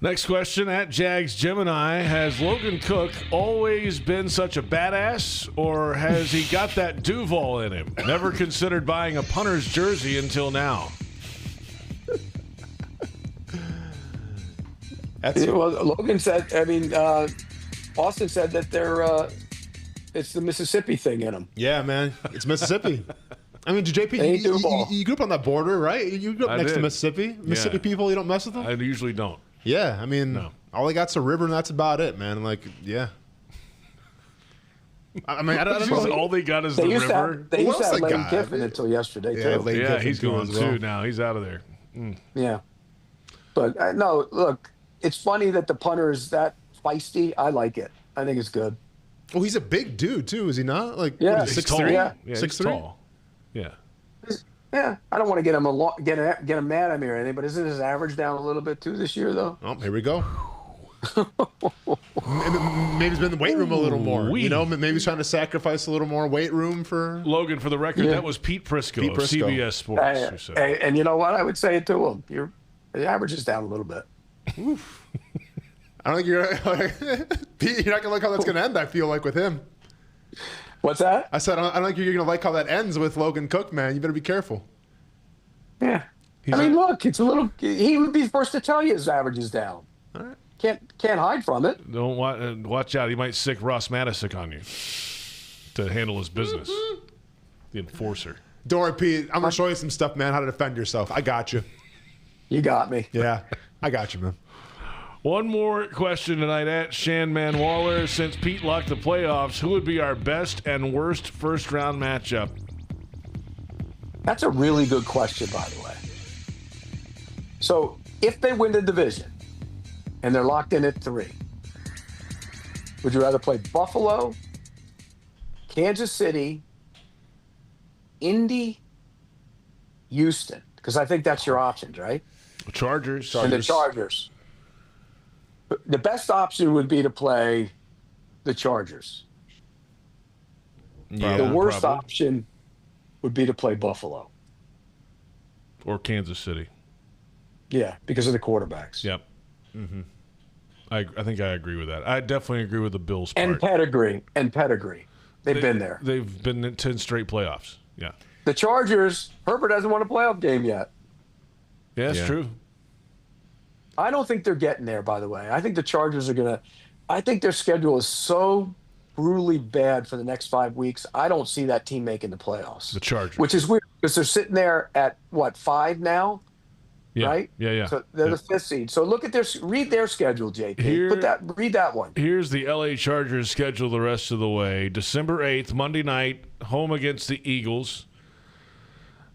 Next question at Jags Gemini. Has Logan Cook always been such a badass, or has he got that Duval in him? Never considered buying a punter's jersey until now. Well, Logan said, Austin said that it's the Mississippi thing in them. Yeah, man. It's Mississippi. I mean, JP, you grew up on that border, right? You grew up next to Mississippi. Mississippi people, you don't mess with them? I usually don't. Yeah, I mean, all they got's a river, and that's about it, man. Like, yeah. I mean, I don't know. All they got is the river. They used to have Lane Kiffin until yesterday, too. Yeah, he's gone, too, now. He's out of there. Yeah. But, no, look, it's funny that the punter is that feisty. I like it. I think it's good. Well, he's a big dude, too, is he not? Like, yeah. He's 6'3"? Yeah, 6'3"? Tall. Yeah. Yeah, I don't want to get him mad at me or anything, but isn't his average down a little bit too this year, though? Oh, here we go. Maybe he's been in the weight room a little more. You know, maybe he's trying to sacrifice a little more weight room for Logan. For the record, that was Pete Prisco of CBS Sports. And you know what? I would say it to him. The average is down a little bit. I don't think you're Pete. You're not gonna like how that's gonna end. I feel like with him. What's that? I said, I don't think you're going to like how that ends with Logan Cook, man. You better be careful. Yeah. Look, it's a little. He would be the first to tell you his average is down. All right. Can't hide from it. Don't watch out. He might sick Ross Matisic on you to handle his business. The enforcer. Don't worry, Pete. I'm going to show you some stuff, man, how to defend yourself. I got you. You got me. Yeah, I got you, man. One more question tonight at Shan Man Waller. Since Pete locked the playoffs, who would be our best and worst first-round matchup? That's a really good question, by the way. So, if they win the division and they're locked in at 3, would you rather play Buffalo, Kansas City, Indy, Houston? Because I think that's your options, right? Chargers. And the Chargers. The best option would be to play the Chargers. Yeah, the worst option would be to play Buffalo. Or Kansas City. Yeah, because of the quarterbacks. Yep. Mm-hmm. I think I agree with that. I definitely agree with the Bills part. And pedigree. They've been there. They've been in 10 straight playoffs. Yeah. The Chargers, Herbert hasn't won a playoff game yet. Yeah, that's true. I don't think they're getting there, by the way. I think the Chargers are going to – I think their schedule is so brutally bad for the next 5 weeks. I don't see that team making the playoffs. The Chargers. Which is weird because they're sitting there at, 5 now? Yeah. Right? Yeah. So they're the 5th seed. So read their schedule, JP. Read that one. Here's the LA Chargers schedule the rest of the way. December 8th, Monday night, home against the Eagles.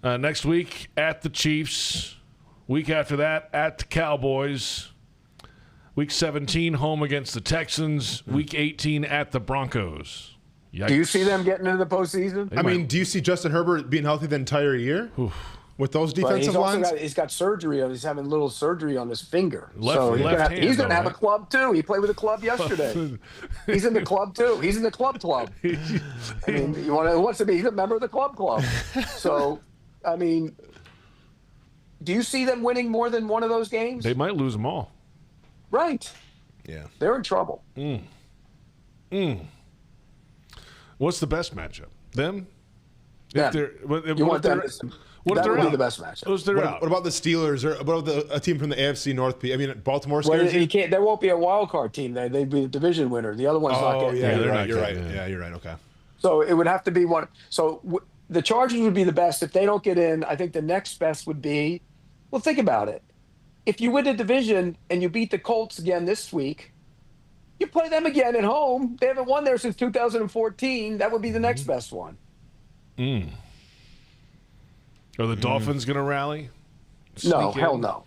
Next week, at the Chiefs. Week after that, at the Cowboys. Week 17, home against the Texans. Week 18, at the Broncos. Yikes. Do you see them getting into the postseason? I mean, do you see Justin Herbert being healthy the entire year? With those defensive lines? He's got surgery. He's having a little surgery on his finger. He's going to have a club, too. He played with a club yesterday. He's in the club, too. He's in the club. I mean, he wants to be a member of the club. So, I mean, do you see them winning more than one of those games? They might lose them all. Right. Yeah. They're in trouble. What's the best matchup? Them? Them. You want them. What if That they're would be out? the best matchup. What if they're What, out? what about the Steelers or what about a team from the AFC North? I mean, Baltimore Well, scares you you? can't. There won't be a wild card team. They'd be a division winner. The other one's not Oh, getting. yeah, there. you're right. You're getting right. in. Yeah, you're right. Okay. So it would have to be one. So the Chargers would be the best. If they don't get in, I think the next best would be. Well, think about it. If you win the division and you beat the Colts again this week, you play them again at home. They haven't won there since 2014. That would be the next best one. Are the Dolphins going to rally? No, Sneak hell in? no.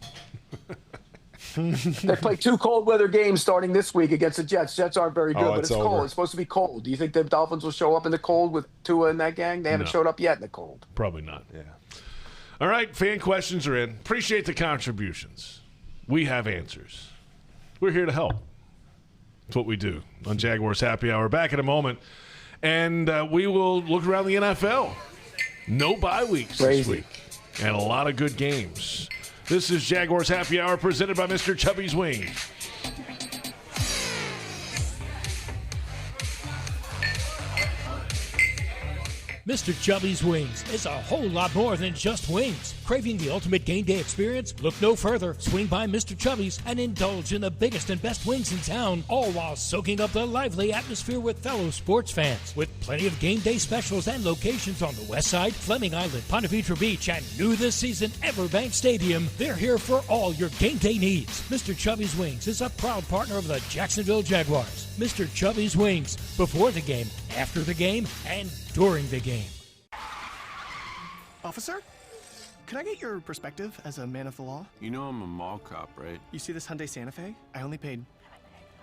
They play 2 cold weather games starting this week against the Jets. Jets aren't very good, but it's it's cold. over. It's supposed to be cold. Do you think the Dolphins will show up in the cold with Tua and that gang? They haven't No. showed up yet in the cold. Probably not. Yeah. All right, fan questions are in. Appreciate the contributions. We have answers. We're here to help. That's what we do on Jaguars Happy Hour. Back in a moment. And we will look around the NFL. No bye weeks this week. And a lot of good games. This is Jaguars Happy Hour presented by Mr. Chubby's Wings. Mr. Chubby's Wings is a whole lot more than just wings. Craving the ultimate game day experience? Look no further. Swing by Mr. Chubby's and indulge in the biggest and best wings in town, all while soaking up the lively atmosphere with fellow sports fans. With plenty of game day specials and locations on the West Side, Fleming Island, Ponte Vedra Beach, and new this season, Everbank Stadium, they're here for all your game day needs. Mr. Chubby's Wings is a proud partner of the Jacksonville Jaguars. Mr. Chubby's Wings, before the game, after the game, and during the game. Officer, can I get your perspective as a man of the law? You know I'm a mall cop, right? You see this Hyundai Santa Fe? I only paid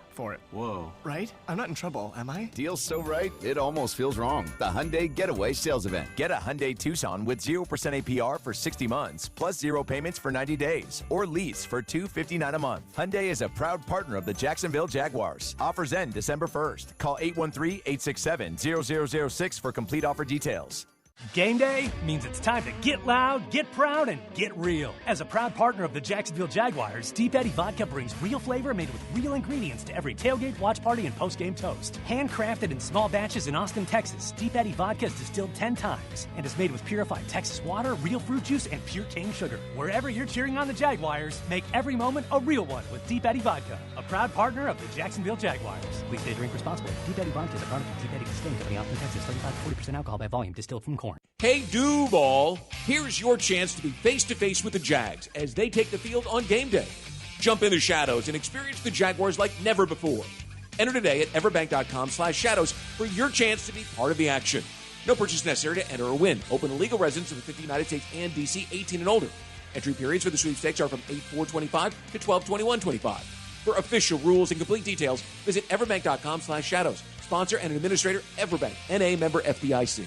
for it. Whoa. Right? I'm not in trouble, am I? Deal's so right, it almost feels wrong. The Hyundai Getaway Sales Event. Get a Hyundai Tucson with 0% APR for 60 months, plus 0 payments for 90 days, or lease for $259 a month. Hyundai is a proud partner of the Jacksonville Jaguars. Offers end December 1st. Call 813-867-0006 for complete offer details. Game day means it's time to get loud, get proud, and get real. As a proud partner of the Jacksonville Jaguars, Deep Eddy Vodka brings real flavor made with real ingredients to every tailgate, watch party, and post-game toast. Handcrafted in small batches in Austin, Texas, Deep Eddy Vodka is distilled 10 times and is made with purified Texas water, real fruit juice, and pure cane sugar. Wherever you're cheering on the Jaguars, make every moment a real one with Deep Eddy Vodka, a proud partner of the Jacksonville Jaguars. Please stay drink responsibly. Deep Eddy Vodka is a product of Deep Eddy Distilling Company, Austin, Texas. 35 to 40% alcohol by volume, distilled from corn. Hey, Duval, here's your chance to be face-to-face with the Jags as they take the field on game day. Jump in the shadows and experience the Jaguars like never before. Enter today at everbank.com/shadows for your chance to be part of the action. No purchase necessary to enter or win. Open to legal residents of the 50 United States and D.C., 18 and older. Entry periods for the sweepstakes are from 8/4/25 to 12/21/25. For official rules and complete details, visit everbank.com/shadows. Sponsor and administrator, Everbank, N.A. member FDIC.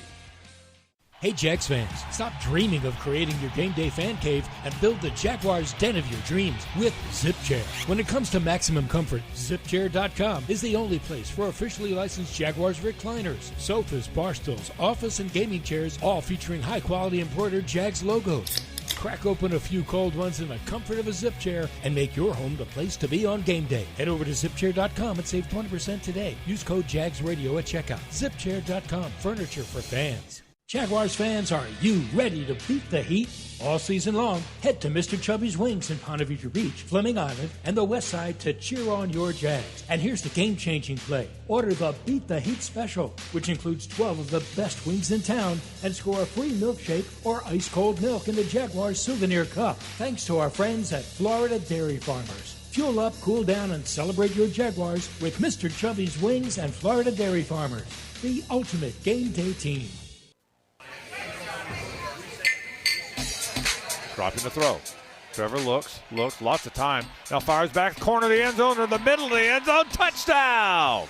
Hey, Jags fans, stop dreaming of creating your game day fan cave and build the Jaguars den of your dreams with ZipChair. When it comes to maximum comfort, ZipChair.com is the only place for officially licensed Jaguars recliners, sofas, bar stools, office and gaming chairs, all featuring high-quality embroidered Jags logos. Crack open a few cold ones in the comfort of a ZipChair and make your home the place to be on game day. Head over to ZipChair.com and save 20% today. Use code JagsRadio at checkout. ZipChair.com, furniture for fans. Jaguars fans, are you ready to beat the heat? All season long, head to Mr. Chubby's Wings in Ponte Vedra Beach, Fleming Island, and the West Side to cheer on your Jags. And here's the game-changing play. Order the Beat the Heat Special, which includes 12 of the best wings in town, and score a free milkshake or ice-cold milk in the Jaguars souvenir cup. Thanks to our friends at Florida Dairy Farmers. Fuel up, cool down, and celebrate your Jaguars with Mr. Chubby's Wings and Florida Dairy Farmers, the ultimate game day team. Dropping the throw. Trevor looks, lots of time. Now fires back, corner of the end zone, or the middle of the end zone, touchdown!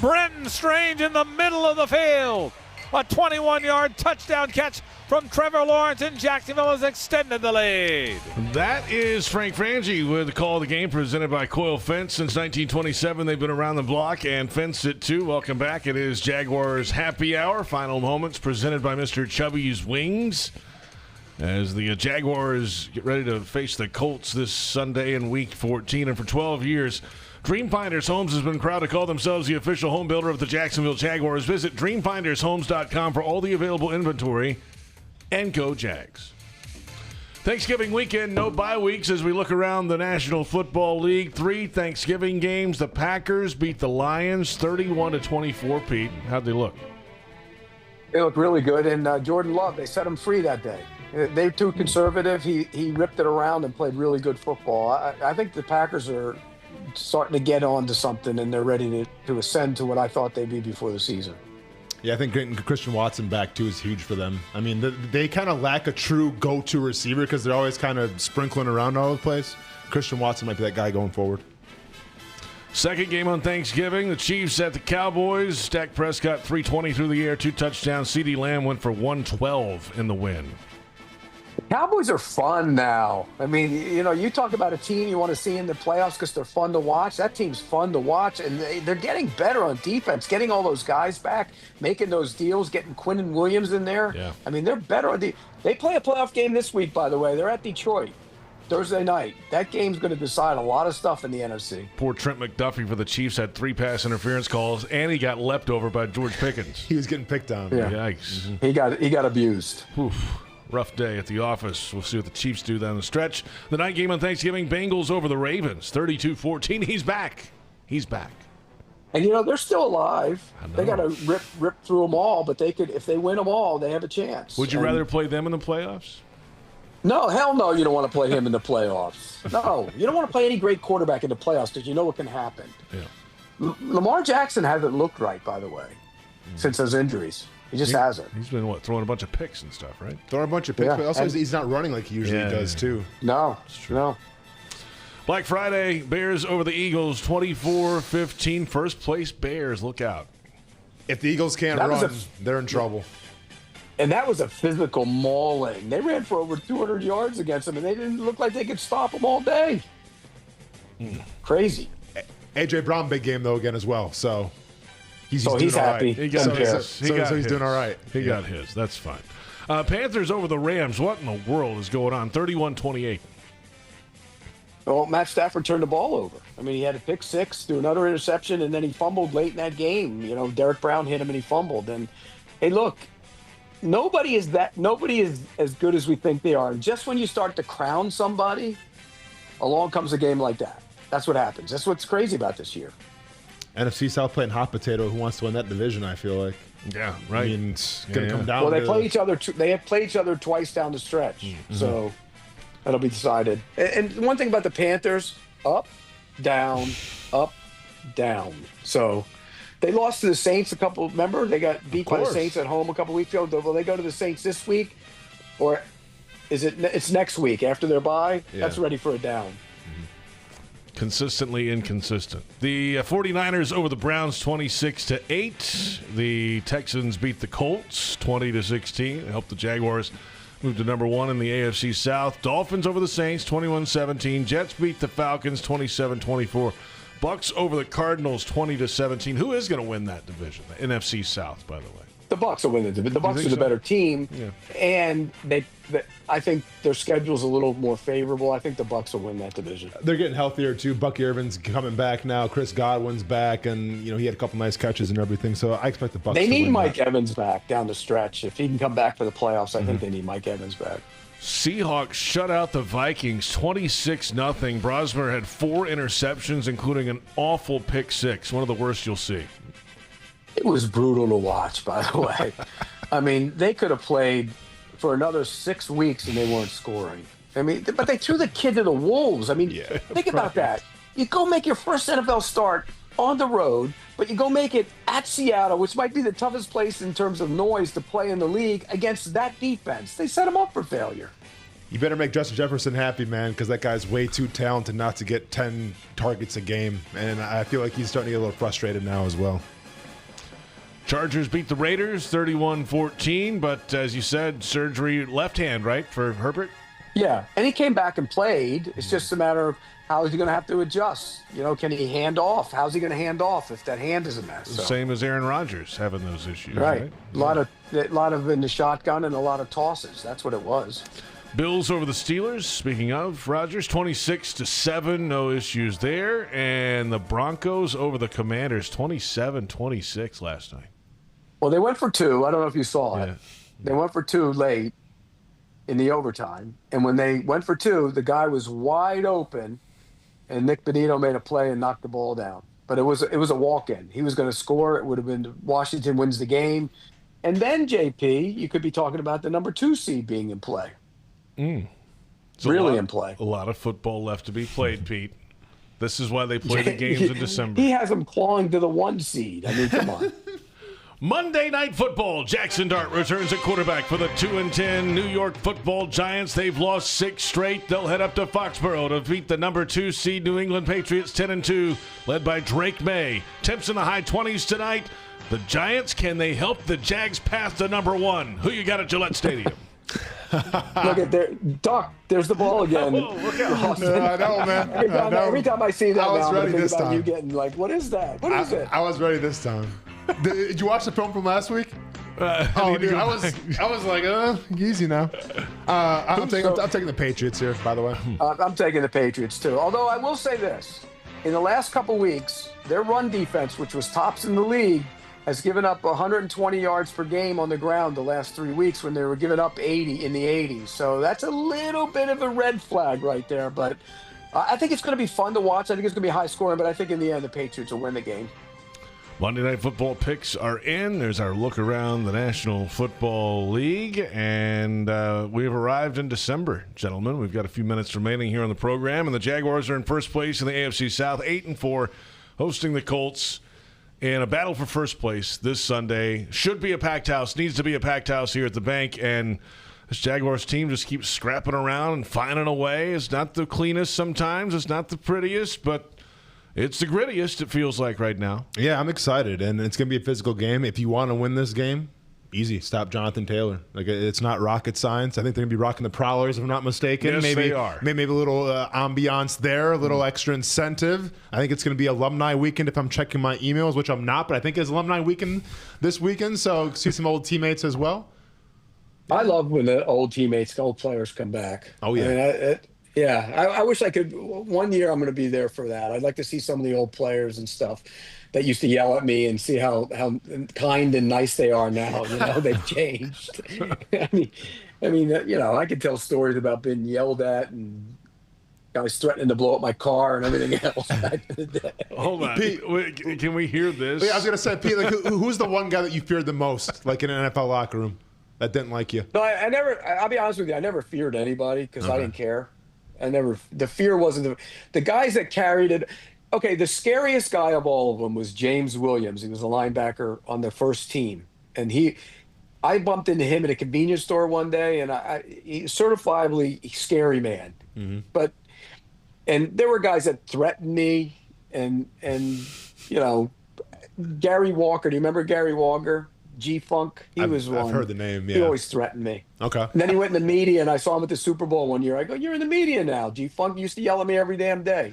Brenton Strange in the middle of the field. A 21-yard touchdown catch from Trevor Lawrence, and Jacksonville has extended the lead. That is Frank Frangie with the call of the game presented by Coil Fence. Since 1927, they've been around the block and fenced it too. Welcome back. It is Jaguars Happy Hour. Final moments presented by Mr. Chubby's Wings. as the Jaguars get ready to face the Colts this Sunday in Week 14. And for 12 years, Dreamfinders Homes has been proud to call themselves the official home builder of the Jacksonville Jaguars. Visit dreamfindershomes.com for all the available inventory, and go Jags. Thanksgiving weekend, no bye weeks as we look around the National Football League. 3 Thanksgiving games. The Packers beat the Lions 31-24, Pete. How'd they look? They look really good, and Jordan Love, they set him free that day. They're too conservative. He ripped it around and played really good football. I think the Packers are starting to get on to something, and they're ready to ascend to what I thought they'd be before the season. Yeah, I think getting Christian Watson back, too, is huge for them. I mean, they kind of lack a true go-to receiver because they're always kind of sprinkling around all over the place. Christian Watson might be that guy going forward. Second game on Thanksgiving, the Chiefs at the Cowboys. Dak Prescott, 320 through the air, 2 touchdowns. CeeDee Lamb went for 112 in the win. Cowboys are fun now. I mean, you talk about a team you want to see in the playoffs because they're fun to watch. That team's fun to watch, and they're getting better on defense, getting all those guys back, making those deals, getting Quinnen Williams in there. Yeah. I mean, they're better on They play a playoff game this week, by the way. They're at Detroit Thursday night. That game's going to decide a lot of stuff in the NFC. Poor Trent McDuffie for the Chiefs had 3 pass interference calls, and he got leapt over by George Pickens. He was getting picked on. Yeah. Yikes. He got abused. Oof. Rough day at the office. We'll see what the Chiefs do down the stretch. The night game on Thanksgiving, Bengals over the Ravens, 32-14. He's back. And they're still alive. They got to rip through them all, but they could, if they win them all, they have a chance. Would you rather play them in the playoffs? No, hell no. You don't want to play him in the playoffs. No, you don't want to play any great quarterback in the playoffs because you know what can happen. Yeah. Lamar Jackson hasn't looked right, by the way, since those injuries. He just hasn't. He's been, throwing a bunch of picks and stuff, right? Throwing a bunch of picks, but also he's not running like he usually does, too. No, no. Black Friday, Bears over the Eagles, 24-15. First place Bears, look out. If the Eagles can't run, they're in trouble. And that was a physical mauling. They ran for over 200 yards against them, and they didn't look like they could stop them all day. Crazy. A.J. Brown, big game, though, again as well, so... He's happy. Right. He's doing all right. He got his. That's fine. Panthers over the Rams. What in the world is going on? 31-28. Well, Matt Stafford turned the ball over. I mean, he had a pick 6, threw another interception, and then he fumbled late in that game. Derek Brown hit him and he fumbled. And hey, look, nobody is as good as we think they are. And just when you start to crown somebody, along comes a game like that. That's what happens. That's what's crazy about this year. NFC South playing hot potato. Who wants to win that division? I feel like. Yeah, right. I mean, it's gonna come down. Well, they play each other. They have played each other twice down the stretch, so that'll be decided. And one thing about the Panthers: up, down, up, down. So they lost to the Saints a couple. Remember, they got beat by the Saints at home a couple weeks ago. Will they go to the Saints this week, or is it? It's next week after their bye. Yeah. That's ready for a down. Consistently inconsistent. The 49ers over the Browns 26-8. The Texans beat the Colts 20-16. Helped the Jaguars move to number 1 in the AFC South. Dolphins over the Saints 21-17. Jets beat the Falcons 27-24. Bucks over the Cardinals 20-17. Who is going to win that division? The NFC South, by the way. The Bucks will win the division. The Bucks are the better team, and I think their schedule's a little more favorable. I think the Bucks will win that division. They're getting healthier too. Bucky Irvin's coming back now. Chris Godwin's back, and he had a couple nice catches and everything. So I expect the Bucks. They to need win Mike that. Evans back down the stretch. If he can come back for the playoffs, I think they need Mike Evans back. Seahawks shut out the Vikings 26-0. Brosmer had 4 interceptions, including an awful pick 6, one of the worst you'll see. It was brutal to watch, by the way. I mean, they could have played for another 6 weeks and they weren't scoring. I mean, but they threw the kid to the wolves. I mean, think about that. You go make your first NFL start on the road, but you go make it at Seattle, which might be the toughest place in terms of noise to play in the league against that defense. They set them up for failure. You better make Justin Jefferson happy, man, because that guy's way too talented not to get 10 targets a game. And I feel like he's starting to get a little frustrated now as well. Chargers beat the Raiders 31-14, but as you said, surgery left hand, right, for Herbert? Yeah, and he came back and played. It's just a matter of how is he going to have to adjust? Can he hand off? How's he going to hand off if that hand is a mess? So. Same as Aaron Rodgers having those issues, right? A lot of in the shotgun and a lot of tosses. That's what it was. Bills over the Steelers. Speaking of, Rodgers, 26-7, no issues there. And the Broncos over the Commanders, 27-26 last night. Well, they went for two. I don't know if you saw it. They went for two late in the overtime. And when they went for two, the guy was wide open, and Nick Bonito made a play and knocked the ball down. But it was a walk-in. He was going to score. It would have been Washington wins the game. And then, JP, you could be talking about the number 2 seed being in play. Really in play. A lot of football left to be played, Pete. This is why they play the games in December. He has them clawing to the 1 seed. I mean, come on. Monday Night Football. Jackson Dart returns at quarterback for the 2-10 New York Football Giants. They've lost 6 straight. They'll head up to Foxborough to beat the number 2 seed New England Patriots 10-2, led by Drake May. Temps in the high 20s tonight. The Giants, can they help the Jags pass to number 1? Who you got at Gillette Stadium? Look at there, Doc. There's the ball again. Whoa, look out. I know, man. Every time I see that, I was ready this time. You getting like, what is that? What is it? I was ready this time. Did you watch the film from last week? Dude, I was like, easy now. I'm taking the Patriots here, by the way. I'm taking the Patriots too. Although I will say this: in the last couple weeks, their run defense, which was tops in the league, has given up 120 yards per game on the ground the last 3 weeks when they were giving up 80 in the 80s. So that's a little bit of a red flag right there. But I think it's going to be fun to watch. I think it's going to be high scoring, but I think in the end the Patriots will win the game. Monday Night Football picks are in. There's our look around the National Football League, and we've arrived in December, gentlemen. We've got a few minutes remaining here on the program, and the Jaguars are in first place in the AFC South, 8-4, hosting the Colts in a battle for first place this Sunday. Should be a packed house, needs to be a packed house here at the bank, and this Jaguars team just keeps scrapping around and finding a way. It's not the cleanest sometimes, it's not the prettiest, but it's the grittiest, it feels like right now. Yeah, I'm excited, and it's going to be a physical game. If you want to win this game, easy. Stop Jonathan Taylor. Like, it's not rocket science. I think they're going to be rocking the Prowlers, if I'm not mistaken. Yes, maybe, they are. Maybe a little ambiance there, a little extra incentive. I think it's going to be alumni weekend if I'm checking my emails, which I'm not, but I think it's alumni weekend this weekend, so see some old teammates as well. I love when the old teammates, the old players come back. Oh, yeah. I mean, I wish I could. One year I'm going to be there for that. I'd like to see some of the old players and stuff that used to yell at me and see how kind and nice they are now. You know, they've changed. I mean, you know, I could tell stories about being yelled at and guys threatening to blow up my car and everything else back in the day. Hold on, Pete, can we hear this? Yeah, I was going to say, Pete, like, who's the one guy that you feared the most, like in an NFL locker room, that didn't like you? No, I never. I'll be honest with you. I never feared anybody because I didn't care. The fear wasn't the guys that carried it. Okay, the scariest guy of all of them was James Williams. He was a linebacker on the first team. And I bumped into him at a convenience store one day, and he's certifiably scary man. Mm-hmm. And there were guys that threatened me, and you know, Gary Walker. Do you remember Gary Walker? G-Funk, he was one. I've heard the name, yeah. He always threatened me. Okay. And then he went in the media, and I saw him at the Super Bowl one year. I go, you're in the media now. G-Funk used to yell at me every damn day.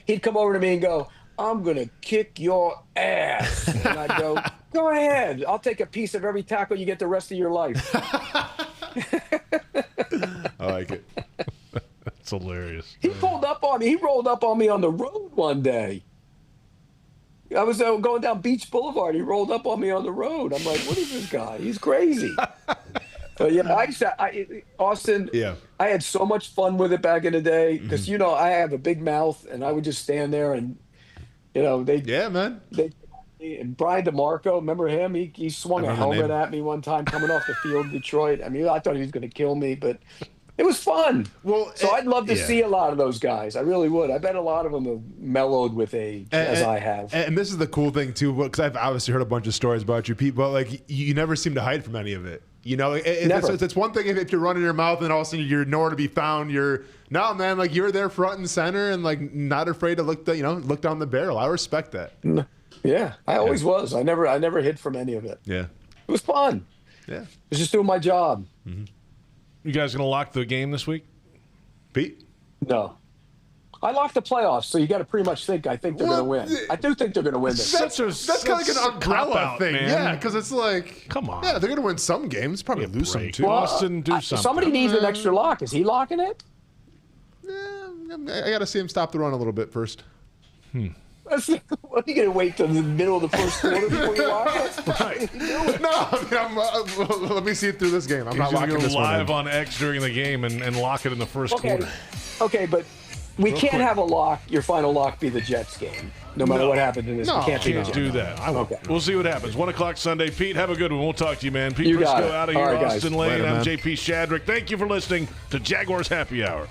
He'd come over to me and go, I'm going to kick your ass. And I'd go ahead. I'll take a piece of every tackle you get the rest of your life. I like it. That's hilarious. He pulled up on me. He rolled up on me on the road one day. I was going down Beach Boulevard. He rolled up on me on the road. I'm like, what is this guy? He's crazy. But yeah, Austin, yeah. I had so much fun with it back in the day because, you know, I have a big mouth and I would just stand there and, you know, and Brian DeMarco, remember him? He swung a helmet at me one time coming off the field in Detroit. I mean, I thought he was going to kill me, but it was fun. Well, so I'd love to see a lot of those guys. I really would. I bet a lot of them have mellowed with age, as I have. And this is the cool thing, too, because I've obviously heard a bunch of stories about you, Pete, but, like, you never seem to hide from any of it. You know, it's one thing if you're running your mouth and all of a sudden you're nowhere to be found. No, man, like, you're there front and center and, like, not afraid to look down the barrel. I respect that. Yeah, I always was. I never hid from any of it. Yeah. It was fun. Yeah. I was just doing my job. You guys going to lock the game this week? Pete? No. I locked the playoffs, so you got to pretty much think I think they're going to win. I do think they're going to win this. That's kind of like an umbrella thing. man. Yeah, because it's like, come on. Yeah, they're going to win some games, probably lose some too. Austin, do something. Somebody needs an extra lock. Is he locking it? I got to see him stop the run a little bit first. What, are you going to wait till the middle of the first quarter before you lock it? Right. No, let me see it through this game. I'm He's not gonna locking go this one live in. on X during the game and lock it in the first quarter. Okay, but we Real can't quick. have a lock. Your final lock be the Jets game, no matter what happens in this. No, we can't do that. I won't. Okay. We'll see what happens. 1 o'clock Sunday. Pete, have a good one. We'll talk to you, man. Pete You got Briscoe it. out of All here. right, guys. Austin Lane. Later, I'm man. JP Shadrick. Thank you for listening to Jaguars Happy Hour.